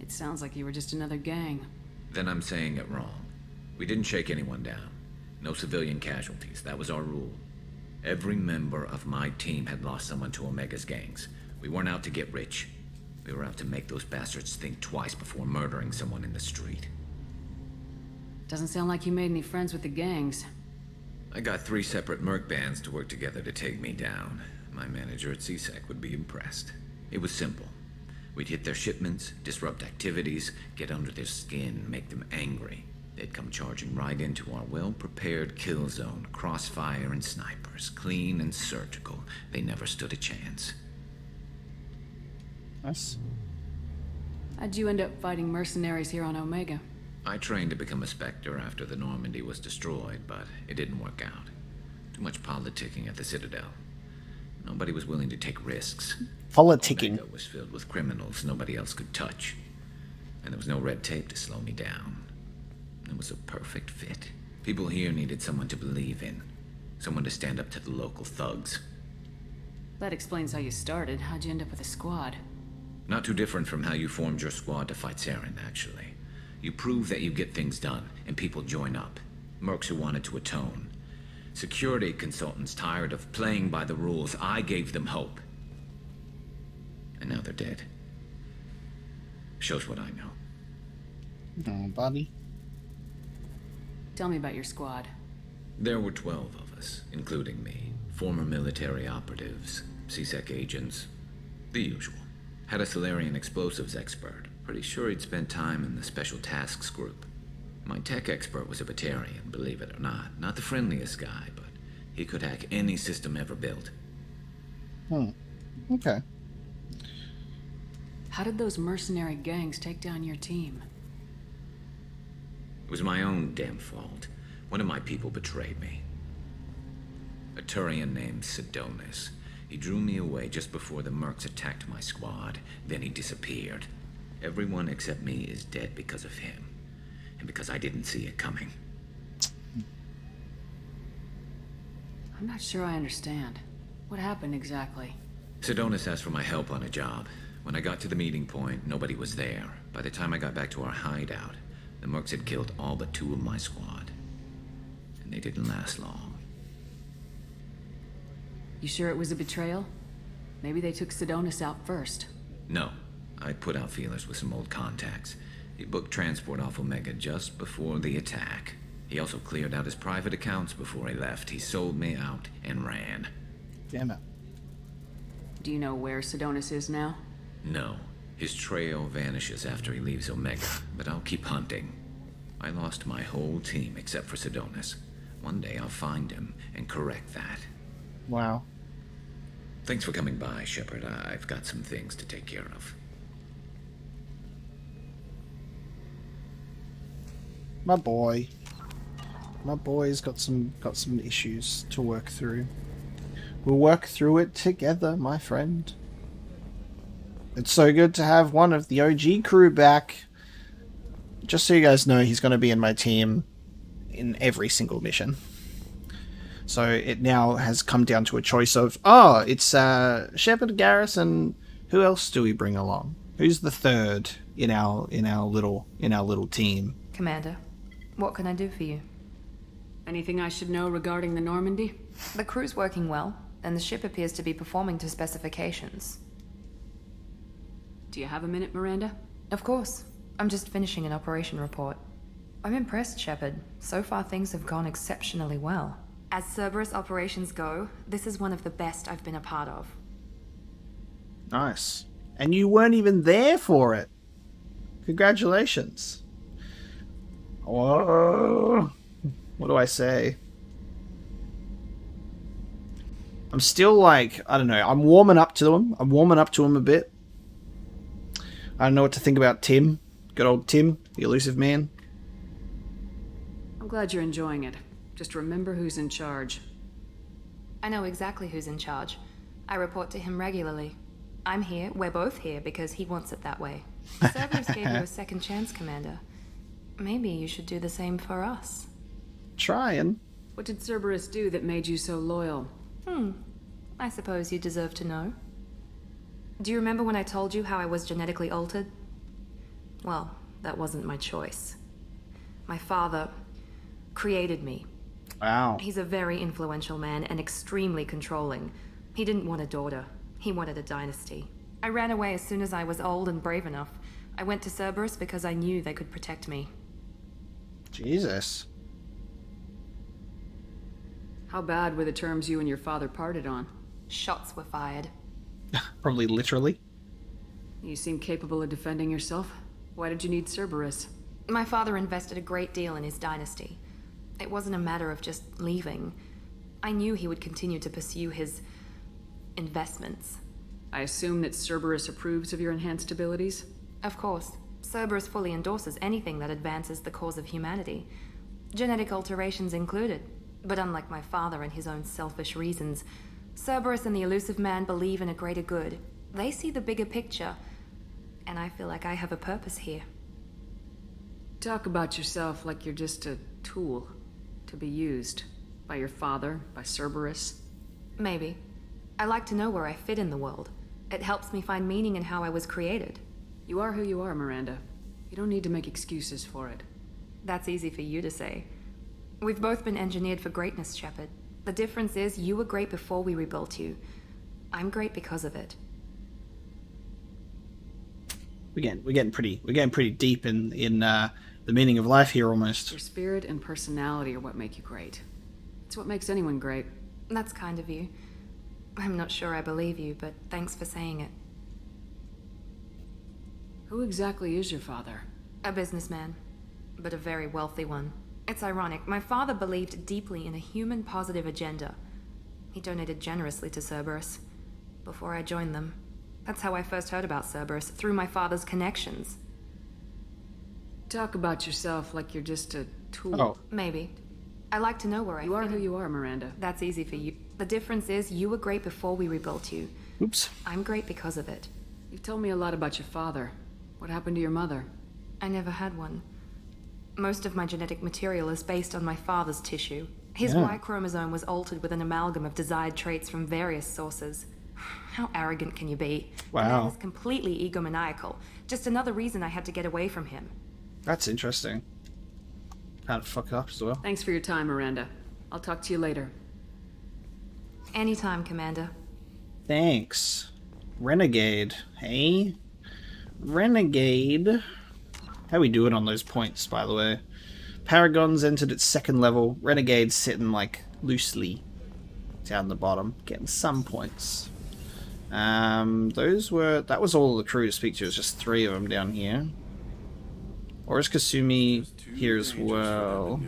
It sounds like you were just another gang. Then I'm saying it wrong. We didn't shake anyone down. No civilian casualties. That was our rule. Every member of my team had lost someone to Omega's gangs. We weren't out to get rich. We were out to make those bastards think twice before murdering someone in the street. Doesn't sound like you made any friends with the gangs. I got 3 separate merc bands to work together to take me down. My manager at CSEC would be impressed. It was simple. We'd hit their shipments, disrupt activities, get under their skin, make them angry. They'd come charging right into our well-prepared kill zone, crossfire and snipers, clean and surgical. They never stood a chance. Nice. How'd you end up fighting mercenaries here on Omega? I trained to become a Spectre after the Normandy was destroyed, but it didn't work out. Too much politicking at the Citadel. Nobody was willing to take risks. Politicking. Omega was filled with criminals nobody else could touch. And there was no red tape to slow me down. It was a perfect fit. People here needed someone to believe in. Someone to stand up to the local thugs. That explains how you started. How'd you end up with a squad? Not too different from how you formed your squad to fight Saren, actually. You prove that you get things done, and people join up. Mercs who wanted to atone. Security consultants tired of playing by the rules. I gave them hope. And now they're dead. Shows what I know. Oh, buddy. Tell me about your squad. There were 12 of us, including me. Former military operatives, CSEC agents, the usual. Had a Solarian explosives expert. Pretty sure he'd spent time in the Special Tasks Group. My tech expert was a Batarian, believe it or not. Not the friendliest guy, but he could hack any system ever built. Okay. How did those mercenary gangs take down your team? It was my own damn fault. One of my people betrayed me. A Turian named Sidonis. He drew me away just before the Mercs attacked my squad. Then he disappeared. Everyone except me is dead because of him. And because I didn't see it coming. I'm not sure I understand. What happened exactly? Sidonis asked for my help on a job. When I got to the meeting point, nobody was there. By the time I got back to our hideout, the Mercs had killed all but 2 of my squad. And they didn't last long. You sure it was a betrayal? Maybe they took Sidonis out first. No. I put out feelers with some old contacts. He booked transport off Omega just before the attack. He also cleared out his private accounts before he left. He sold me out and ran. Damn it. Do you know where Sidonis is now? No. His trail vanishes after he leaves Omega, but I'll keep hunting. I lost my whole team except for Sidonis. One day I'll find him and correct that. Wow. Thanks for coming by, Shepard. I've got some things to take care of. My boy. My boy's got some issues to work through. We'll work through it together, my friend. It's so good to have one of the OG crew back. Just so you guys know, he's going to be in my team in every single mission. So it now has come down to a choice of, it's Shepard, Garrus, and who else do we bring along? Who's the third in our little team? Commander, what can I do for you? Anything I should know regarding the Normandy? The crew's working well, and the ship appears to be performing to specifications. Do you have a minute, Miranda? Of course. I'm just finishing an operation report. I'm impressed, Shepard. So far things have gone exceptionally well. As Cerberus operations go, this is one of the best I've been a part of. Nice. And you weren't even there for it. Congratulations. Whoa. What do I say? I'm still like, I don't know, I'm warming up to him. I'm warming up to him a bit. I don't know what to think about Tim. Good old Tim, the elusive man. I'm glad you're enjoying it. Just remember who's in charge. I know exactly who's in charge. I report to him regularly. I'm here, we're both here, because he wants it that way. Cerberus gave you a second chance, Commander. Maybe you should do the same for us. Trying. What did Cerberus do that made you so loyal? I suppose you deserve to know. Do you remember when I told you how I was genetically altered? Well, that wasn't my choice. My father created me. Wow. He's a very influential man and extremely controlling. He didn't want a daughter. He wanted a dynasty. I ran away as soon as I was old and brave enough. I went to Cerberus because I knew they could protect me. Jesus. How bad were the terms you and your father parted on? Shots were fired. Probably literally. You seem capable of defending yourself. Why did you need Cerberus? My father invested a great deal in his dynasty. It wasn't a matter of just leaving. I knew he would continue to pursue his investments. I assume that Cerberus approves of your enhanced abilities? Of course. Cerberus fully endorses anything that advances the cause of humanity. Genetic alterations included. But unlike my father and his own selfish reasons, Cerberus and the elusive man believe in a greater good. They see the bigger picture, and I feel like I have a purpose here. Talk about yourself like you're just a tool to be used by your father, by Cerberus. Maybe. I like to know where I fit in the world. It helps me find meaning in how I was created. You are who you are, Miranda. You don't need to make excuses for it. That's easy for you to say. We've both been engineered for greatness, Shepard. The difference is you were great before we rebuilt you. I'm great because of it. We're getting pretty deep in the meaning of life here almost. Your spirit and personality are what make you great. It's what makes anyone great. That's kind of you. I'm not sure I believe you, but thanks for saying it. Who exactly is your father? A businessman, but a very wealthy one. It's ironic. My father believed deeply in a human-positive agenda. He donated generously to Cerberus before I joined them. That's how I first heard about Cerberus, through my father's connections. Talk about yourself like you're just a tool. Oh. Maybe. I like to know where I fit. You are who you are, Miranda. That's easy for you. The difference is you were great before we rebuilt you. Oops. I'm great because of it. You've told me a lot about your father. What happened to your mother? I never had one. Most of my genetic material is based on my father's tissue. His Y chromosome was altered with an amalgam of desired traits from various sources. How arrogant can you be? Wow. The man is completely egomaniacal. Just another reason I had to get away from him. That's interesting. Kind of fuck up as well. Thanks for your time, Miranda. I'll talk to you later. Anytime, Commander. Thanks. Renegade. Hey? Renegade. How we doing on those points, by the way? Paragon's entered its second level. Renegade's sitting, like, loosely down the bottom. Getting some points. That was all the crew to speak to. It was just 3 of them down here. Or is Kasumi here as well?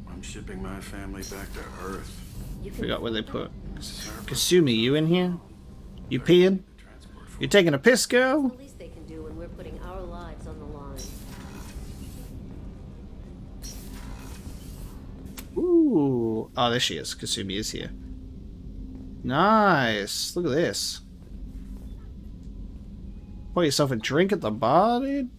I'm shipping my family back to Earth. Forgot where they put. Kasumi, you in here? You peeing? You taking a piss, girl? The least they can do when we're putting our lives on the line. Ooh. Oh, there she is. Kasumi is here. Nice. Look at this. Pour yourself a drink at the bar, dude.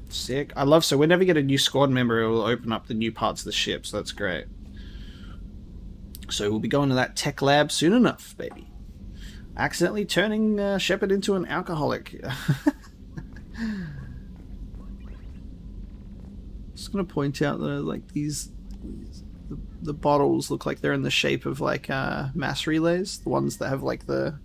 Sick. I love, so whenever you get a new squad member, it will open up the new parts of the ship, so that's great. So we'll be going to that tech lab soon enough, baby. Accidentally turning Shepard into an alcoholic. Just gonna point out that like the bottles look like they're in the shape of like mass relays, the ones that have like the.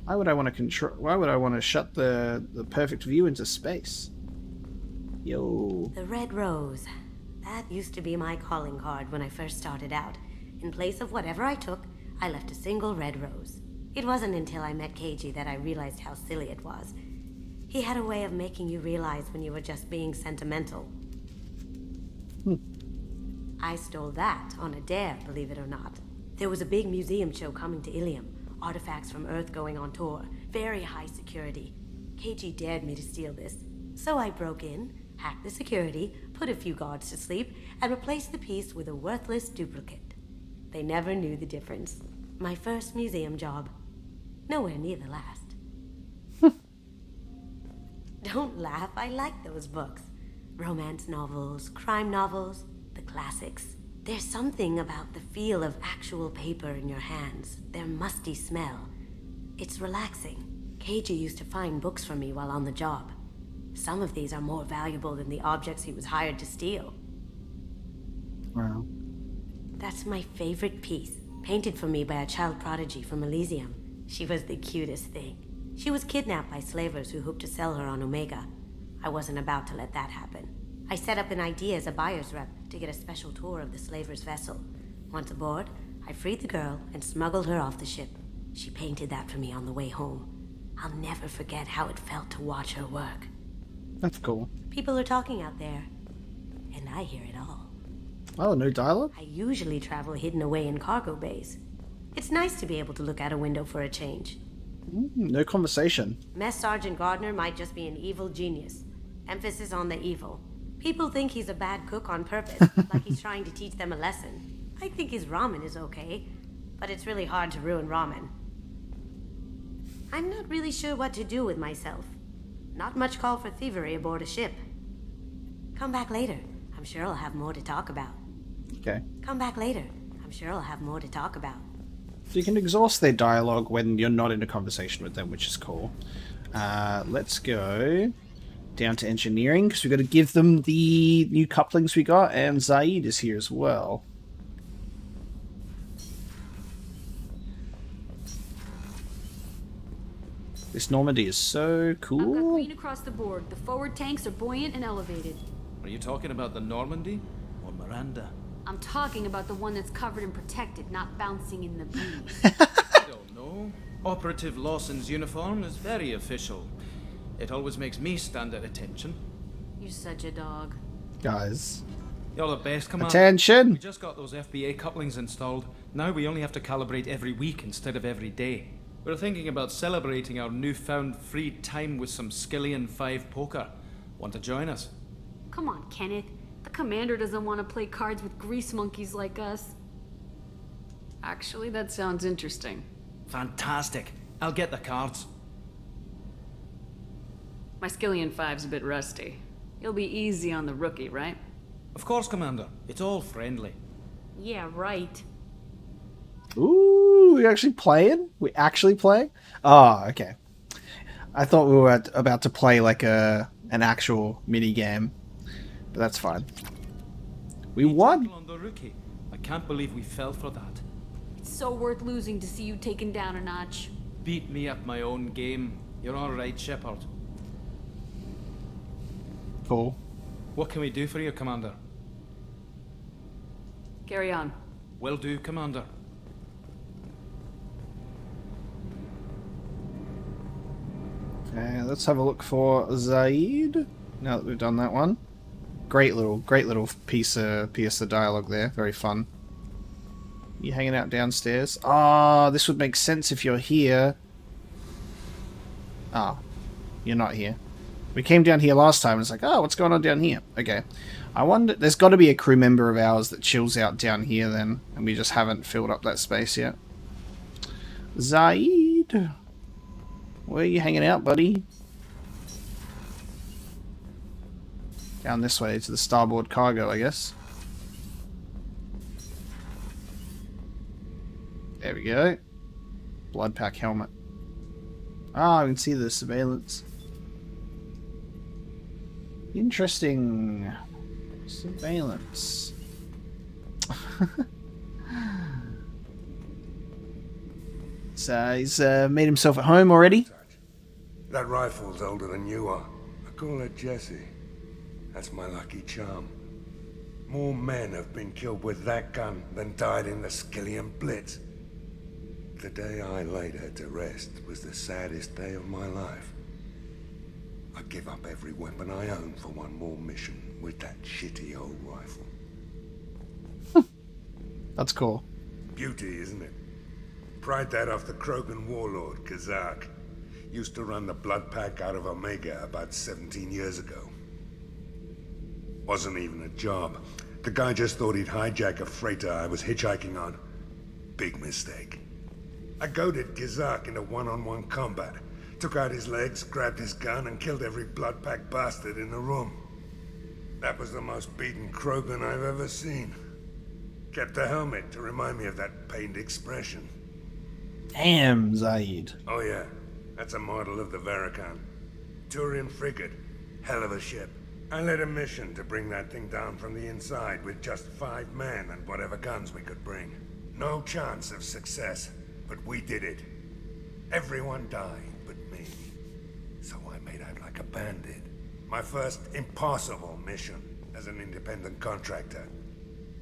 Why would I want to control? Why would I want to shut the perfect view into space? Yo. The Red Rose. That used to be my calling card when I first started out. In place of whatever I took, I left a single red rose. It wasn't until I met Keiji that I realized how silly it was. He had a way of making you realize when you were just being sentimental. I stole that on a dare, believe it or not. There was a big museum show coming to Ilium. Artifacts from Earth going on tour. Very high security. Keiji dared me to steal this. So I broke in, hacked the security, put a few guards to sleep, and replaced the piece with a worthless duplicate. They never knew the difference. My first museum job. Nowhere near the last. Don't laugh, I like those books. Romance novels, crime novels, the classics. There's something about the feel of actual paper in your hands, their musty smell. It's relaxing. Keiji used to find books for me while on the job. Some of these are more valuable than the objects he was hired to steal. Wow. That's my favorite piece, painted for me by a child prodigy from Elysium. She was the cutest thing. She was kidnapped by slavers who hoped to sell her on Omega. I wasn't about to let that happen. I set up an idea as a buyer's rep to get a special tour of the slaver's vessel. Once aboard, I freed the girl and smuggled her off the ship. She painted that for me on the way home. I'll never forget how it felt to watch her work. That's cool. People are talking out there, and I hear it all. Oh, no dialogue? I usually travel hidden away in cargo bays. It's nice to be able to look out a window for a change. No conversation. Mess Sergeant Gardner might just be an evil genius. Emphasis on the evil. People think he's a bad cook on purpose, like he's trying to teach them a lesson. I think his ramen is okay, but it's really hard to ruin ramen. I'm not really sure what to do with myself. Not much call for thievery aboard a ship. Come back later. I'm sure I'll have more to talk about. Okay. Come back later. I'm sure I'll have more to talk about. So you can exhaust their dialogue when you're not in a conversation with them, which is cool. Let's go down to engineering, because we've got to give them the new couplings we got, and Zaid is here as well. This Normandy is so I've got cool. green across the board. The forward tanks are buoyant and elevated. Are you talking about the Normandy or Miranda? I'm talking about the one that's covered and protected, not bouncing in the breeze. I don't know. Operative Lawson's uniform is very official. It always makes me stand at attention. You're such a dog. Guys. You're the best, Commander. Attention! We just got those FBA couplings installed. Now we only have to calibrate every week instead of every day. We're thinking about celebrating our newfound free time with some Skillian 5 poker. Want to join us? Come on, Kenneth. The commander doesn't want to play cards with grease monkeys like us. Actually, that sounds interesting. Fantastic. I'll get the cards. My Skillian 5's a bit rusty. You'll be easy on the rookie, right? Of course, Commander. It's all friendly. Yeah, right. Ooh, we're actually playing? We actually playing? Oh, okay. I thought we were about to play like an actual mini game, but that's fine. We won. On the rookie. I can't believe we fell for that. It's so worth losing to see you taken down a notch. Beat me at my own game. You're all right, Shepard. Cool. What can we do for you, Commander? Carry on. Will do, Commander. Okay, let's have a look for Zaid. Now that we've done that one. Great little piece of dialogue there. Very fun. You hanging out downstairs? Ah, this would make sense if you're here. Ah, you're not here. We came down here last time and it's like, oh, what's going on down here? Okay. I wonder, there's got to be a crew member of ours that chills out down here then, and we just haven't filled up that space yet. Zaid, where are you hanging out, buddy? Down this way to the starboard cargo, I guess. There we go. Blood pack helmet. Ah, I can see the surveillance. Interesting. Surveillance. So he's made himself at home already. That rifle's older than you are. I call it Jesse. That's my lucky charm. More men have been killed with that gun than died in the Skillian Blitz. The day I laid her to rest was the saddest day of my life. I give up every weapon I own for one more mission with that shitty old rifle. That's cool. Beauty, isn't it? Pried that off the Krogan warlord, Kazak. Used to run the blood pack out of Omega about 17 years ago. Wasn't even a job. The guy just thought he'd hijack a freighter I was hitchhiking on. Big mistake. I goaded Kazak into one-on-one combat. Took out his legs, grabbed his gun, and killed every blood pack bastard in the room. That was the most beaten Krogan I've ever seen. Kept a helmet to remind me of that pained expression. Damn, Zaid. Oh yeah, that's a model of the Verican. Turian frigate. Hell of a ship. I led a mission to bring that thing down from the inside with just 5 men and whatever guns we could bring. No chance of success, but we did it. Everyone died but me. So I made out like a bandit. My first impossible mission as an independent contractor.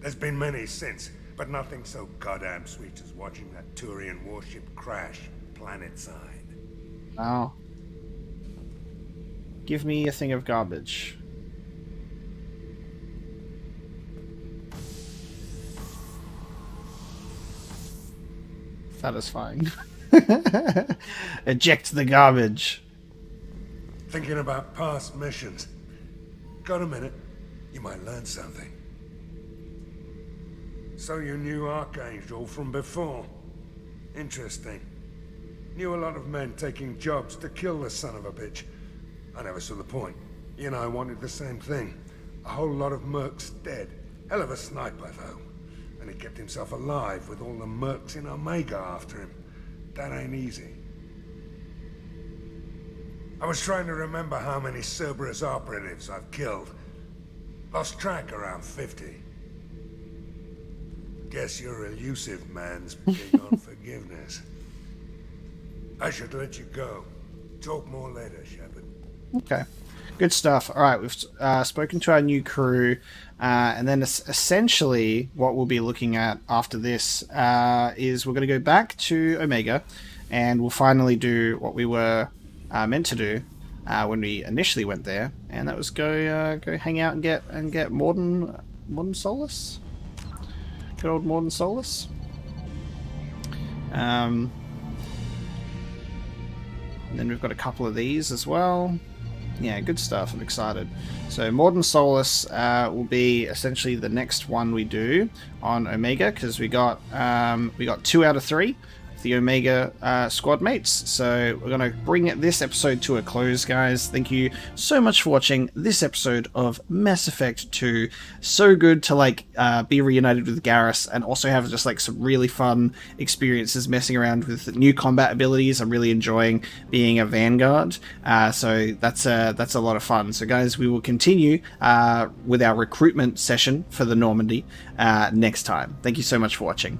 There's been many since, but nothing so goddamn sweet as watching that Turian warship crash planet-side. Wow. Give me a thing of garbage. Satisfying. Eject the garbage. Thinking about past missions. Got a minute? You might learn something. So you knew Archangel from before? Interesting. Knew a lot of men taking jobs to kill the son of a bitch. I never saw the point. You and I wanted the same thing. A whole lot of mercs dead. Hell of a sniper, though. And he kept himself alive with all the mercs in Omega after him. That ain't easy. I was trying to remember how many Cerberus operatives I've killed. Lost track around 50. Guess your elusive man's big on forgiveness. I should let you go. Talk more later, Shepard. Okay. Good stuff. All right, we've spoken to our new crew, and then essentially what we'll be looking at after this is we're going to go back to Omega, and we'll finally do what we were meant to do when we initially went there, and that was go hang out and get Morden Solus. Good old Morden Solus. And then we've got a couple of these as well. Yeah, good stuff. I'm excited. So Morden Solus will be essentially the next one we do on Omega, because we got 2 out of 3 of the Omega squad mates. So we're gonna bring this episode to a close, guys. Thank you so much for watching this episode of Mass Effect 2. So good to be reunited with Garrus and also have just some really fun experiences messing around with new combat abilities. I'm really enjoying being a Vanguard. So that's a lot of fun. So guys, we will continue with our recruitment session for the Normandy next time. Thank you so much for watching.